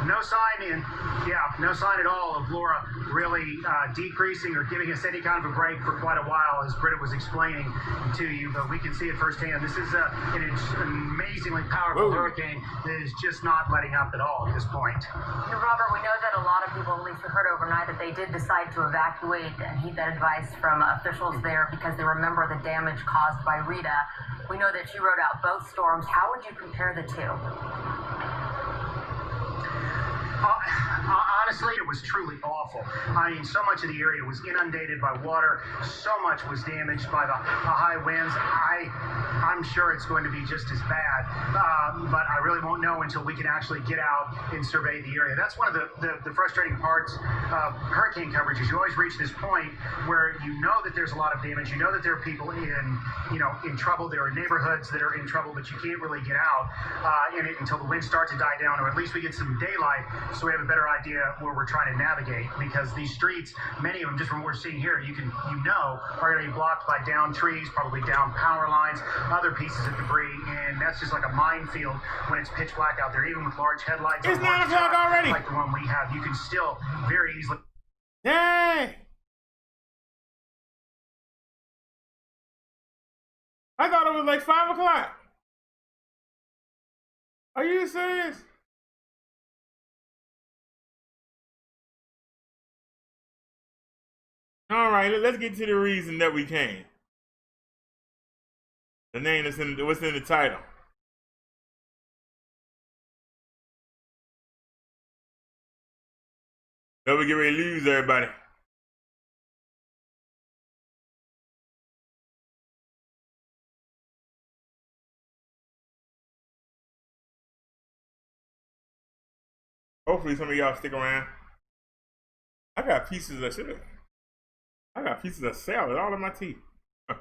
no sign at all of Laura really decreasing or giving us any kind of a break for quite a while, as Britta was explaining to you, but we can see it firsthand. This is an amazingly powerful hurricane that is just not letting up at all at this point. And Robert, we know that a lot of people, at least we heard overnight, that they did decide to evacuate and heed that advice from officials there because they remember the damage caused by Rita. We know that you rode out both storms. How would you compare the two? Honestly, it was truly awful. I mean, so much of the area was inundated by water. So much was damaged by the high winds. I'm sure it's going to be just as bad, but I really won't know until we can actually get out and survey the area. That's one of the frustrating parts of hurricane coverage, is you always reach this point where you know that there's a lot of damage. You know that there are people in trouble. There are neighborhoods that are in trouble, but you can't really get out in it until the winds start to die down, or at least we get some daylight, so we have a better idea where we're trying to navigate. Because these streets, many of them, just from what we're seeing here, are going to be blocked by downed trees, probably down power lines, other pieces of debris, and that's just like a minefield when it's pitch black out there. Even with large headlights, it's 9 o'clock already. Like the one we have, you can still very easily. Dang! I thought it was like 5 o'clock. Are you serious? All right, let's get to the reason that we came. The name that's what's in the title. So we get ready to lose everybody. Hopefully some of y'all stick around. I got pieces of shit. I got pieces of salad all in my teeth. All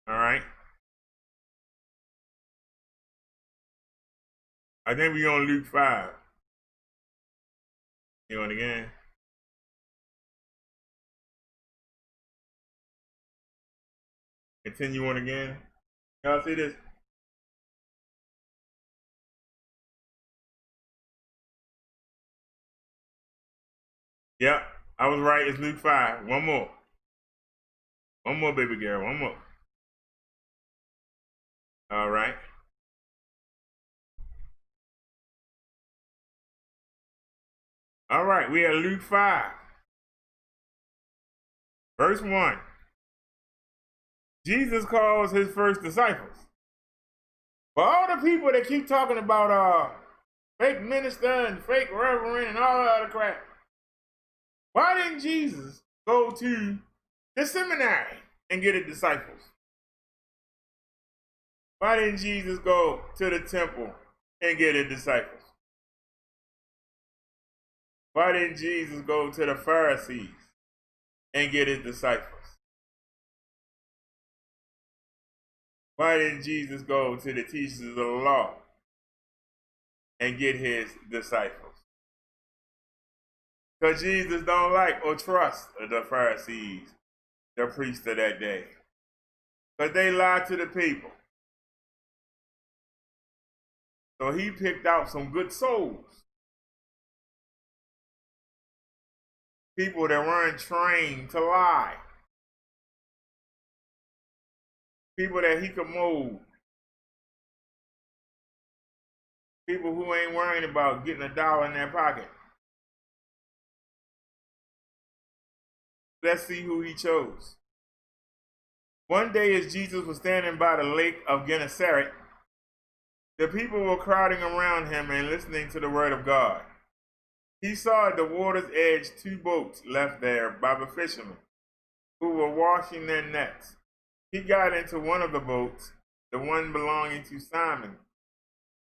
right. I think we're on Luke 5. You want again? Continue on again. Y'all see this? Yep, I was right. It's Luke 5. One more. One more, baby girl. One more. All right. right, we are Luke 5. Verse 1. Jesus calls his first disciples. For all the people that keep talking about fake minister and fake reverend and all that other crap, why didn't Jesus go to the seminary and get his disciples? Why didn't Jesus go to the temple and get his disciples? Why didn't Jesus go to the Pharisees and get his disciples? Why didn't Jesus go to the teachers of the law and get his disciples? Because Jesus don't like or trust the Pharisees, the priests of that day. Because they lied to the people. So he picked out some good souls. People that weren't trained to lie. People that he could mold. People who ain't worrying about getting $1 in their pocket. Let's see who he chose. One day as Jesus was standing by the lake of Gennesaret, the people were crowding around him and listening to the word of God. He saw at the water's edge 2 boats left there by the fishermen who were washing their nets. He got into one of the boats, the one belonging to Simon,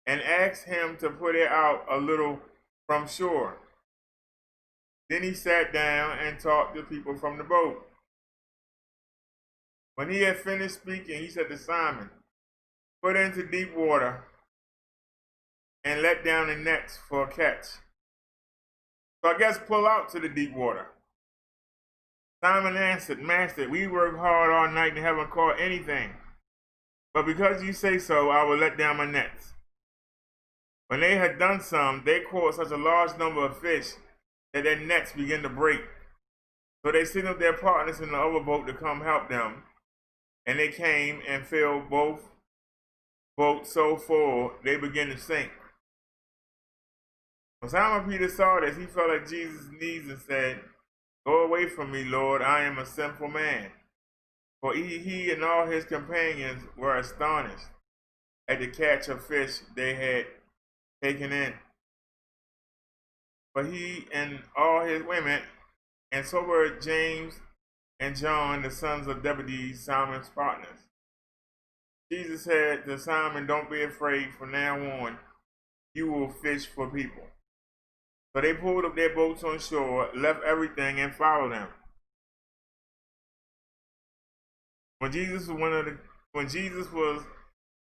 and asked him to put it out a little from shore. Then he sat down and talked to people from the boat. When he had finished speaking, he said to Simon, "Put into deep water and let down the nets for a catch." So I guess pull out to the deep water. Simon answered, "Master, we worked hard all night and haven't caught anything. But because you say so, I will let down my nets." When they had done some, they caught such a large number of fish that their nets began to break. So they signaled their partners in the other boat to come help them. And they came and filled both boats so full they began to sink. When Simon Peter saw this, he fell at Jesus' knees and said, "Go away from me, Lord, I am a sinful man." For he and all his companions were astonished at the catch of fish they had taken in. But he and all his women, and so were James and John, the sons of Zebedee, Simon's partners. Jesus said to Simon, "Don't be afraid, from now on you will fish for people." So they pulled up their boats on shore, left everything, and followed him. When Jesus was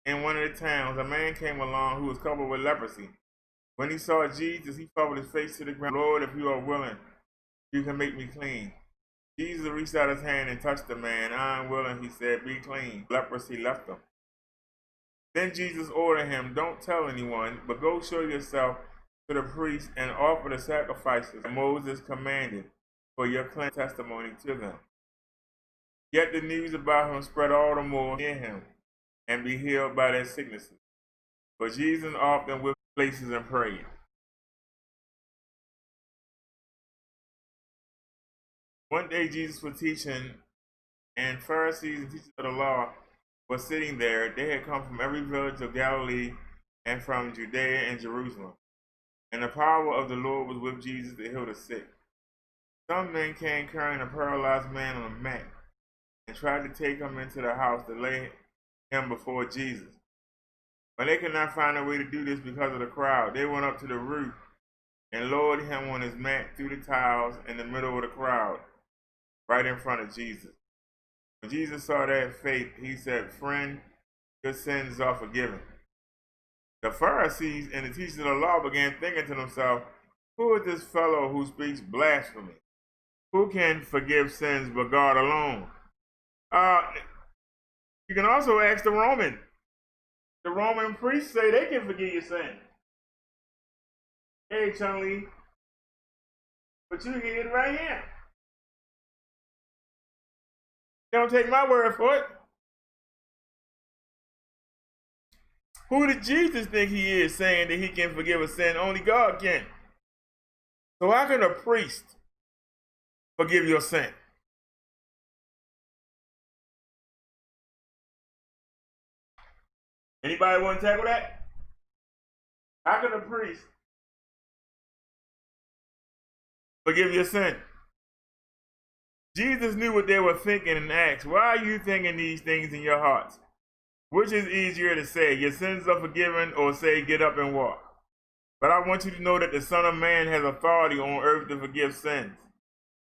in one of the towns, a man came along who was covered with leprosy. When he saw Jesus, he fell with his face to the ground. "Lord, if you are willing, you can make me clean." Jesus reached out his hand and touched the man. "I am willing," he said, "be clean." Leprosy left him. Then Jesus ordered him, "Don't tell anyone, but go show yourself to the priest and offer the sacrifices Moses commanded for your clean testimony to them." Yet the news about him spread all the more near him and be healed by their sicknesses. But Jesus often went places and prayed. One day Jesus was teaching, and Pharisees and teachers of the law were sitting there. They had come from every village of Galilee and from Judea and Jerusalem. And the power of the Lord was with Jesus to heal the sick. Some men came carrying a paralyzed man on a mat and tried to take him into the house to lay him before Jesus. But they could not find a way to do this because of the crowd. They went up to the roof and lowered him on his mat through the tiles in the middle of the crowd, right in front of Jesus. When Jesus saw their faith, he said, "Friend, your sins are forgiven." The Pharisees and the teachers of the law began thinking to themselves, "Who is this fellow who speaks blasphemy? Who can forgive sins but God alone?" You can also ask the Roman. The Roman priests say they can forgive your sin. Hey, Chun-Li, but you get it right here. Don't take my word for it. Who did Jesus think he is, saying that he can forgive a sin? Only God can. So how can a priest forgive your sin? Anybody want to tackle that? How can a priest forgive your sin? Jesus knew what they were thinking and asked, why are you thinking these things in your hearts? Which is easier to say, your sins are forgiven, or say, get up and walk? But I want you to know that the Son of Man has authority on earth to forgive sins.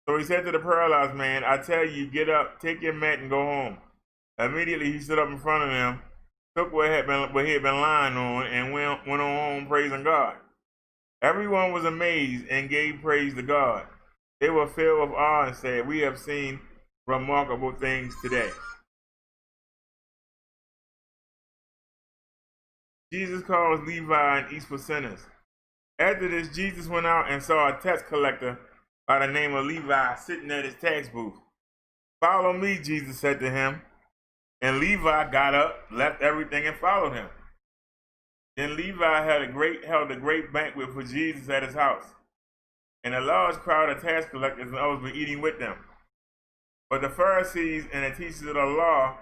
So he said to the paralyzed man, I tell you, get up, take your mat, and go home. Immediately he stood up in front of them, took what he had been lying on, and went on home praising God. Everyone was amazed and gave praise to God. They were filled with awe and said, we have seen remarkable things today. Jesus calls Levi and East for sinners. After this, Jesus went out and saw a tax collector by the name of Levi sitting at his tax booth. Follow me, Jesus said to him. And Levi got up, left everything, and followed him. Then Levi held a great banquet for Jesus at his house. And a large crowd of tax collectors and others were eating with them. But the Pharisees and the teachers of the law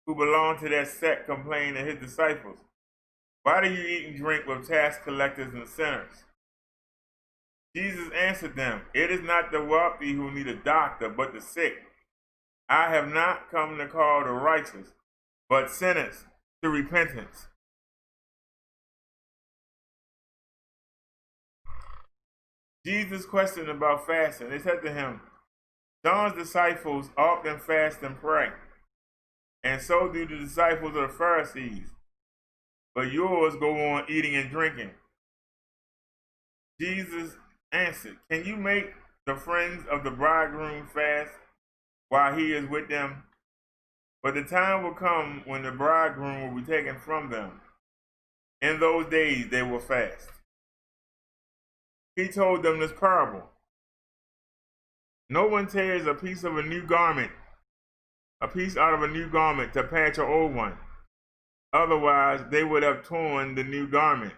who belonged to that sect complained to his disciples, why do you eat and drink with tax collectors and sinners? Jesus answered them, it is not the wealthy who need a doctor, but the sick. I have not come to call the righteous, but sinners to repentance. Jesus questioned about fasting. They said to him, John's disciples often fast and pray, and so do the disciples of the Pharisees. But yours go on eating and drinking. Jesus answered, can you make the friends of the bridegroom fast while he is with them? But the time will come when the bridegroom will be taken from them. In those days they will fast. He told them this parable. No one tears a piece out of a new garment to patch an old one. Otherwise, they would have torn the new garment,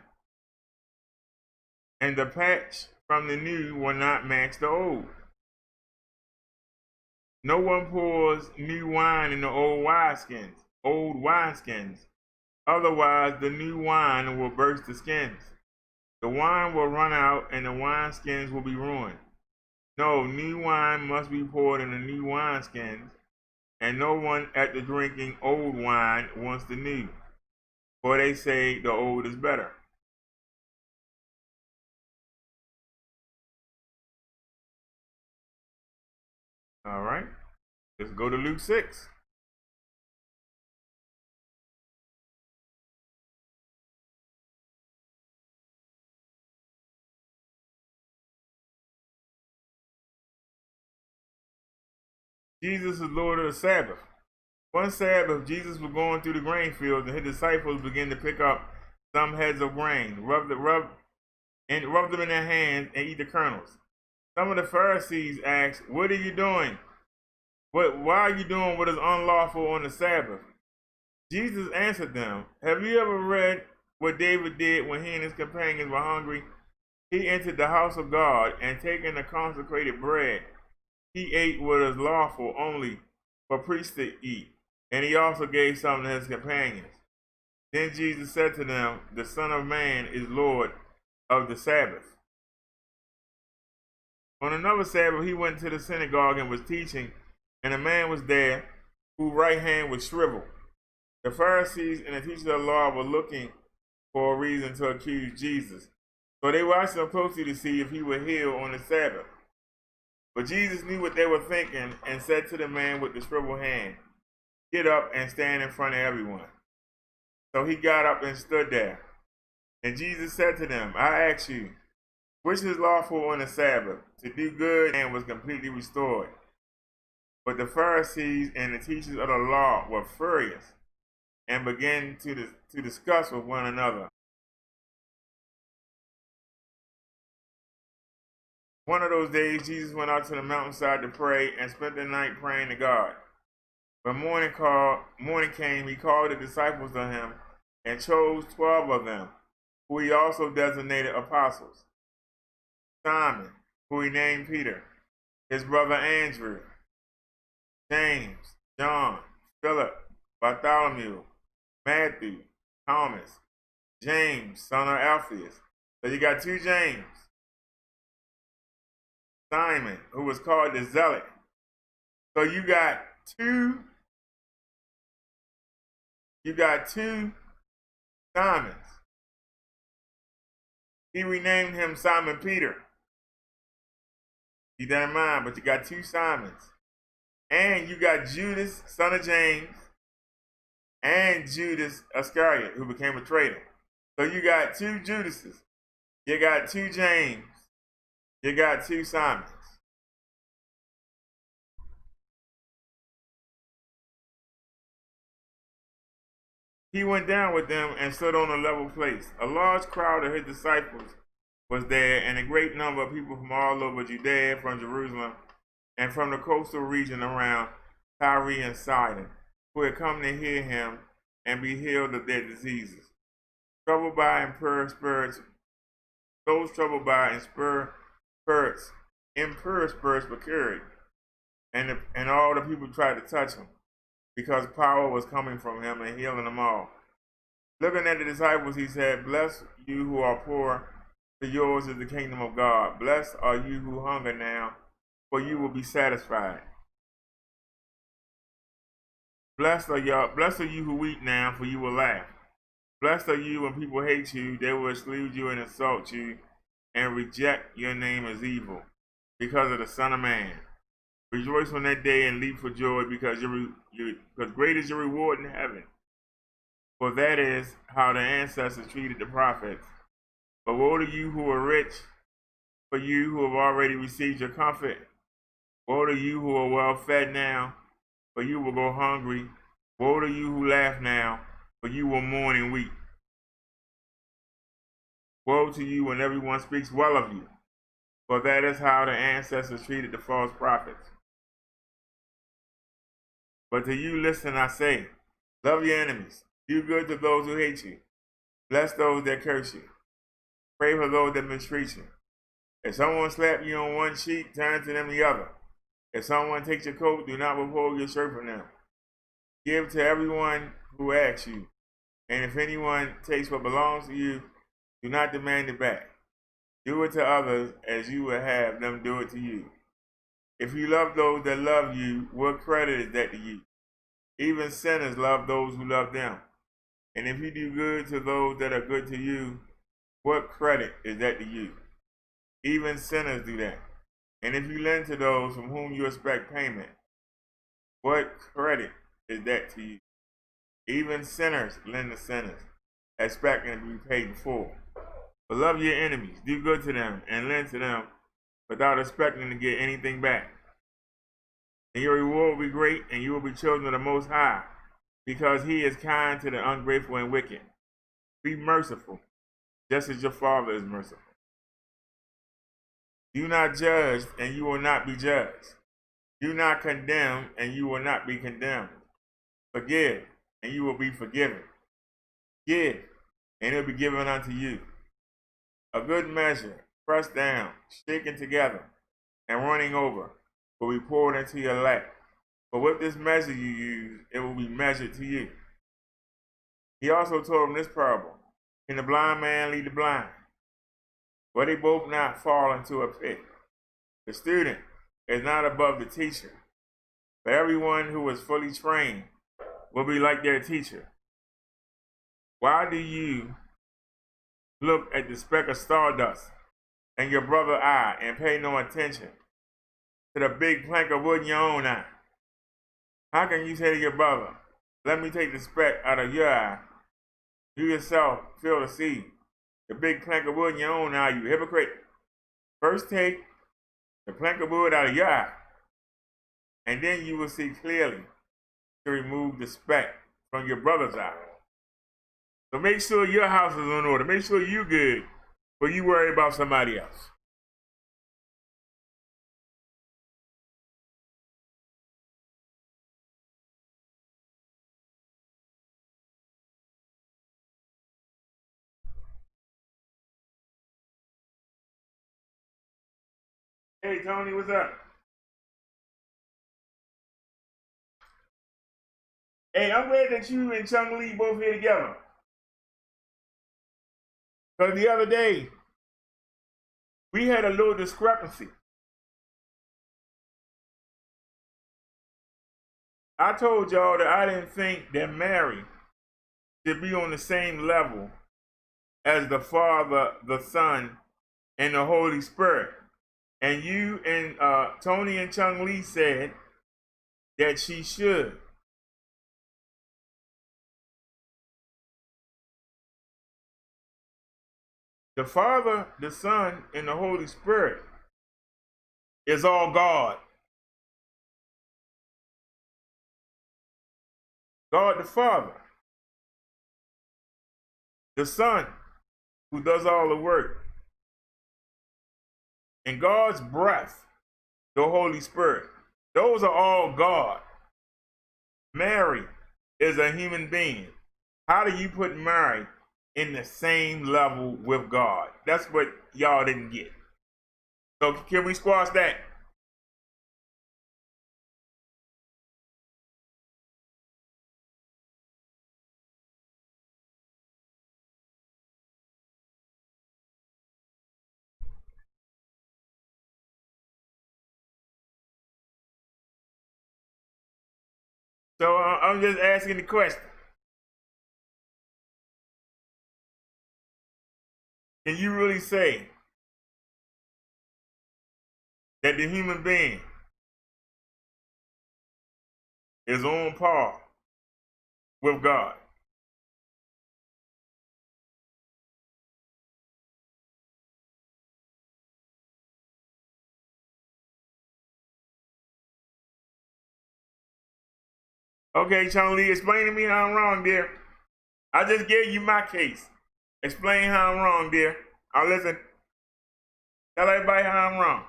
and the patch from the new will not match the old. No one pours new wine into old wineskins. Otherwise, the new wine will burst the skins. The wine will run out, and the wineskins will be ruined. No, new wine must be poured into new wineskins, and no one after drinking old wine wants the new, for they say the old is better. All right, let's go to Luke 6. Jesus is Lord of the Sabbath. One Sabbath, Jesus was going through the grain fields, and his disciples began to pick up some heads of grain, rub them in their hands, and eat the kernels. Some of the Pharisees asked, what are you doing? Why are you doing what is unlawful on the Sabbath? Jesus answered them, have you ever read what David did when he and his companions were hungry? He entered the house of God, and taking the consecrated bread, he ate what is lawful only for priests to eat, and he also gave some to his companions. Then Jesus said to them, the Son of Man is Lord of the Sabbath. On another Sabbath, he went to the synagogue and was teaching, and a man was there whose right hand was shriveled. The Pharisees and the teachers of the law were looking for a reason to accuse Jesus, so they watched him closely to see if he would heal on the Sabbath. But Jesus knew what they were thinking and said to the man with the shriveled hand, get up and stand in front of everyone. So he got up and stood there. And Jesus said to them, I ask you, which is lawful on the Sabbath, to do good and was completely restored? But the Pharisees and the teachers of the law were furious and began to discuss with one another. One of those days, Jesus went out to the mountainside to pray and spent the night praying to God. When morning came, he called the disciples to him and chose 12 of them, who he also designated apostles. Simon, who he named Peter, his brother Andrew, James, John, Philip, Bartholomew, Matthew, Thomas, James, son of Alphaeus. So you got two James. Simon, who was called the Zealot. So you got two Simons. He renamed him Simon Peter. Keep that in mind, but you got two Simons. And you got Judas, son of James, and Judas Iscariot, who became a traitor. So you got two Judases. You got two James. You got two Simons. He went down with them and stood on a level place. A large crowd of his disciples was there, and a great number of people from all over Judea, from Jerusalem, and from the coastal region around Tyre and Sidon, who had come to hear him and be healed of their diseases. Troubled by impure spirits, those troubled by impure spirits were cured, and all the people tried to touch him, because power was coming from him and healing them all. Looking at the disciples, he said, "Blessed you who are poor, for yours is the kingdom of God. Blessed are you who hunger now, for you will be satisfied. Blessed are you who weep now, for you will laugh. Blessed are you when people hate you, they will exclude you and insult you, and reject your name as evil, because of the Son of Man. Rejoice on that day and leap for joy, because great is your reward in heaven. For that is how the ancestors treated the prophets. But woe to you who are rich, for you who have already received your comfort. Woe to you who are well fed now, for you will go hungry. Woe to you who laugh now, for you will mourn and weep. Woe to you when everyone speaks well of you, for that is how the ancestors treated the false prophets. But to you, listen, I say, love your enemies, do good to those who hate you, bless those that curse you, pray for those that mistreat you. If someone slaps you on one cheek, turn to them the other. If someone takes your coat, do not withhold your shirt from them. Give to everyone who asks you, and if anyone takes what belongs to you, do not demand it back. Do it to others as you would have them do it to you. If you love those that love you, what credit is that to you? Even sinners love those who love them. And if you do good to those that are good to you, what credit is that to you? Even sinners do that. And if you lend to those from whom you expect payment, what credit is that to you? Even sinners lend to sinners, expecting to be paid in full. But love your enemies, do good to them, and lend to them without expecting to get anything back. And your reward will be great, and you will be children of the Most High, because he is kind to the ungrateful and wicked. Be merciful, just as your Father is merciful. Do not judge, and you will not be judged. Do not condemn, and you will not be condemned. Forgive, and you will be forgiven. Give, and it will be given unto you. A good measure, pressed down, shaken together, and running over, will be poured into your lap. But with this measure you use, it will be measured to you. He also told him this parable. Can the blind man lead the blind? Will they both not fall into a pit? The student is not above the teacher, but everyone who is fully trained will be like their teacher. Why do you look at the speck of stardust in your brother's eye and pay no attention to the big plank of wood in your own eye? How can you say to your brother, let me take the speck out of your eye? You yourself feel the seed, the big plank of wood in your own eye, you hypocrite. First take the plank of wood out of your eye, and then you will see clearly to remove the speck from your brother's eye. So make sure your house is in order. Make sure you're good, but you worry about somebody else. Hey, Tony, what's up? Hey, I'm glad that you and Chung Lee both here together. Because the other day, we had a little discrepancy. I told y'all that I didn't think that Mary should be on the same level as the Father, the Son, and the Holy Spirit. And you and Tony and Chung Lee said that she should. The Father, the Son, and the Holy Spirit is all God. God the Father. The Son, who does all the work. And God's breath, the Holy Spirit. Those are all God. Mary is a human being. How do you put Mary in the same level with God? That's what y'all didn't get. So can we squash that? So I'm just asking the question. Can you really say that the human being is on par with God? Okay, Chung Lee, explain to me how I'm wrong, dear. I just gave you my case. Explain how I'm wrong, dear. I'll listen. Tell everybody how I'm wrong.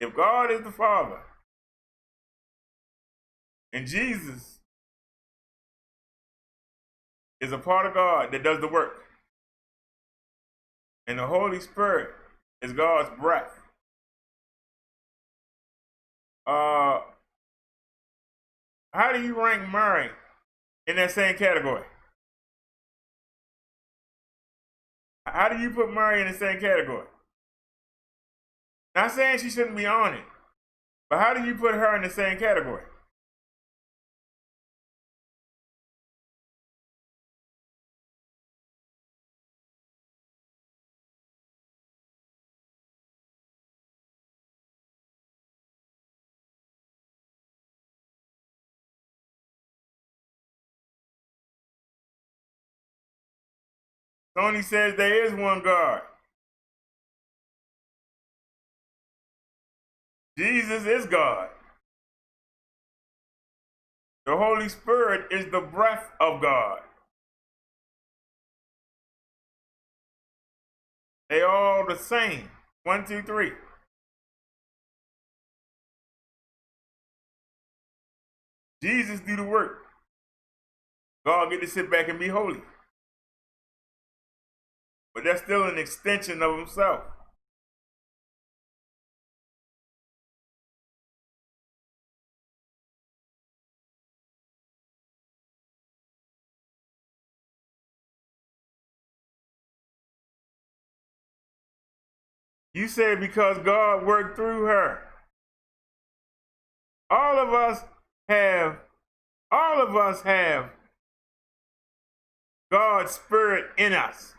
If God is the Father, and Jesus is a part of God that does the work, and the Holy Spirit is God's breath, how do you rank Mary in that same category? How do you put Mary in the same category? Not saying she shouldn't be on it, but how do you put her in the same category? Tony says there is one God. Jesus is God. The Holy Spirit is the breath of God. They all the same. 1, 2, 3. Jesus do the work. God get to sit back and be holy. But that's still an extension of himself. You said because God worked through her. All of us have God's Spirit in us.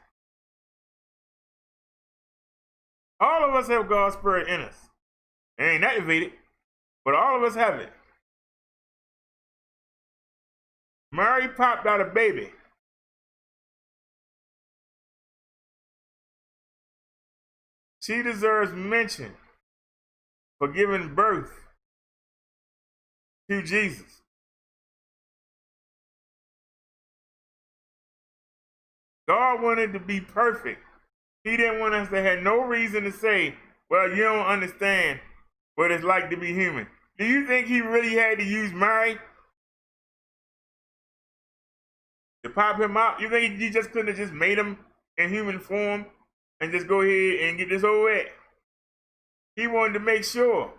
All of us have God's Spirit in us. It ain't activated, but all of us have it. Mary popped out a baby. She deserves mention for giving birth to Jesus. God wanted to be perfect. He didn't want us to have no reason to say, well, you don't understand what it's like to be human. Do you think he really had to use Mary to pop him out? You think he just couldn't have just made him in human form and just go ahead and get this over with? He wanted to make sure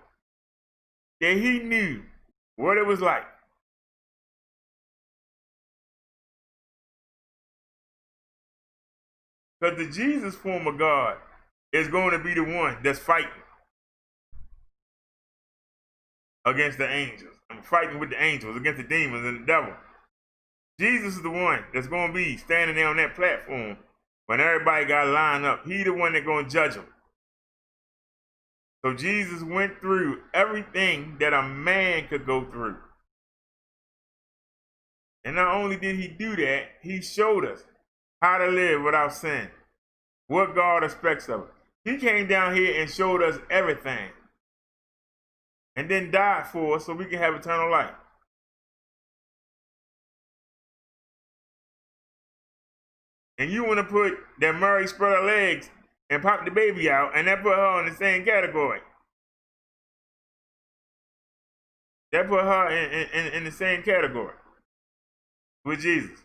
that he knew what it was like. Because the Jesus form of God is going to be the one that's fighting against the angels. I'm fighting with the angels, against the demons and the devil. Jesus is the one that's going to be standing there on that platform when everybody got lined up. He the one that's going to judge them. So Jesus went through everything that a man could go through. And not only did he do that, he showed us how to live without sin, what God expects of us. He came down here and showed us everything, and then died for us so we can have eternal life. And you want to put that Mary spread her legs and pop the baby out, and that put her in the same category. That put her in the same category with Jesus.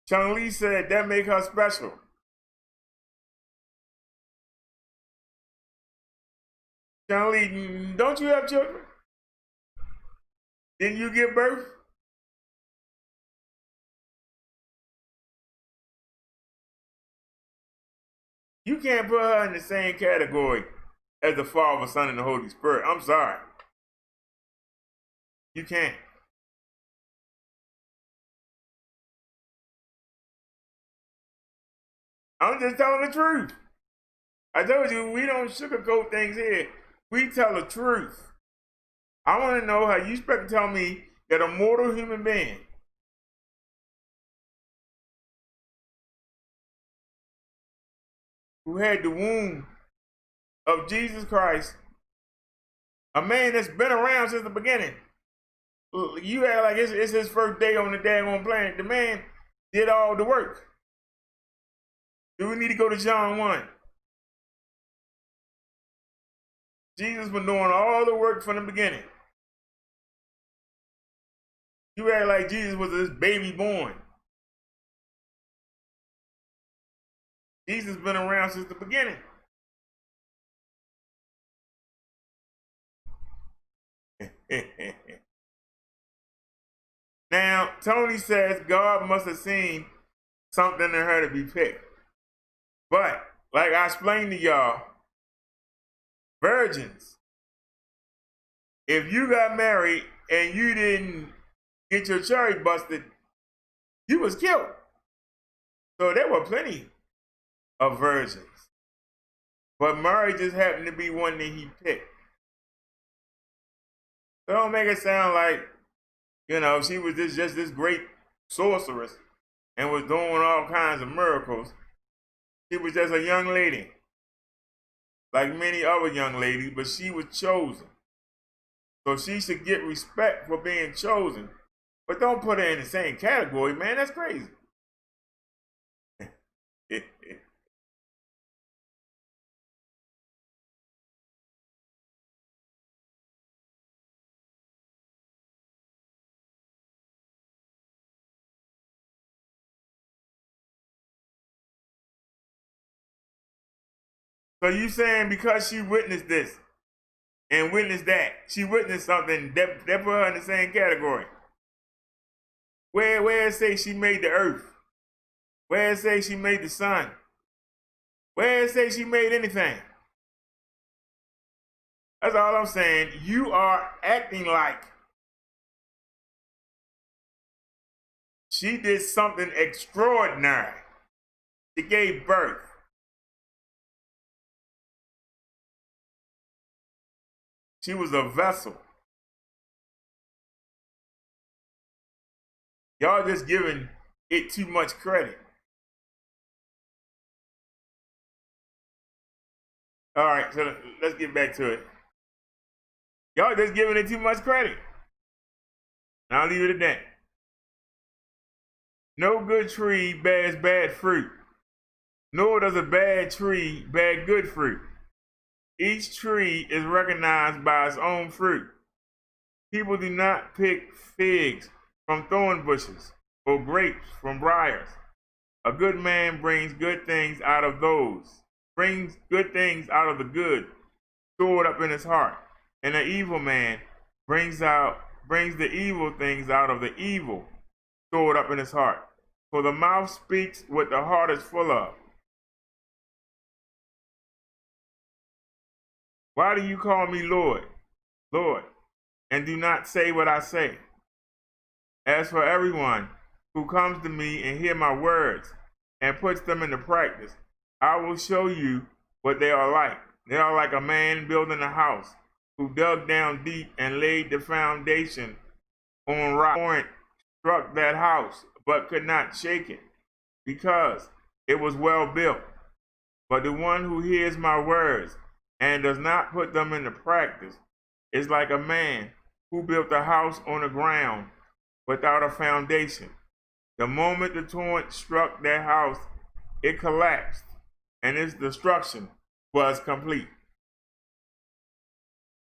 Chung Lee said that make her special. Chung Lee, don't you have children? Didn't you give birth? You can't put her in the same category as the Father, Son, and the Holy Spirit. I'm sorry. You can't. I'm just telling the truth. I told you, we don't sugarcoat things here. We tell the truth. I want to know how you expect to tell me that a mortal human being who had the womb of Jesus Christ, a man that's been around since the beginning, you act like it's his first day on the daggone planet. The man did all the work. Do we need to go to John 1? Jesus was doing all the work from the beginning. You act like Jesus was this baby born. Jesus been around since the beginning. Now, Tony says God must have seen something in her to be picked. But, like I explained to y'all, virgins, if you got married and you didn't get your cherry busted, you was killed. So there were plenty of virgins. But Mary just happened to be one that he picked. So don't make it sound like, you know, she was just this great sorceress and was doing all kinds of miracles. She was just a young lady, like many other young ladies, but she was chosen. So she should get respect for being chosen. But don't put her in the same category, man. That's crazy. So you saying because she witnessed this and witnessed that, she witnessed something that put her in the same category? Where it say she made the earth? Where it say she made the sun? Where it say she made anything? That's all I'm saying. You are acting like she did something extraordinary. She gave birth. She was a vessel. Y'all just giving it too much credit. All right, so let's get back to it. Y'all just giving it too much credit. And I'll leave it at that. No good tree bears bad fruit, nor does a bad tree bear good fruit. Each tree is recognized by its own fruit. People do not pick figs from thorn bushes or grapes from briars. A good man brings good things out of the good stored up in his heart. And an evil man brings the evil things out of the evil stored up in his heart. For the mouth speaks what the heart is full of. Why do you call me Lord, Lord, and do not say what I say? As for everyone who comes to me and hear my words and puts them into practice, I will show you what they are like. They are like a man building a house who dug down deep and laid the foundation on rock. Torrent struck that house, but could not shake it, because it was well built. But the one who hears my words and does not put them into practice is like a man who built a house on the ground without a foundation. The moment the torrent struck that house, it collapsed, and its destruction was complete.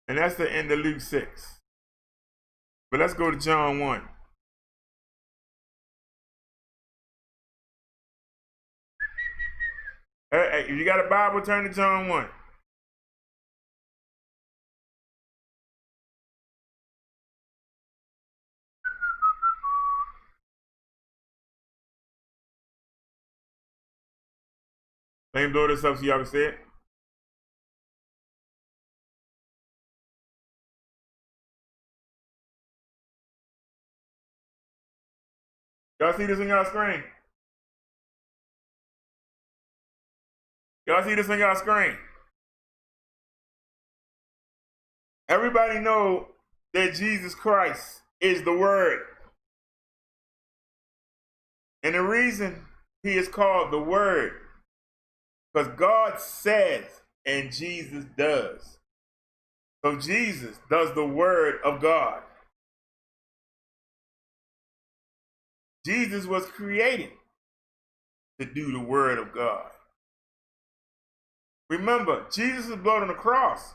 And that's the end of Luke 6. But let's go to John 1. Hey, if you got a Bible, turn to John 1. Let me blow this up so y'all can see it. Y'all see this on y'all screen? Y'all see this on y'all screen? Everybody know that Jesus Christ is the Word. And the reason he is called the Word, because God says and Jesus does. So Jesus does the Word of God. Jesus was created to do the Word of God. Remember, Jesus' blood on the cross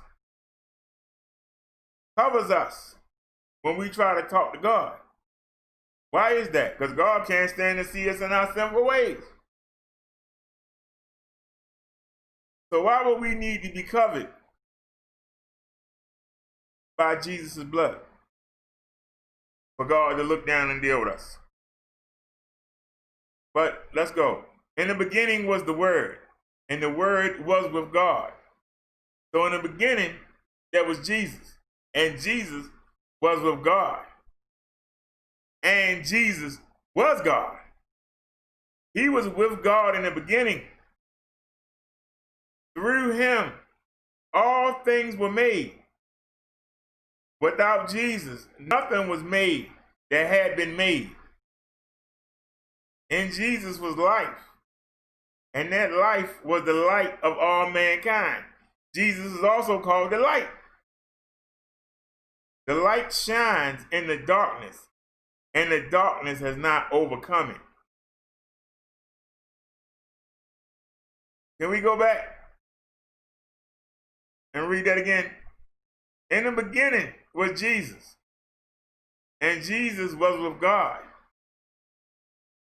covers us when we try to talk to God. Why is that? Because God can't stand to see us in our sinful ways. So why would we need to be covered by Jesus' blood? For God to look down and deal with us. But let's go. In the beginning was the Word, and the Word was with God. So in the beginning, there was Jesus, and Jesus was with God. And Jesus was God. He was with God in the beginning. Through him, all things were made. Without Jesus, nothing was made that had been made. In Jesus was life, and that life was the light of all mankind. Jesus is also called the light. The light shines in the darkness, and the darkness has not overcome it. Can we go back and read that again? In the beginning was Jesus, and Jesus was with God,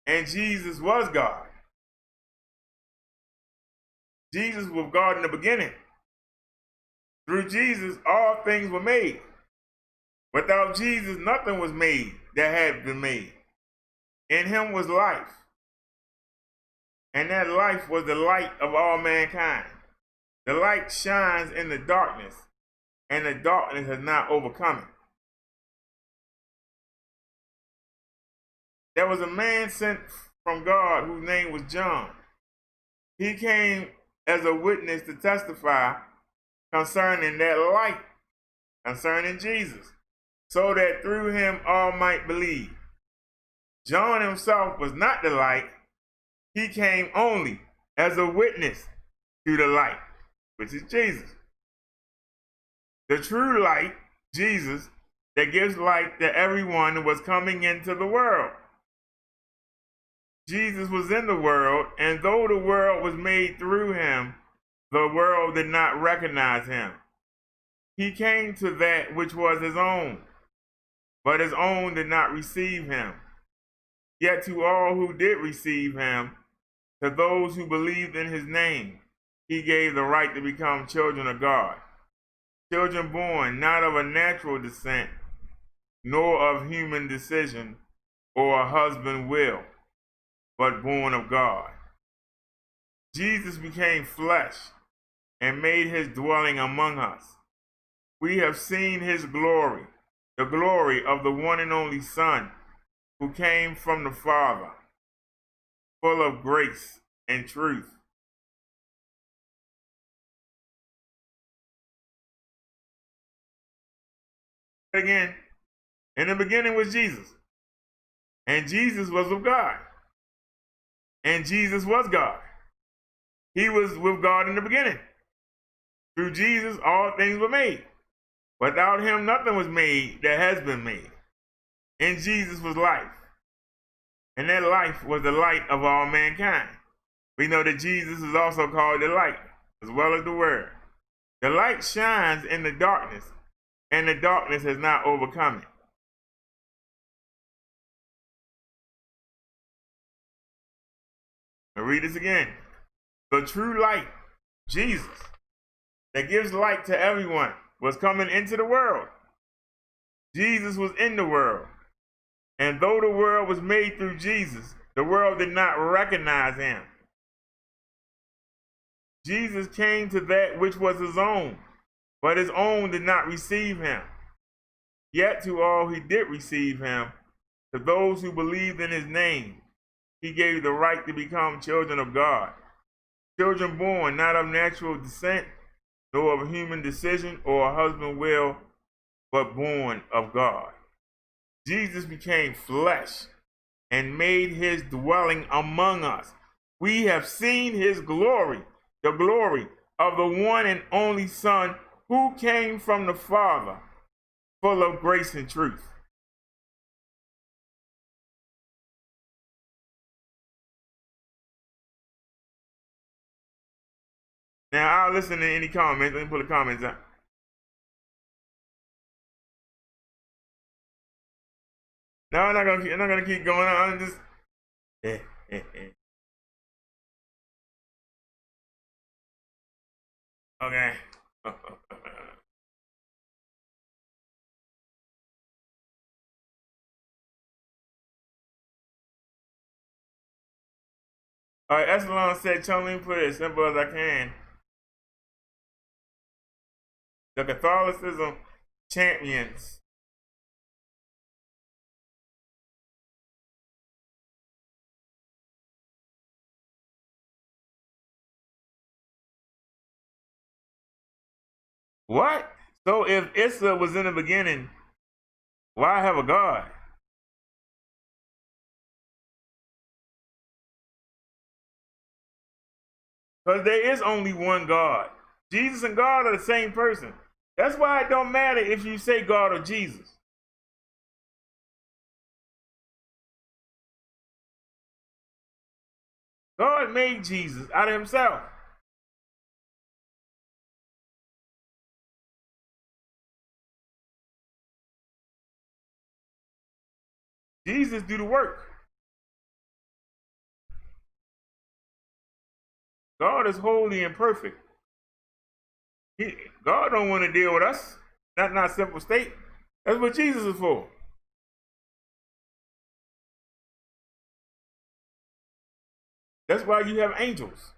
and Jesus was God. Jesus was God in the beginning. Through Jesus, all things were made. Without Jesus, nothing was made that had been made. In him was life, and that life was the light of all mankind. The light shines in the darkness, and the darkness has not overcome it. There was a man sent from God whose name was John. He came as a witness to testify concerning that light, concerning Jesus, so that through him all might believe. John himself was not the light. He came only as a witness to the light, which is Jesus. The true light, Jesus, that gives light to everyone who was coming into the world. Jesus was in the world, and though the world was made through him, the world did not recognize him. He came to that which was his own, but his own did not receive him. Yet to all who did receive him, to those who believed in his name, he gave the right to become children of God. Children born not of a natural descent, nor of human decision or a husband's will, but born of God. Jesus became flesh and made his dwelling among us. We have seen his glory, the glory of the one and only Son, who came from the Father, full of grace and truth. Again, in the beginning was Jesus, and Jesus was of God, and Jesus was God. He was with God in the beginning. Through Jesus, all things were made. Without him, nothing was made that has been made. In Jesus was life, and that life was the light of all mankind. We know that Jesus is also called the light, as well as the Word. The light shines in the darkness, and the darkness has not overcome it. I'll read this again. The true light, Jesus, that gives light to everyone, was coming into the world. Jesus was in the world. And though the world was made through Jesus, the world did not recognize him. Jesus came to that which was his own, but his own did not receive him. Yet to all who did receive him, to those who believed in his name, he gave the right to become children of God. Children born not of natural descent, nor of human decision or a husband's will, but born of God. Jesus became flesh and made his dwelling among us. We have seen his glory, the glory of the one and only Son who came from the Father, full of grace and truth. Now I'll listen to any comments. Let me put the comments up. No, I'm not gonna keep going on. I'm just okay. All right, Essalon said, "Chum, let me put it as simple as I can. The Catholicism champions what? So if Issa was in the beginning, why have a God? Because there is only one God. Jesus and God are the same person. That's why it don't matter if you say God or Jesus. God made Jesus out of himself. Jesus do the work. God is holy and perfect. God don't want to deal with us. That's not simple state. That's what Jesus is for. That's why you have angels.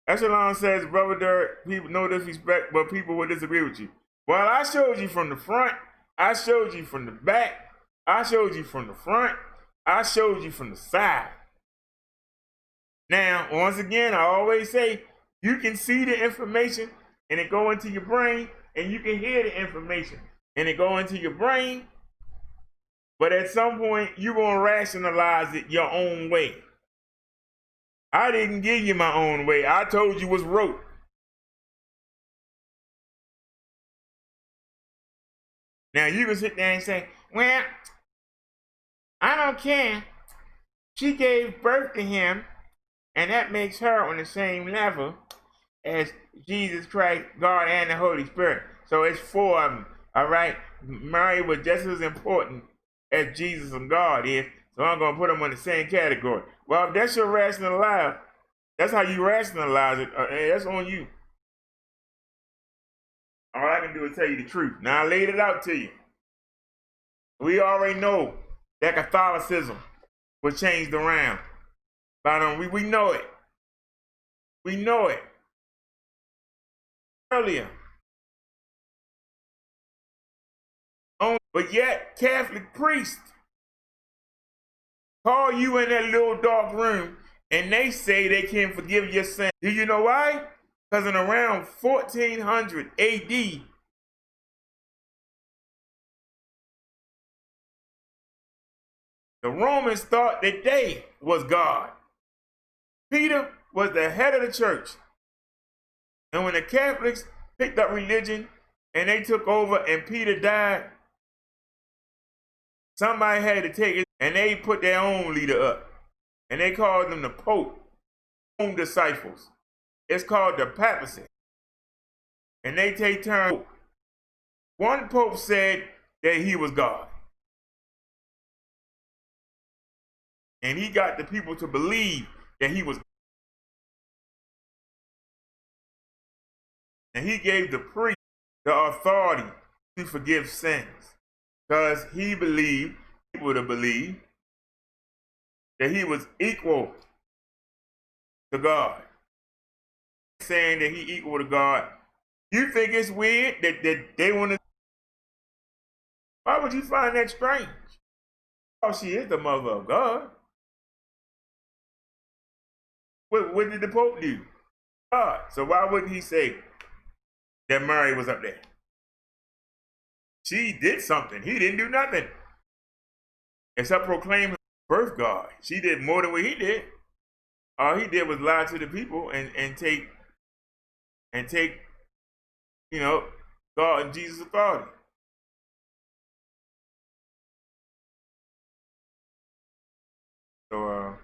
Eshalon says, Brother Derek, people no disrespect, but people will disagree with you. Well, I showed you from the front. I showed you from the back. I showed you from the front. I showed you from the side. Now, once again, I always say, you can see the information and it go into your brain, and you can hear the information and it go into your brain, but at some point, you're going to rationalize it your own way. I didn't give you my own way. I told you what's wrote. Now you can sit there and say, well, I don't care. She gave birth to him, and that makes her on the same level as Jesus Christ, God, and the Holy Spirit. So it's four of them, all right? Mary was just as important as Jesus and God is, so I'm going to put them in the same category. Well, if that's your rationalize, that's how you rationalize it, that's on you. All I can do is tell you the truth. Now, I laid it out to you. We already know that Catholicism was changed around. But we know it. We know it. Earlier. But yet, Catholic priests call you in that little dark room and they say they can forgive your sin. Do you know why? Because in around 1400 AD, the Romans thought that they was God. Peter was the head of the church. And when the Catholics picked up religion and they took over and Peter died, somebody had to take it and they put their own leader up. And they called them the Pope, own disciples. It's called the papacy. And they take turns. One Pope said that he was God. And he got the people to believe that he was. And he gave the priest the authority to forgive sins. Because he believed, people to believe, that he was equal to God. Saying that he equal to God. You think it's weird that they want to? Why would you find that strange? Oh, she is the mother of God. What did the Pope do? God. So why wouldn't he say that Mary was up there? She did something. He didn't do nothing. Except proclaim birth God. She did more than what he did. All he did was lie to the people and take, you know, God and Jesus' authority. So,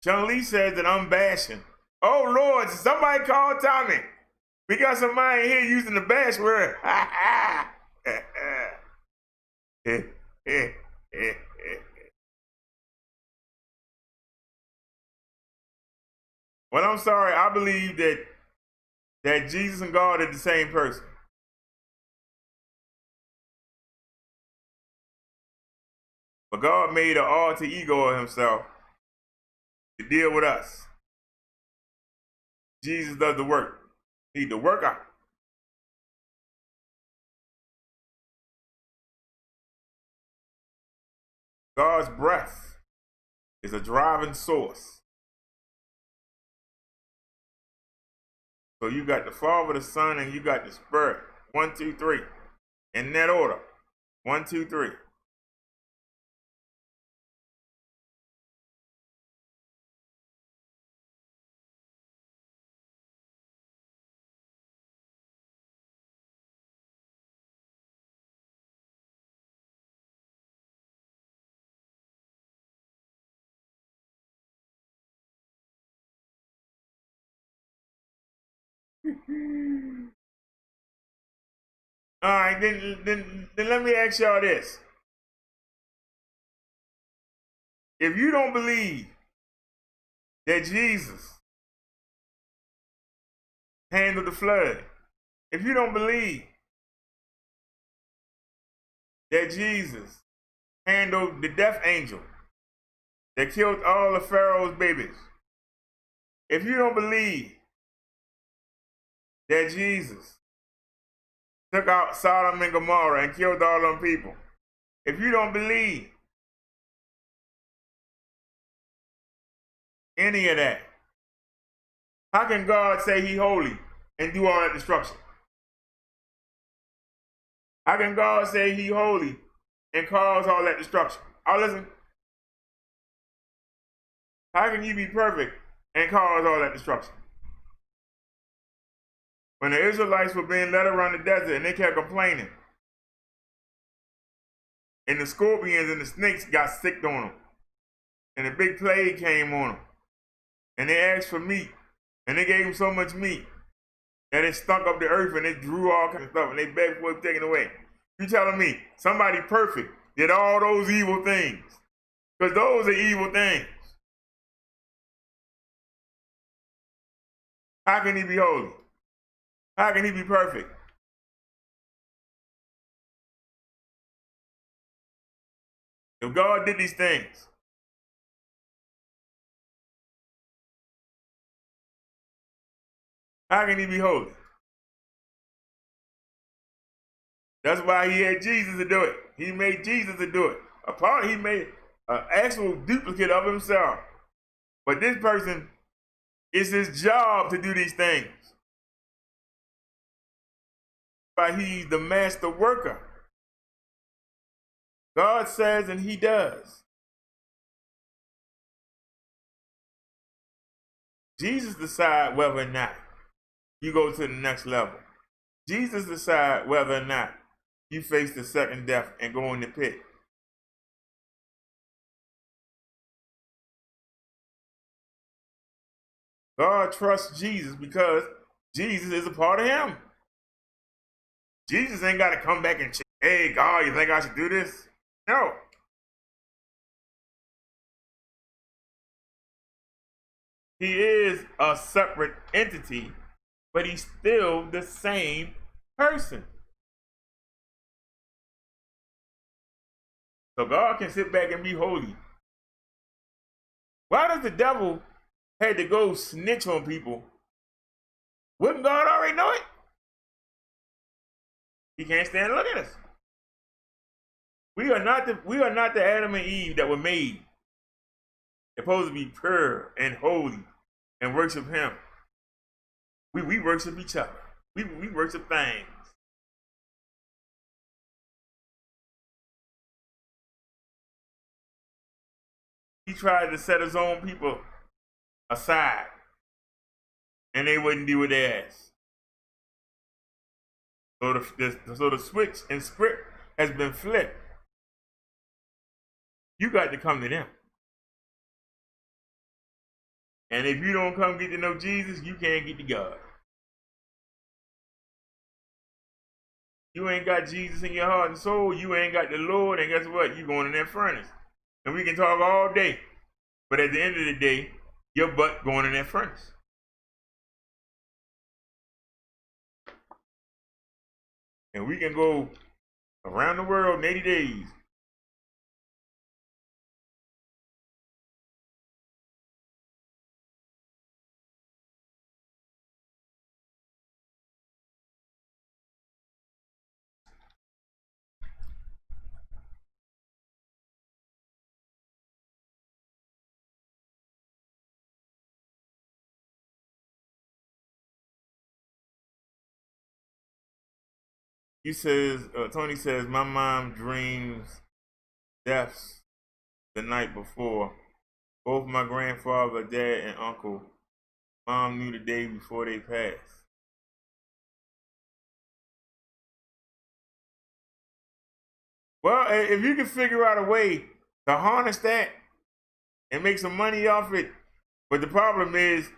Chung Lee says that I'm bashing. Oh, Lord, somebody call Tommy. We got somebody here using the bash word. Well, I'm sorry. I believe that Jesus and God are the same person. But God made an alter ego of himself to deal with us. Jesus does the work. He's the worker. God's breath is a driving source. So you got the Father, the Son, and you got the Spirit. 1, 2, 3. In that order. 1, 2, 3. All right, then let me ask y'all this. If you don't believe that Jesus handled the flood, if you don't believe that Jesus handled the death angel that killed all of Pharaoh's babies, if you don't believe that Jesus took out Sodom and Gomorrah and killed all them people, if you don't believe any of that, how can God say he holy and do all that destruction? How can God say he holy and cause all that destruction? Oh, listen. How can you be perfect and cause all that destruction? When the Israelites were being led around the desert and they kept complaining, and the scorpions and the snakes got sick on them, and a big plague came on them, and they asked for meat, and they gave them so much meat that it stunk up the earth and it drew all kinds of stuff, and they begged for it taken away. You telling me somebody perfect did all those evil things? Because those are evil things. How can he be holy? How can he be perfect? If God did these things, how can he be holy? That's why he had Jesus to do it. He made Jesus to do it. He made an actual duplicate of himself. But this person, it's his job to do these things. But he's the master worker. God says and he does. Jesus decides whether or not you go to the next level. Jesus decides whether or not you face the second death and go in the pit. God trusts Jesus because Jesus is a part of him. Jesus ain't got to come back and check, hey, God, you think I should do this? No. He is a separate entity, but he's still the same person. So God can sit back and be holy. Why does the devil had to go snitch on people? Wouldn't God already know it? He can't stand to look at us. We are not the Adam and Eve that were made. They're supposed to be pure and holy and worship him. We worship each other. We worship things. He tried to set his own people aside, and they wouldn't do what they asked. So the switch and script has been flipped. You got to come to them. And if you don't come get to know Jesus, you can't get to God. You ain't got Jesus in your heart and soul. You ain't got the Lord. And guess what? You're going in that furnace. And we can talk all day. But at the end of the day, your butt going in that furnace. And we can go around the world in 80 days. Tony says, my mom dreams deaths the night before. Both my grandfather, dad, and uncle. Mom knew the day before they passed. Well, if you can figure out a way to harness that and make some money off it, but the problem is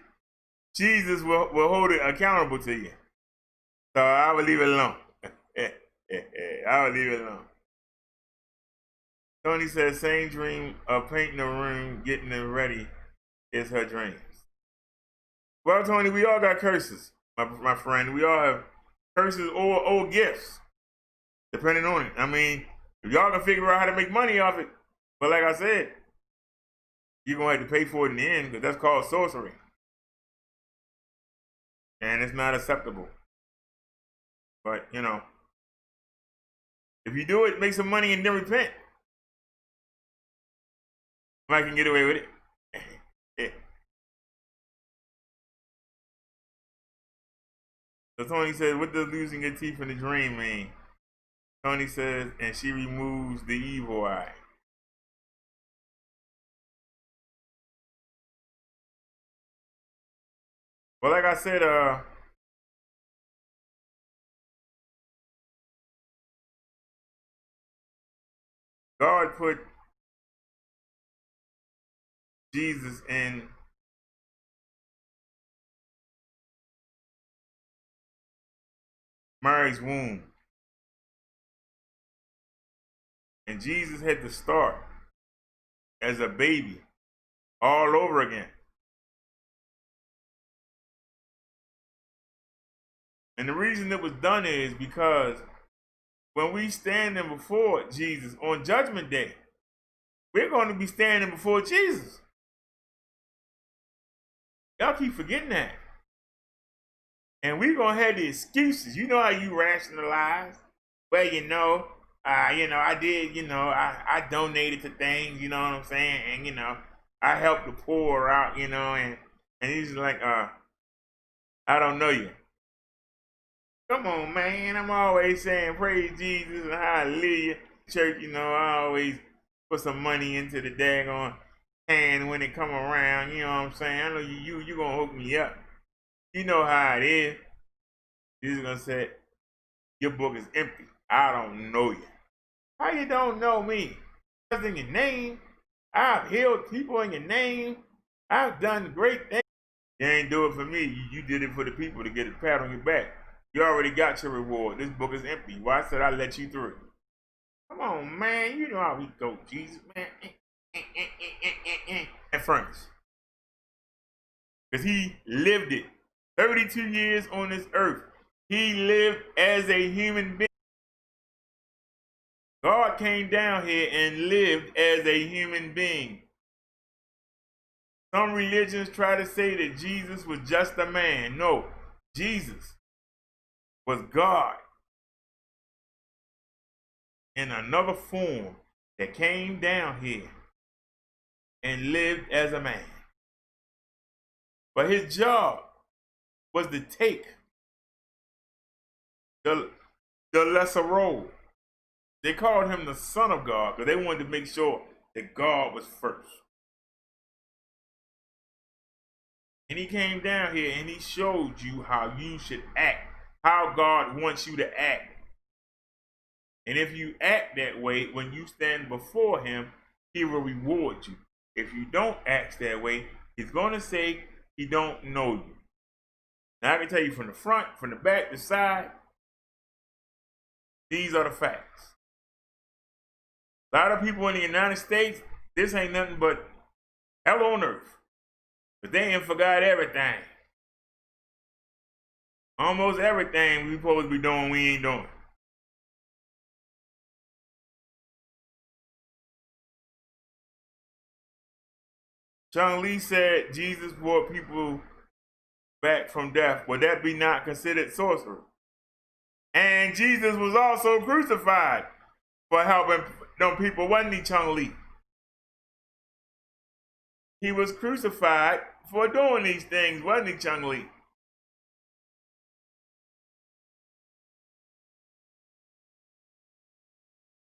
Jesus will hold it accountable to you. So I will leave it alone. I will leave it alone. Tony says, same dream of painting a room, getting it ready is her dreams. Well, Tony, we all got curses, my friend. We all have curses or gifts, depending on it. I mean, if y'all can figure out how to make money off it, but like I said, you're going to have to pay for it in the end because that's called sorcery. And it's not acceptable. But, you know, if you do it, make some money and then repent. I can get away with it. So Tony says, what does losing your teeth in the dream mean? Tony says, and she removes the evil eye. Well, like I said, God put Jesus in Mary's womb. And Jesus had to start as a baby all over again. And the reason it was done is because when we standing before Jesus on Judgment Day, we're going to be standing before Jesus. Y'all keep forgetting that. And we're going to have the excuses. You know how you rationalize? Well, I did, I donated to things, you know what I'm saying? And, I helped the poor out, and he's like, I don't know you. Come on, man. I'm always saying praise Jesus and hallelujah. Church, I always put some money into the daggone hand when it come around, you know what I'm saying? I know you gonna hook me up. You know how it is. Jesus gonna say, your book is empty. I don't know you. How you don't know me? Because in your name, I've healed people in your name. I've done great things. You ain't do it for me. You did it for the people to get a pat on your back. You already got your reward. This book is empty. Why should I let you through? Come on, man. You know how we go, Jesus, man. And furnace. Because he lived it. 32 years on this earth. He lived as a human being. God came down here and lived as a human being. Some religions try to say that Jesus was just a man. No, Jesus was God in another form that came down here and lived as a man. But his job was to take the lesser role. They called him the Son of God because they wanted to make sure that God was first. And he came down here and he showed you how you should act, how God wants you to act. And if you act that way, when you stand before him, he will reward you. If you don't act that way, he's going to say he don't know you. Now I can tell you from the front, from the back, the side, these are the facts. A lot of people in the United States, this ain't nothing but hell on earth. But they ain't forgot everything. Almost everything we supposed to be doing, we ain't doing. Chung Lee said Jesus brought people back from death. Would that be not considered sorcery? And Jesus was also crucified for helping them people, wasn't he, Chung Lee? He was crucified for doing these things, wasn't he, Chung Lee?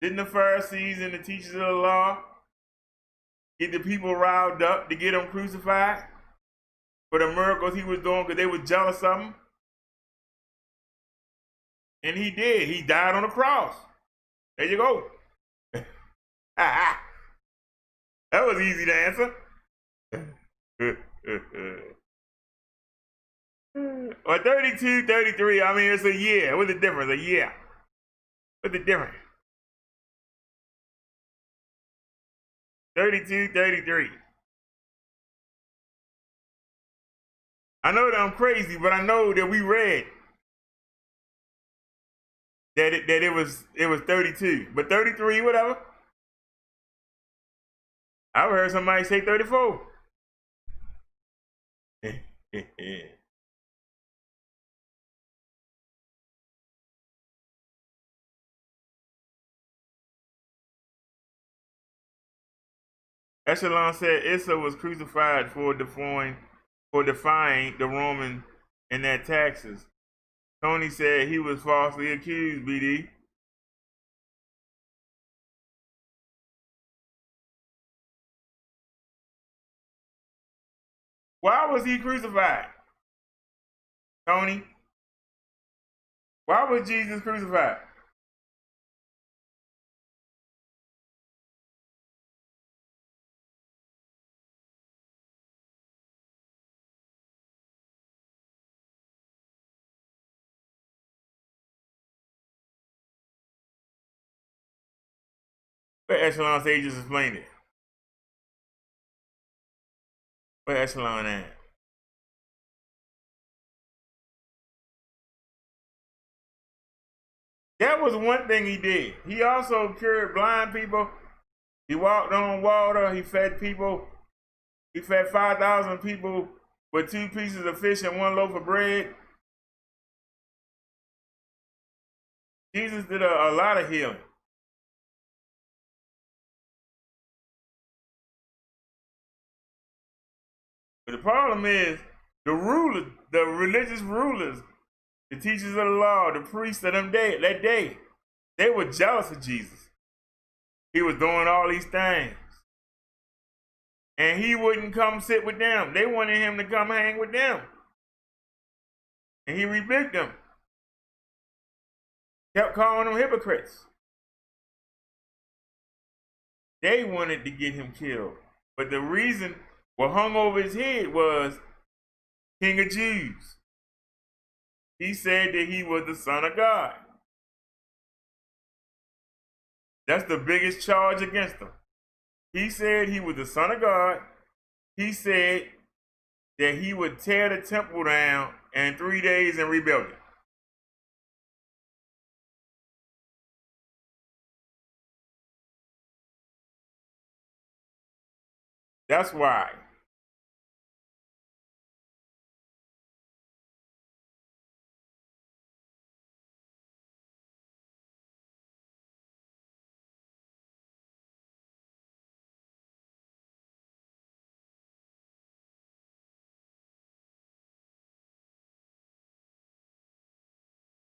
Didn't the Pharisees and the teachers of the law get the people riled up to get him crucified for the miracles he was doing because they were jealous of him? And he did. He died on the cross. There you go. That was easy to answer. Or 32, 33, I mean, it's a year. What's the difference? A year. What's the difference? 32, 33. I know that I'm crazy, but I know that we read that it was 32, but 33, whatever. I've heard somebody say 34. Echelon said Issa was crucified for defying the Roman and their taxes. Tony said he was falsely accused, BD. Why was he crucified? Tony, why was Jesus crucified? Where Echelon say just explained it? Where Echelon at? That was one thing he did. He also cured blind people. He walked on water. He fed people. He fed 5,000 people with 2 pieces of fish and 1 loaf of bread. Jesus did a lot of healing. But the problem is the rulers, the religious rulers, the teachers of the law, the priests of that day, they were jealous of Jesus. He was doing all these things. And he wouldn't come sit with them. They wanted him to come hang with them. And he rebuked them. Kept calling them hypocrites. They wanted to get him killed. But the reason what hung over his head was King of Jews. He said that he was the Son of God. That's the biggest charge against him. He said he was the Son of God. He said that he would tear the temple down in 3 days and rebuild it. That's why.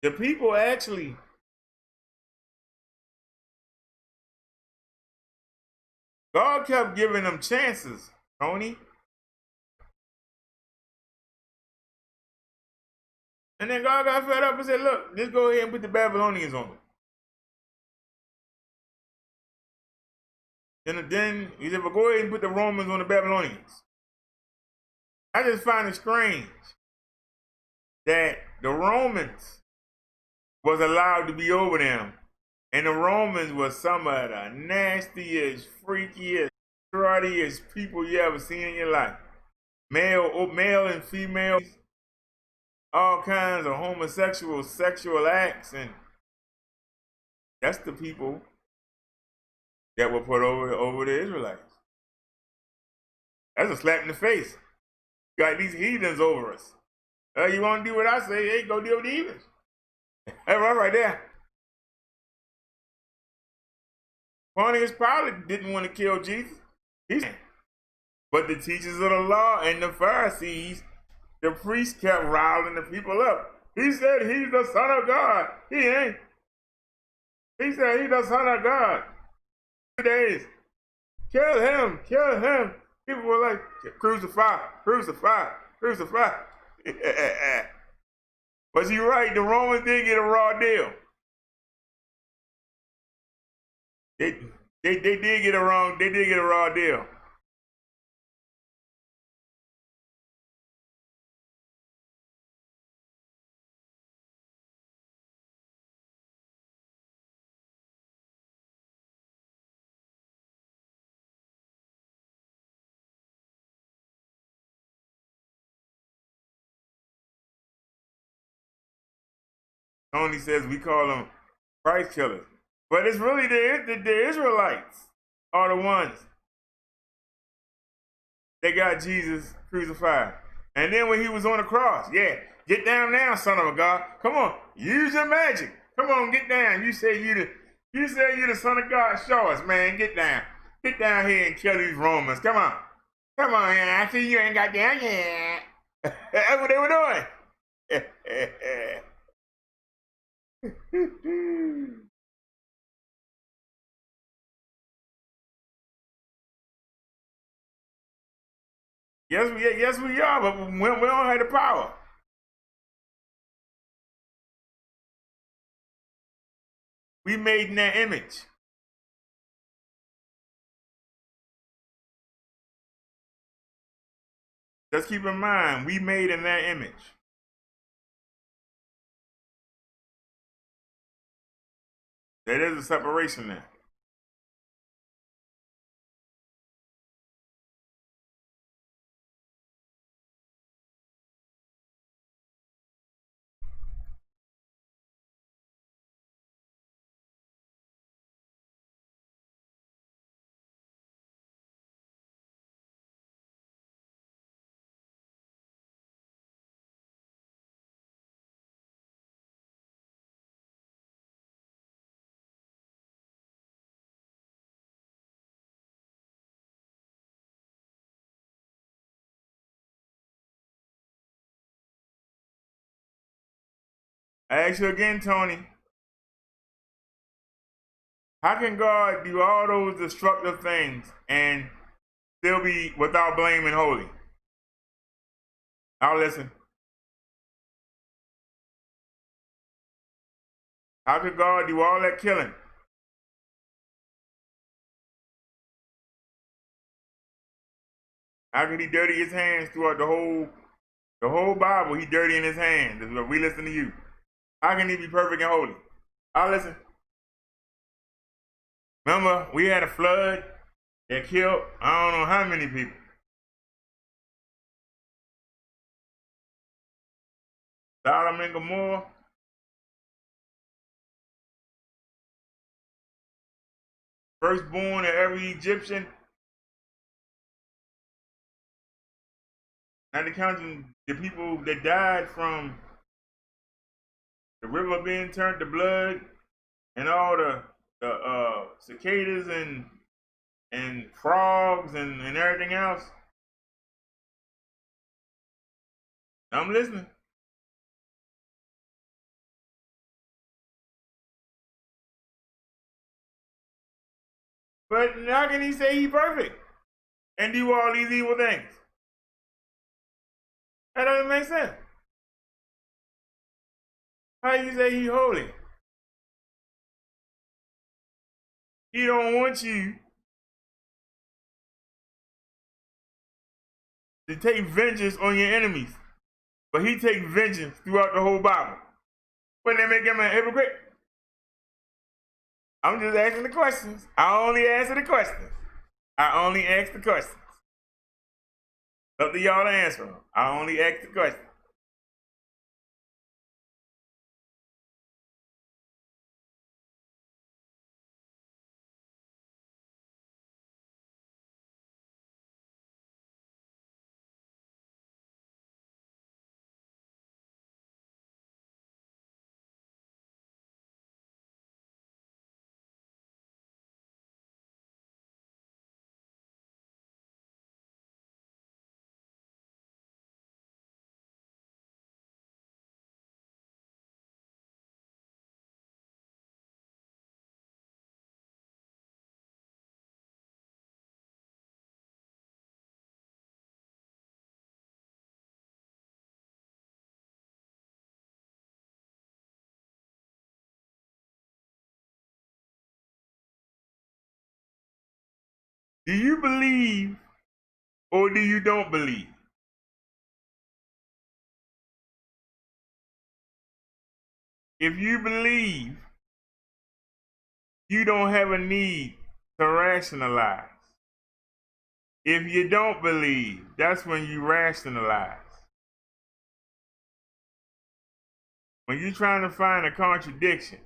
The people actually God kept giving them chances, Tony. And then God got fed up and said, look, just go ahead and put the Babylonians on it. Then he said, well, go ahead and put the Romans on the Babylonians. I just find it strange that the Romans was allowed to be over them. And the Romans were some of the nastiest, freakiest, cruddiest people you ever seen in your life. Male and female, all kinds of homosexual sexual acts, and that's the people that were put over the Israelites. That's a slap in the face. Got these heathens over us. You want to do what I say? Hey, go deal with the heathens. That's right there. Pontius Pilate didn't want to kill Jesus. But the teachers of the law and the Pharisees, the priests kept riling the people up. He said he's the Son of God. He ain't. He said he's the Son of God. 2 days. Kill him. Kill him. People were like, crucify, crucify, crucify. But you're right, the Romans did get a raw deal. They did get a raw deal. Tony says we call them Christ killers. But it's really the Israelites are the ones that got Jesus crucified. And then when he was on the cross, yeah, get down now, Son of a God. Come on, use your magic. Come on, get down. You say you the Son of God. Show us, man. Get down. Get down here and kill these Romans. Come on. Come on, man. I see you ain't got down yet. That's what they were doing. Yes, we are, but we don't have the power. We made in that image. Just keep in mind, we made in that image. There is a separation there. I ask you again, Tony. How can God do all those destructive things and still be without blame and holy? Now listen. How could God do all that killing? How could he dirty his hands throughout the whole Bible? He dirty in his hands. We listen to you. How can he be perfect and holy? Now listen. Remember, we had a flood that killed I don't know how many people. Sodom and Gomorrah. Firstborn of every Egyptian. Not to count the people that died from the river being turned to blood, and all the cicadas and frogs and everything else. I'm listening. But how can he say he's perfect and do all these evil things? That doesn't make sense. How you say he's holy? He don't want you to take vengeance on your enemies, but he takes vengeance throughout the whole Bible. Wouldn't that make him a hypocrite? I'm just asking the questions. I only answer the questions. I only ask the questions. Up to y'all to answer them. I only ask the questions. Do you believe or do you don't believe? If you believe, you don't have a need to rationalize. If you don't believe, that's when you rationalize. When you're trying to find a contradiction,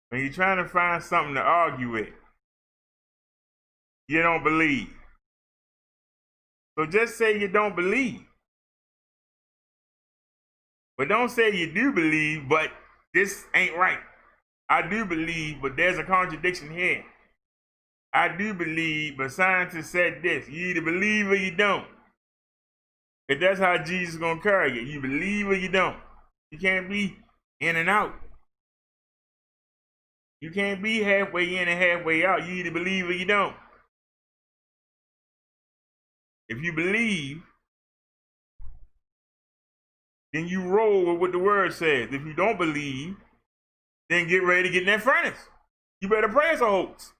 when you're trying to find something to argue with, you don't believe. So just say you don't believe. But don't say you do believe, but this ain't right. I do believe, but there's a contradiction here. I do believe, but scientists said this. You either believe or you don't. If that's how Jesus is going to carry you. You believe or you don't. You can't be in and out. You can't be halfway in and halfway out. You either believe or you don't. If you believe, then you roll with what the word says. If you don't believe, then get ready to get in that furnace. you better pray it's a hoax.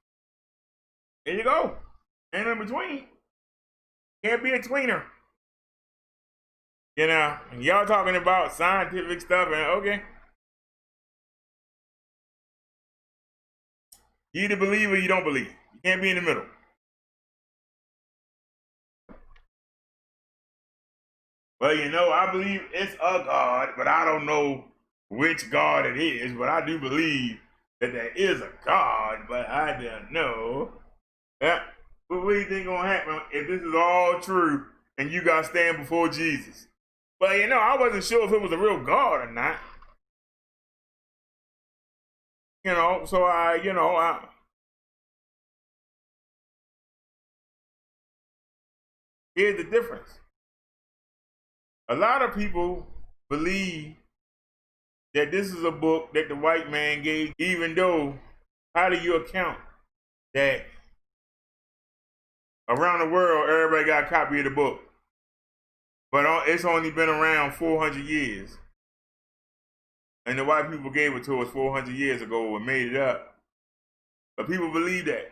There you go. Ain't in between. Can't be a tweener. You know, and y'all talking about scientific stuff, and okay. You either believe or you don't believe. You can't be in the middle. Well, you know, I believe it's a God, but I don't know which God it is. But I do believe that there is a God, but I don't know. Yeah. But what do you think gonna happen if this is all true and you gotta stand before Jesus? But you know, I wasn't sure if it was a real God or not. You know, so here's the difference. A lot of people believe that this is a book that the white man gave, even though, how do you account that around the world, everybody got a copy of the book, but it's only been around 400 years. And the white people gave it to us 400 years ago and made it up. But people believe that.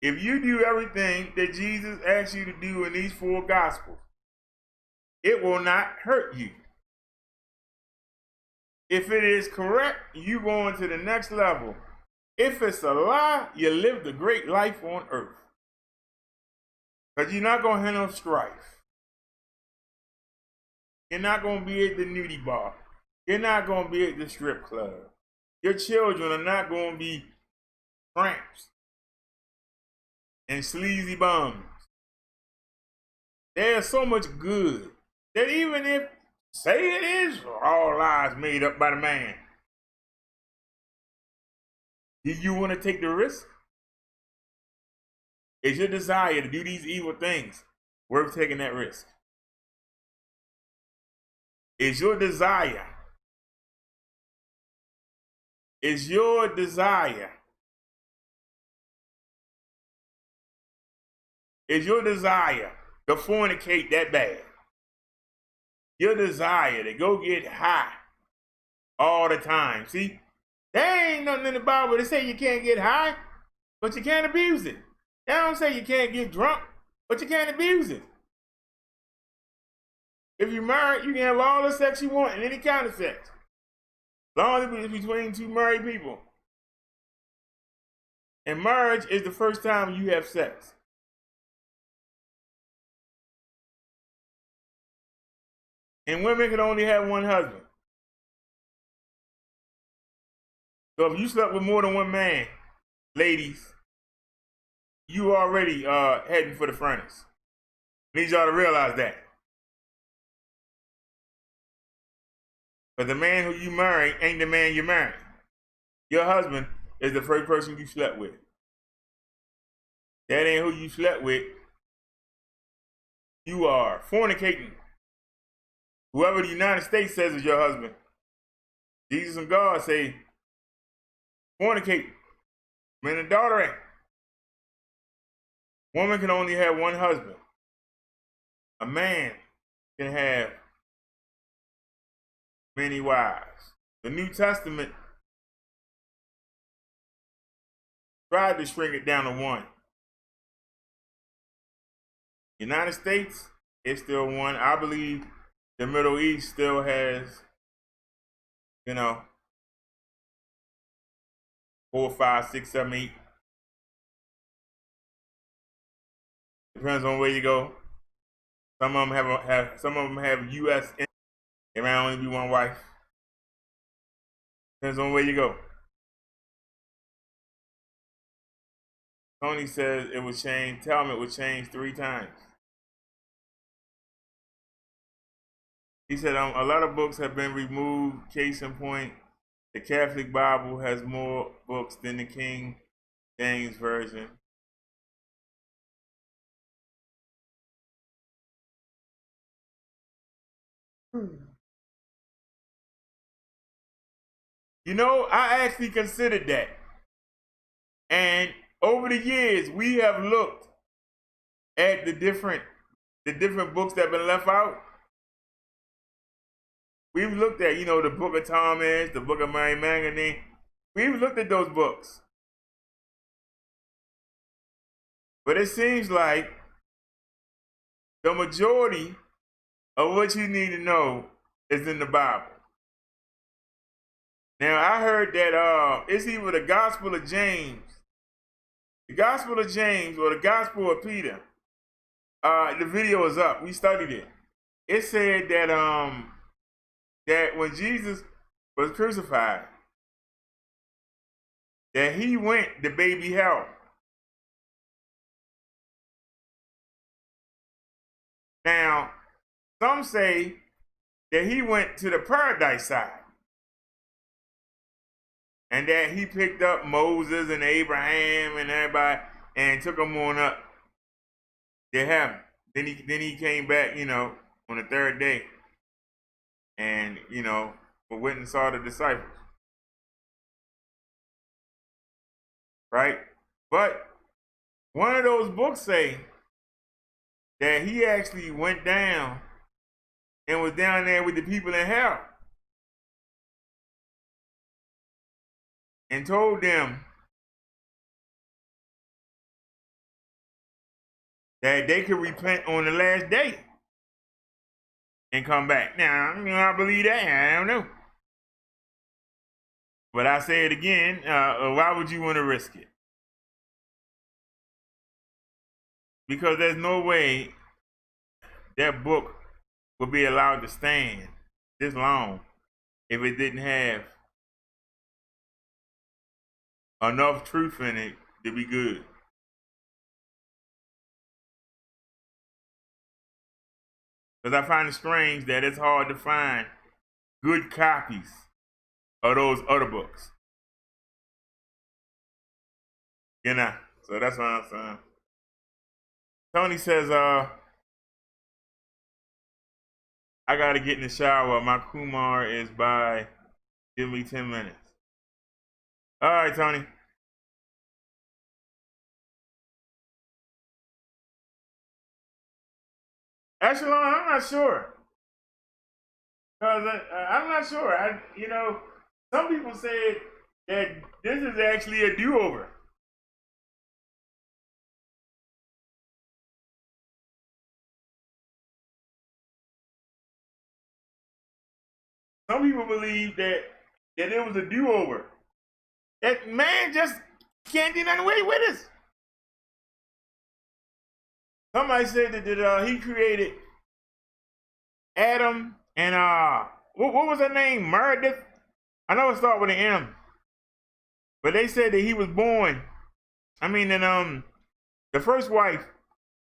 If you do everything that Jesus asked you to do in these 4 gospels, it will not hurt you. If it is correct, you go into the next level. If it's a lie, you live the great life on earth. Because you're not going to have no strife. You're not going to be at the nudie bar. You're not going to be at the strip club. Your children are not going to be tramps and sleazy bums. There's so much good that even if, say it is all lies made up by the man, do you want to take the risk? Is your desire to do these evil things worth taking that risk? Is your desire to fornicate that bad? Your desire to go get high all the time. See, there ain't nothing in the Bible that say you can't get high, but you can't abuse it. They don't say you can't get drunk, but you can't abuse it. If you're married, you can have all the sex you want and any kind of sex. As long as it's between 2 married people. And marriage is the first time you have sex. And women can only have one husband. So if you slept with more than one man, ladies, you already heading for the furnace. I need y'all to realize that. But the man who you marry ain't the man you marry. Your husband is the first person you slept with. That ain't who you slept with. You are fornicating. Whoever the United States says is your husband, Jesus and God say, fornicate. Man and daughter ain't. Woman can only have one husband. A man can have many wives. The New Testament tried to shrink it down to one. United States, it's still one. I believe the Middle East still has, 4, 5, 6, 7, 8. Depends on where you go. Some of them have U.S. There might only be one wife. Depends on where you go. Tony says it would change. Tell him it would change 3 times. He said a lot of books have been removed. Case in point, the Catholic Bible has more books than the King James Version. I actually considered that. And over the years, we have looked at the different books that have been left out. We've looked at, the Book of Thomas, the Book of Mary Magdalene. We've looked at those books. But it seems like the majority of what you need to know is in the Bible. Now, I heard that it's either the Gospel of James, or the Gospel of Peter. The video is up. We studied it. It said that that when Jesus was crucified, that he went to baby hell. Now, some say that he went to the paradise side and that he picked up Moses and Abraham and everybody and took them on up to heaven. Then he came back, you know, on the third day and, you know, went and saw the disciples. Right? But one of those books say that he actually went down and was down there with the people in hell and told them that they could repent on the last day and come back. Now, you know, I believe that. I don't know. But I say it again, why would you want to risk it? Because there's no way that book would be allowed to stand this long if it didn't have enough truth in it to be good. Because I find it strange that it's hard to find good copies of those other books. You know, so that's what I'm saying. Tony says, I gotta get in the shower. My Kumar is by. Give me 10 minutes. All right, Tony. Actually, I'm not sure. Because I'm not sure. You know, some people said that this is actually a do-over. Some people believe that it was a do-over. That man just can't do nothing with us. Somebody said that he created Adam and what was her name? Meredith? I know it started with an M. But they said that he was born. I mean, and the first wife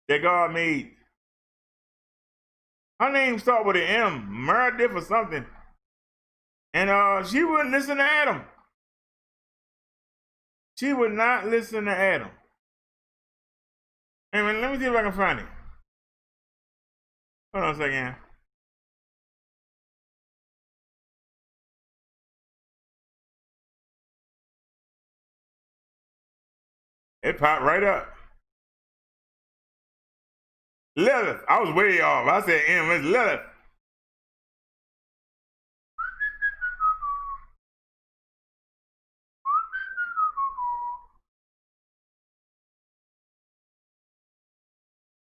that God made, her name started with an M, Meredith or something. And she wouldn't listen to Adam. She would not listen to Adam. Hey man, let me see if I can find it. Hold on a second. It popped right up. Lilith. I was way off. I said M, it's Lilith.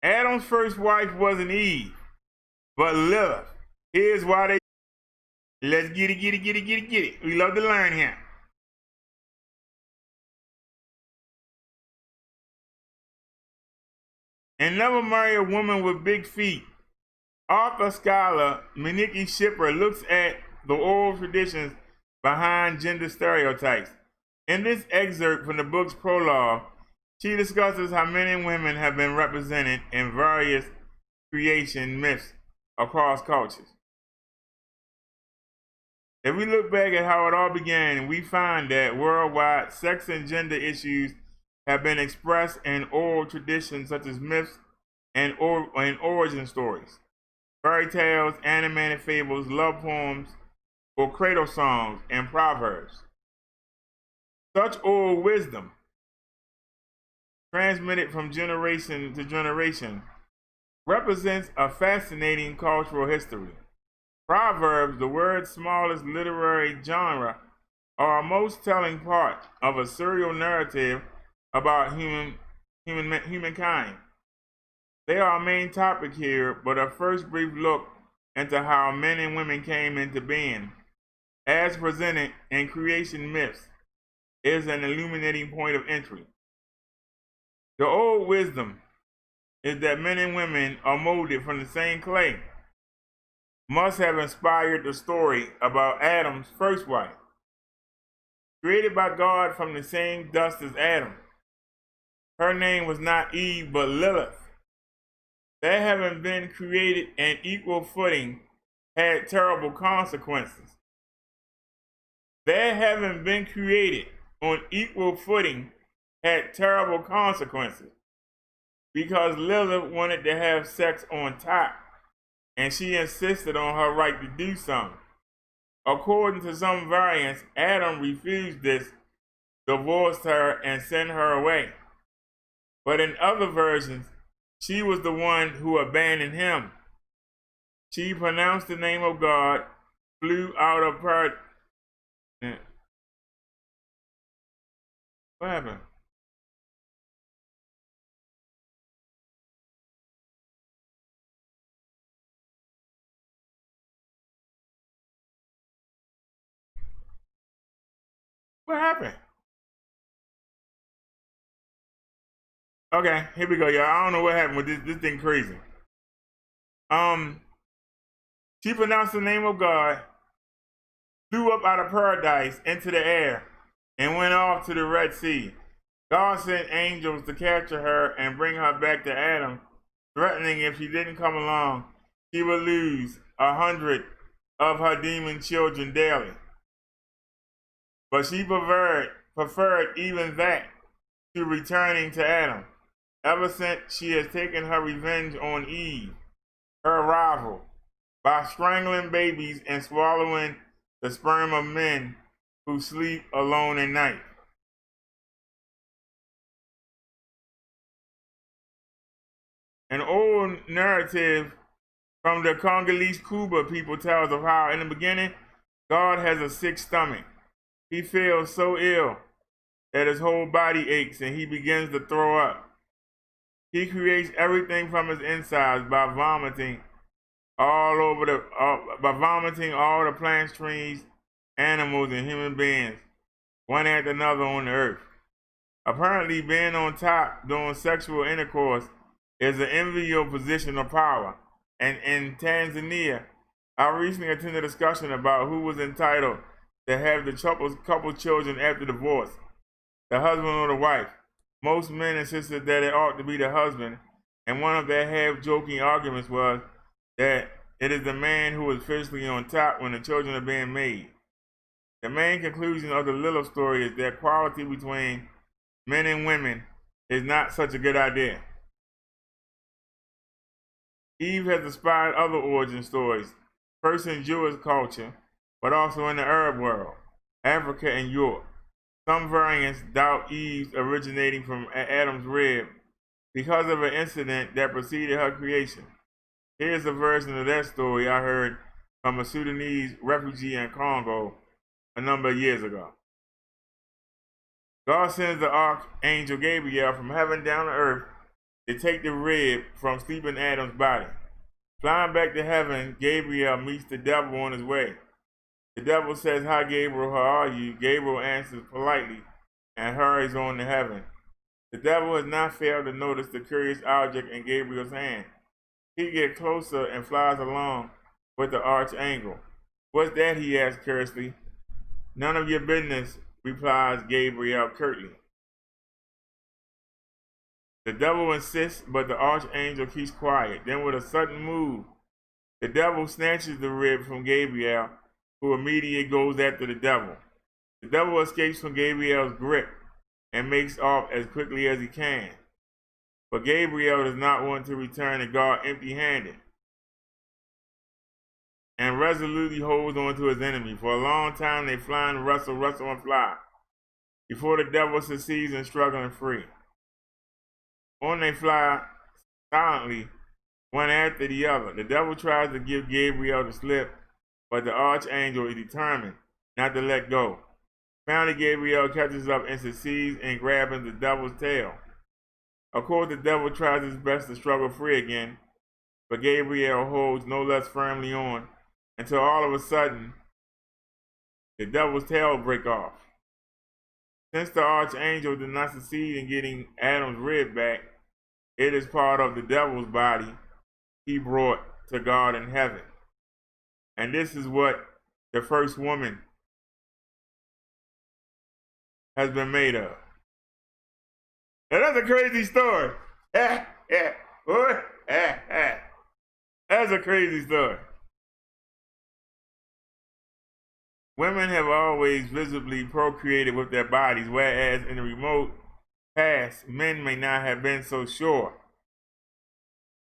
Adam's first wife wasn't Eve, but Lilith. Here's why they. Let's get it. We love to learn here. And never marry a woman with big feet. Author scholar Miniki Shipper looks at the oral traditions behind gender stereotypes. In this excerpt from the book's prologue, she discusses how men and women have been represented in various creation myths across cultures. If we look back at how it all began, we find that worldwide sex and gender issues have been expressed in oral traditions such as myths and origin stories, fairy tales, animated fables, love poems, or cradle songs and proverbs. Such oral wisdom, transmitted from generation to generation, represents a fascinating cultural history. Proverbs, the world's smallest literary genre, are a most telling part of a serial narrative about humankind. They are our main topic here, but a first brief look into how men and women came into being, as presented in creation myths, is an illuminating point of entry. The old wisdom is that men and women are molded from the same clay, must have inspired the story about Adam's first wife. Created by God from the same dust as Adam. Her name was not Eve, but Lilith. Their having been created on equal footing had terrible consequences. Their having been created on equal footing had terrible consequences because Lilith wanted to have sex on top, and she insisted on her right to do so. According to some variants, Adam refused this, divorced her, and sent her away. But in other versions, she was the one who abandoned him. She pronounced the name of God, flew out of her. What happened? What happened? Okay, here we go, y'all. I don't know what happened with this thing crazy. She pronounced the name of God, flew up out of paradise into the air, and went off to the Red Sea. God sent angels to capture her and bring her back to Adam, threatening if she didn't come along, she would lose 100 of her demon children daily. But she preferred even that to returning to Adam. Ever since, she has taken her revenge on Eve, her rival, by strangling babies and swallowing the sperm of men who sleep alone at night. An old narrative from the Congolese Kuba people tells of how, in the beginning, God has a sick stomach. He feels so ill that his whole body aches and he begins to throw up. He creates everything from his insides by vomiting all the plants, trees, animals, and human beings, one after another on the earth. Apparently, being on top during sexual intercourse is an enviable position of power. And in Tanzania, I recently attended a discussion about who was entitled to have the couple children after divorce, the husband or the wife. Most men insisted that it ought to be the husband, and one of their half-joking arguments was that it is the man who is physically on top when the children are being made. The main conclusion of the little story is that equality between men and women is not such a good idea. Eve has inspired other origin stories, first in Jewish culture, but also in the Arab world, Africa, and Europe. Some variants doubt Eve's originating from Adam's rib because of an incident that preceded her creation. Here's a version of that story I heard from a Sudanese refugee in Congo a number of years ago. God sends the archangel Gabriel from heaven down to earth to take the rib from sleeping Adam's body. Flying back to heaven, Gabriel meets the devil on his way. The devil says, "Hi, Gabriel, how are you?" Gabriel answers politely and hurries on to heaven. The devil has not failed to notice the curious object in Gabriel's hand. He gets closer and flies along with the archangel. "What's that?" he asks curiously. "None of your business," replies Gabriel curtly. The devil insists, but the archangel keeps quiet. Then with a sudden move, the devil snatches the rib from Gabriel, who immediately goes after the devil. The devil escapes from Gabriel's grip and makes off as quickly as he can. But Gabriel does not want to return to God empty-handed and resolutely holds on to his enemy. For a long time they fly and wrestle and fly before the devil succeeds in struggling free. On they fly silently, one after the other. The devil tries to give Gabriel the slip, but the archangel is determined not to let go. Finally, Gabriel catches up and succeeds in grabbing the devil's tail. Of course, the devil tries his best to struggle free again, but Gabriel holds no less firmly on until all of a sudden, the devil's tail breaks off. Since the archangel did not succeed in getting Adam's rib back, it is part of the devil's body he brought to God in heaven. And this is what the first woman has been made of. Now that's a crazy story. That's a crazy story. Women have always visibly procreated with their bodies, whereas in the remote past, men may not have been so sure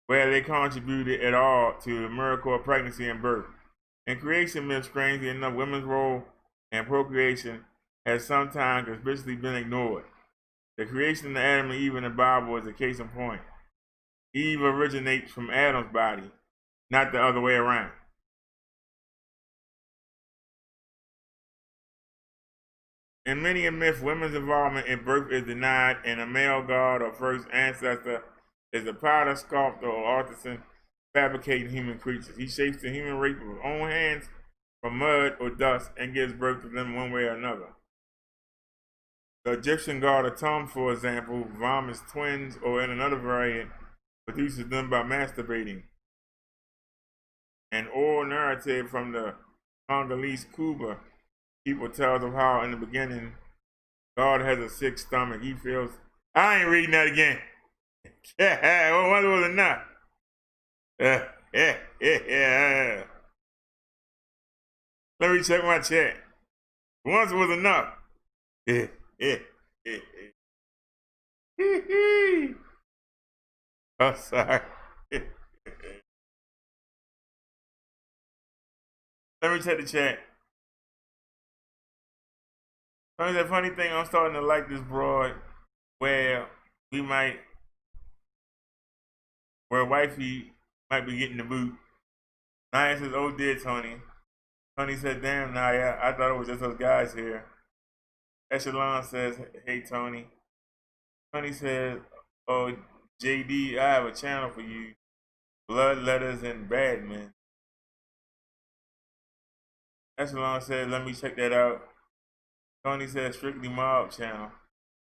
whether they contributed at all to the miracle of pregnancy and birth. In creation myths, strangely enough, women's role in procreation has sometimes conspicuously been ignored. The creation of Adam and Eve in the Bible is a case in point. Eve originates from Adam's body, not the other way around. In many a myth, women's involvement in birth is denied, and a male god or first ancestor is a potter, sculptor, or artisan fabricating human creatures. He shapes the human race with his own hands from mud or dust and gives birth to them one way or another. The Egyptian god Atum, for example, vomits twins, or in another variant, produces them by masturbating. An oral narrative from the Congolese Cuba people tells of how in the beginning God has a sick stomach. He feels, I ain't reading that again. Well, wonder was enough. Let me check my chat. Once was enough. Oh, sorry. Let me check the chat. The funny thing, I'm starting to like this broad where wifey might be getting the boot. Naya says, oh dear, Tony. Tony said, damn, Naya, I thought it was just those guys here. Echelon says, hey, Tony. Tony says, oh, JD, I have a channel for you. Blood, letters, and bad men. Echelon said, let me check that out. Tony said, Strictly Mob channel.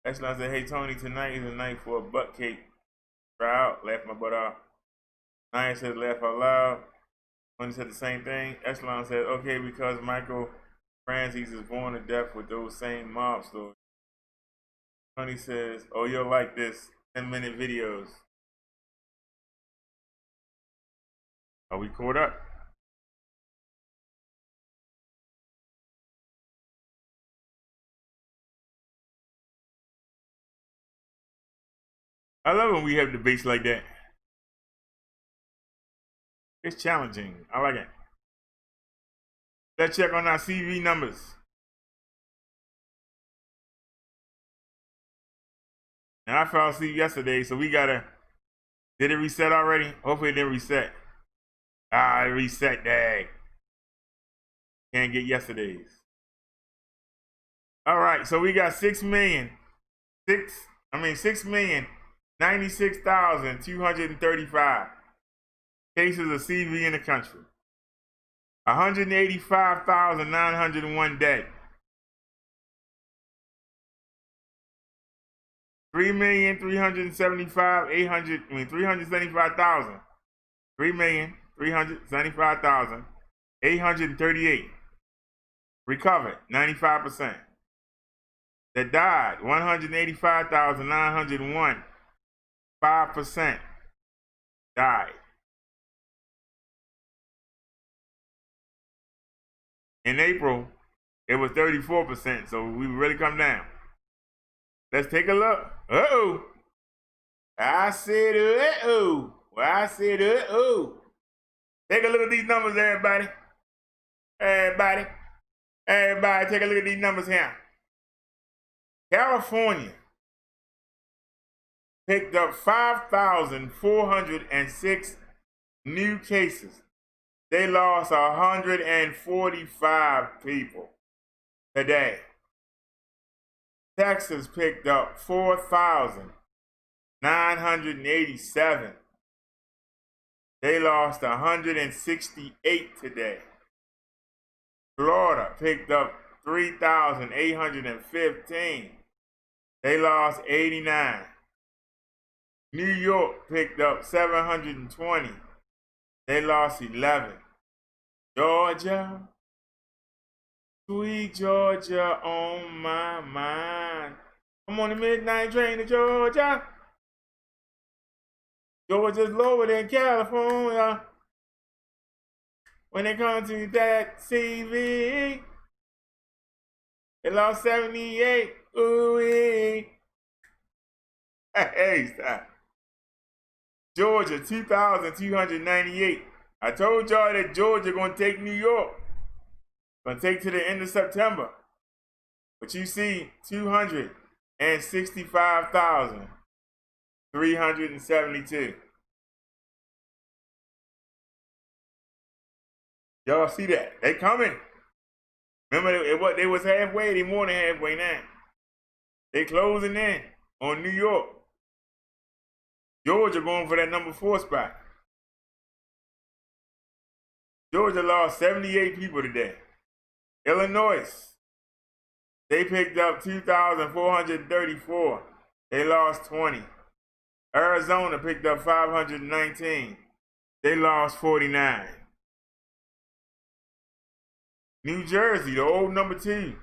Echelon said, hey, Tony, tonight is a night for a butt cake. Try out, laugh my butt off. Naya said, laugh out loud. Tony said the same thing. Echelon said, okay, because Michael Franzese is born to death with those same mob stories. Tony says, oh, you'll like this 10-minute videos. Are we caught up? I love when we have debates like that. It's challenging. I like it. Let's check on our CV numbers. And I fell asleep yesterday, so we gotta. Did it reset already? Hopefully it didn't reset. Ah, it reset day. Can't get yesterday's. All right, so we got 6,096,235 cases of CV in the country. 185,901 dead. 3,375,838 recovered, 95%. That died, 185,901, 5% died. In April, it was 34%, so we really come down. Let's take a look. Uh-oh. I said uh-oh. Well, I said uh-oh. Take a look at these numbers, everybody. Everybody, take a look at these numbers here. California picked up 5,406 new cases. They lost 145 people today. Texas picked up 4,987. They lost 168 today. Florida picked up 3,815. They lost 89. New York picked up 720. They lost 11. Georgia, sweet Georgia on my mind. I'm on the midnight train to Georgia. Georgia's lower than California. When it comes to that CV, they lost 78. Ooh-wee. Hey, stop. Georgia, 2,298. I told y'all that Georgia gonna take New York. Gonna take to the end of September. But you see, 265,372. Y'all see that? They coming. Remember, they was halfway. They more than halfway now. They closing in on New York. Georgia going for that number 4 spot. Georgia lost 78 people today. Illinois, they picked up 2,434. They lost 20. Arizona picked up 519. They lost 49. New Jersey, the old number 2,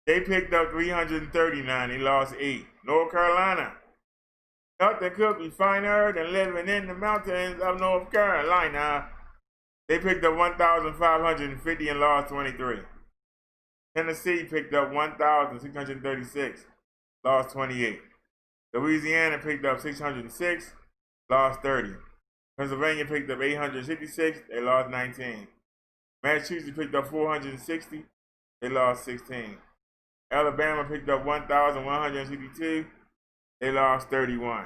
they picked up 339. They lost 8. North Carolina, nothing could be finer than living in the mountains of North Carolina. They picked up 1,550 and lost 23. Tennessee picked up 1,636, lost 28. Louisiana picked up 606, lost 30. Pennsylvania picked up 866, they lost 19. Massachusetts picked up 460, they lost 16. Alabama picked up 1,162, they lost 31.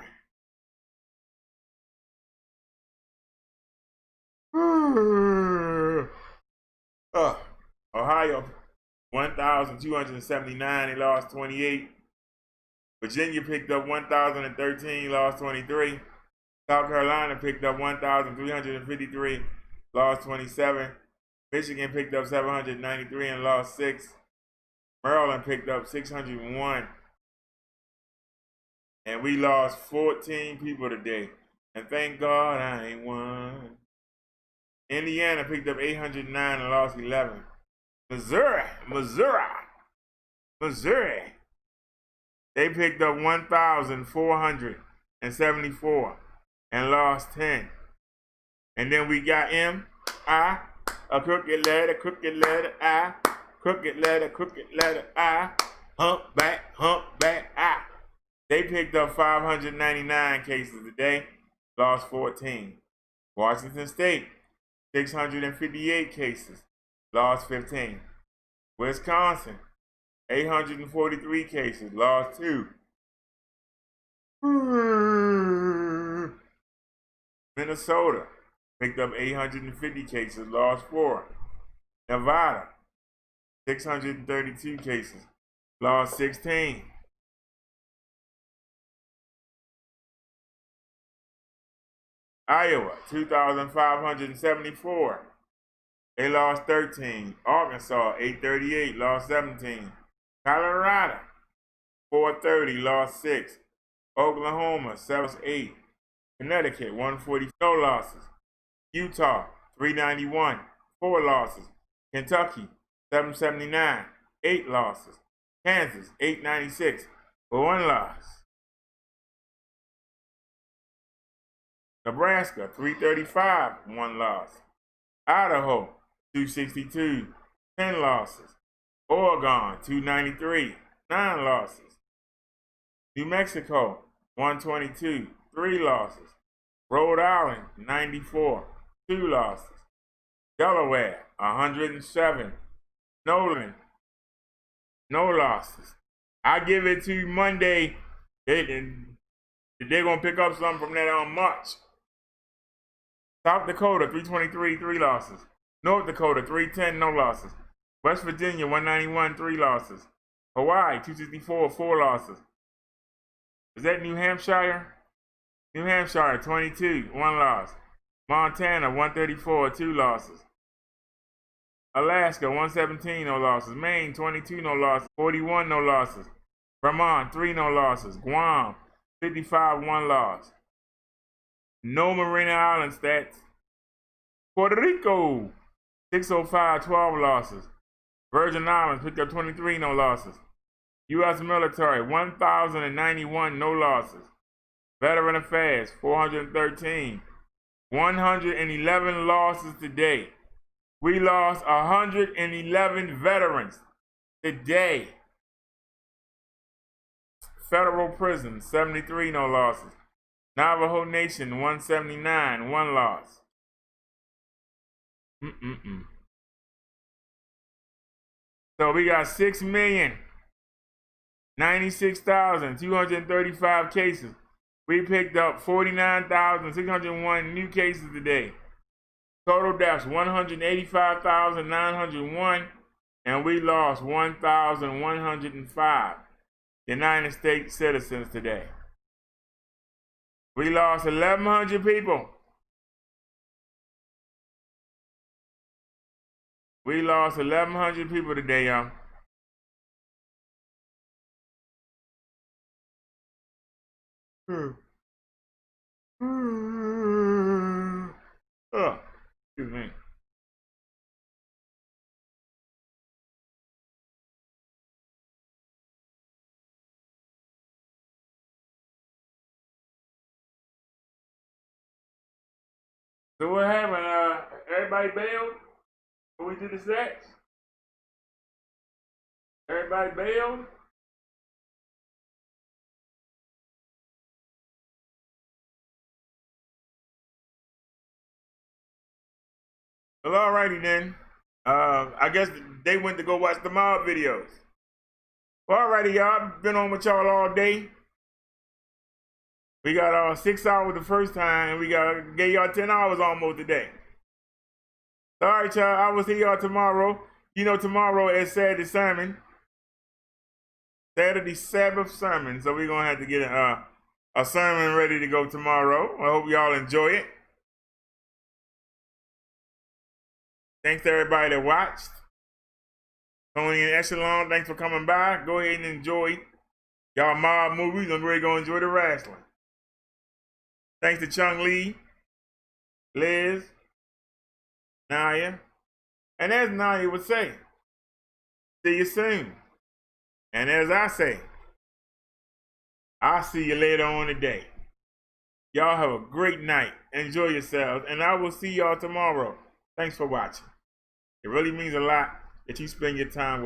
Ohio, 1,279, they lost 28. Virginia picked up 1,013, lost 23. South Carolina picked up 1,353, lost 27. Michigan picked up 793 and lost 6. Maryland picked up 601. And we lost 14 people today. And thank God I ain't one. Indiana picked up 809 and lost 11. Missouri. They picked up 1,474 and lost 10. And then we got M-I, a crooked letter, I, crooked letter, I, humpback, I. They picked up 599 cases today, lost 14. Washington State, 658 cases, lost 15. Wisconsin, 843 cases, lost 2. Minnesota picked up 850 cases, lost 4. Nevada, 632 cases, lost 16. Iowa, 2,574. They lost 13. Arkansas, 838, lost 17. Colorado, 430, lost 6. Oklahoma, 708. Connecticut, 140, no losses. Utah, 391, 4 losses. Kentucky, 779, 8 losses. Kansas, 896, 1 loss. Nebraska, 335, 1 loss. Idaho, 262, 10 losses. Oregon, 293, 9 losses. New Mexico, 122, 3 losses. Rhode Island, 94, 2 losses. Delaware, 107. Nolan, no losses. I give it to you Monday. They're going to pick up something from that on March. South Dakota, 323, 3 losses. North Dakota, 310, no losses. West Virginia, 191, 3 losses. Hawaii, 264, 4 losses. Is that New Hampshire? New Hampshire, 22, 1 loss. Montana, 134, 2 losses. Alaska, 117, no losses. Maine, 22, no losses. 41, no losses. Vermont, 3 no losses. Guam, 55, 1 loss. No Marina Island stats. Puerto Rico, 605, 12 losses. Virgin Islands picked up 23, no losses. U.S. military, 1,091, no losses. Veteran Affairs, 413. 111 losses today. We lost 111 veterans today. Federal Prison, 73, no losses. Navajo Nation, 179, 1 loss. So we got 6,096,235 cases. We picked up 49,601 new cases today. Total deaths, 185,901, and we lost 1,105 United States citizens today. We lost 1,100 people. We lost 1,100 people today, y'all. Oh, excuse me. So what happened? Everybody bailed when we did the sets? Everybody bailed? Well, alrighty then. I guess they went to go watch the mob videos. Well, alrighty, y'all. Been on with y'all all day. We got 6 hours the first time, and we gave y'all 10 hours almost today. All right, y'all. I will see y'all tomorrow. You know, tomorrow is Saturday sermon. Saturday Sabbath sermon. So we're gonna have to get a sermon ready to go tomorrow. I hope y'all enjoy it. Thanks to everybody that watched. Tony and Echelon, thanks for coming by. Go ahead and enjoy y'all mob movies. I'm really gonna enjoy the wrestling. Thanks to Chung Lee, Liz, Naya, and as Naya would say, see you soon. And as I say, I'll see you later on today. Y'all have a great night. Enjoy yourselves, and I will see y'all tomorrow. Thanks for watching. It really means a lot that you spend your time with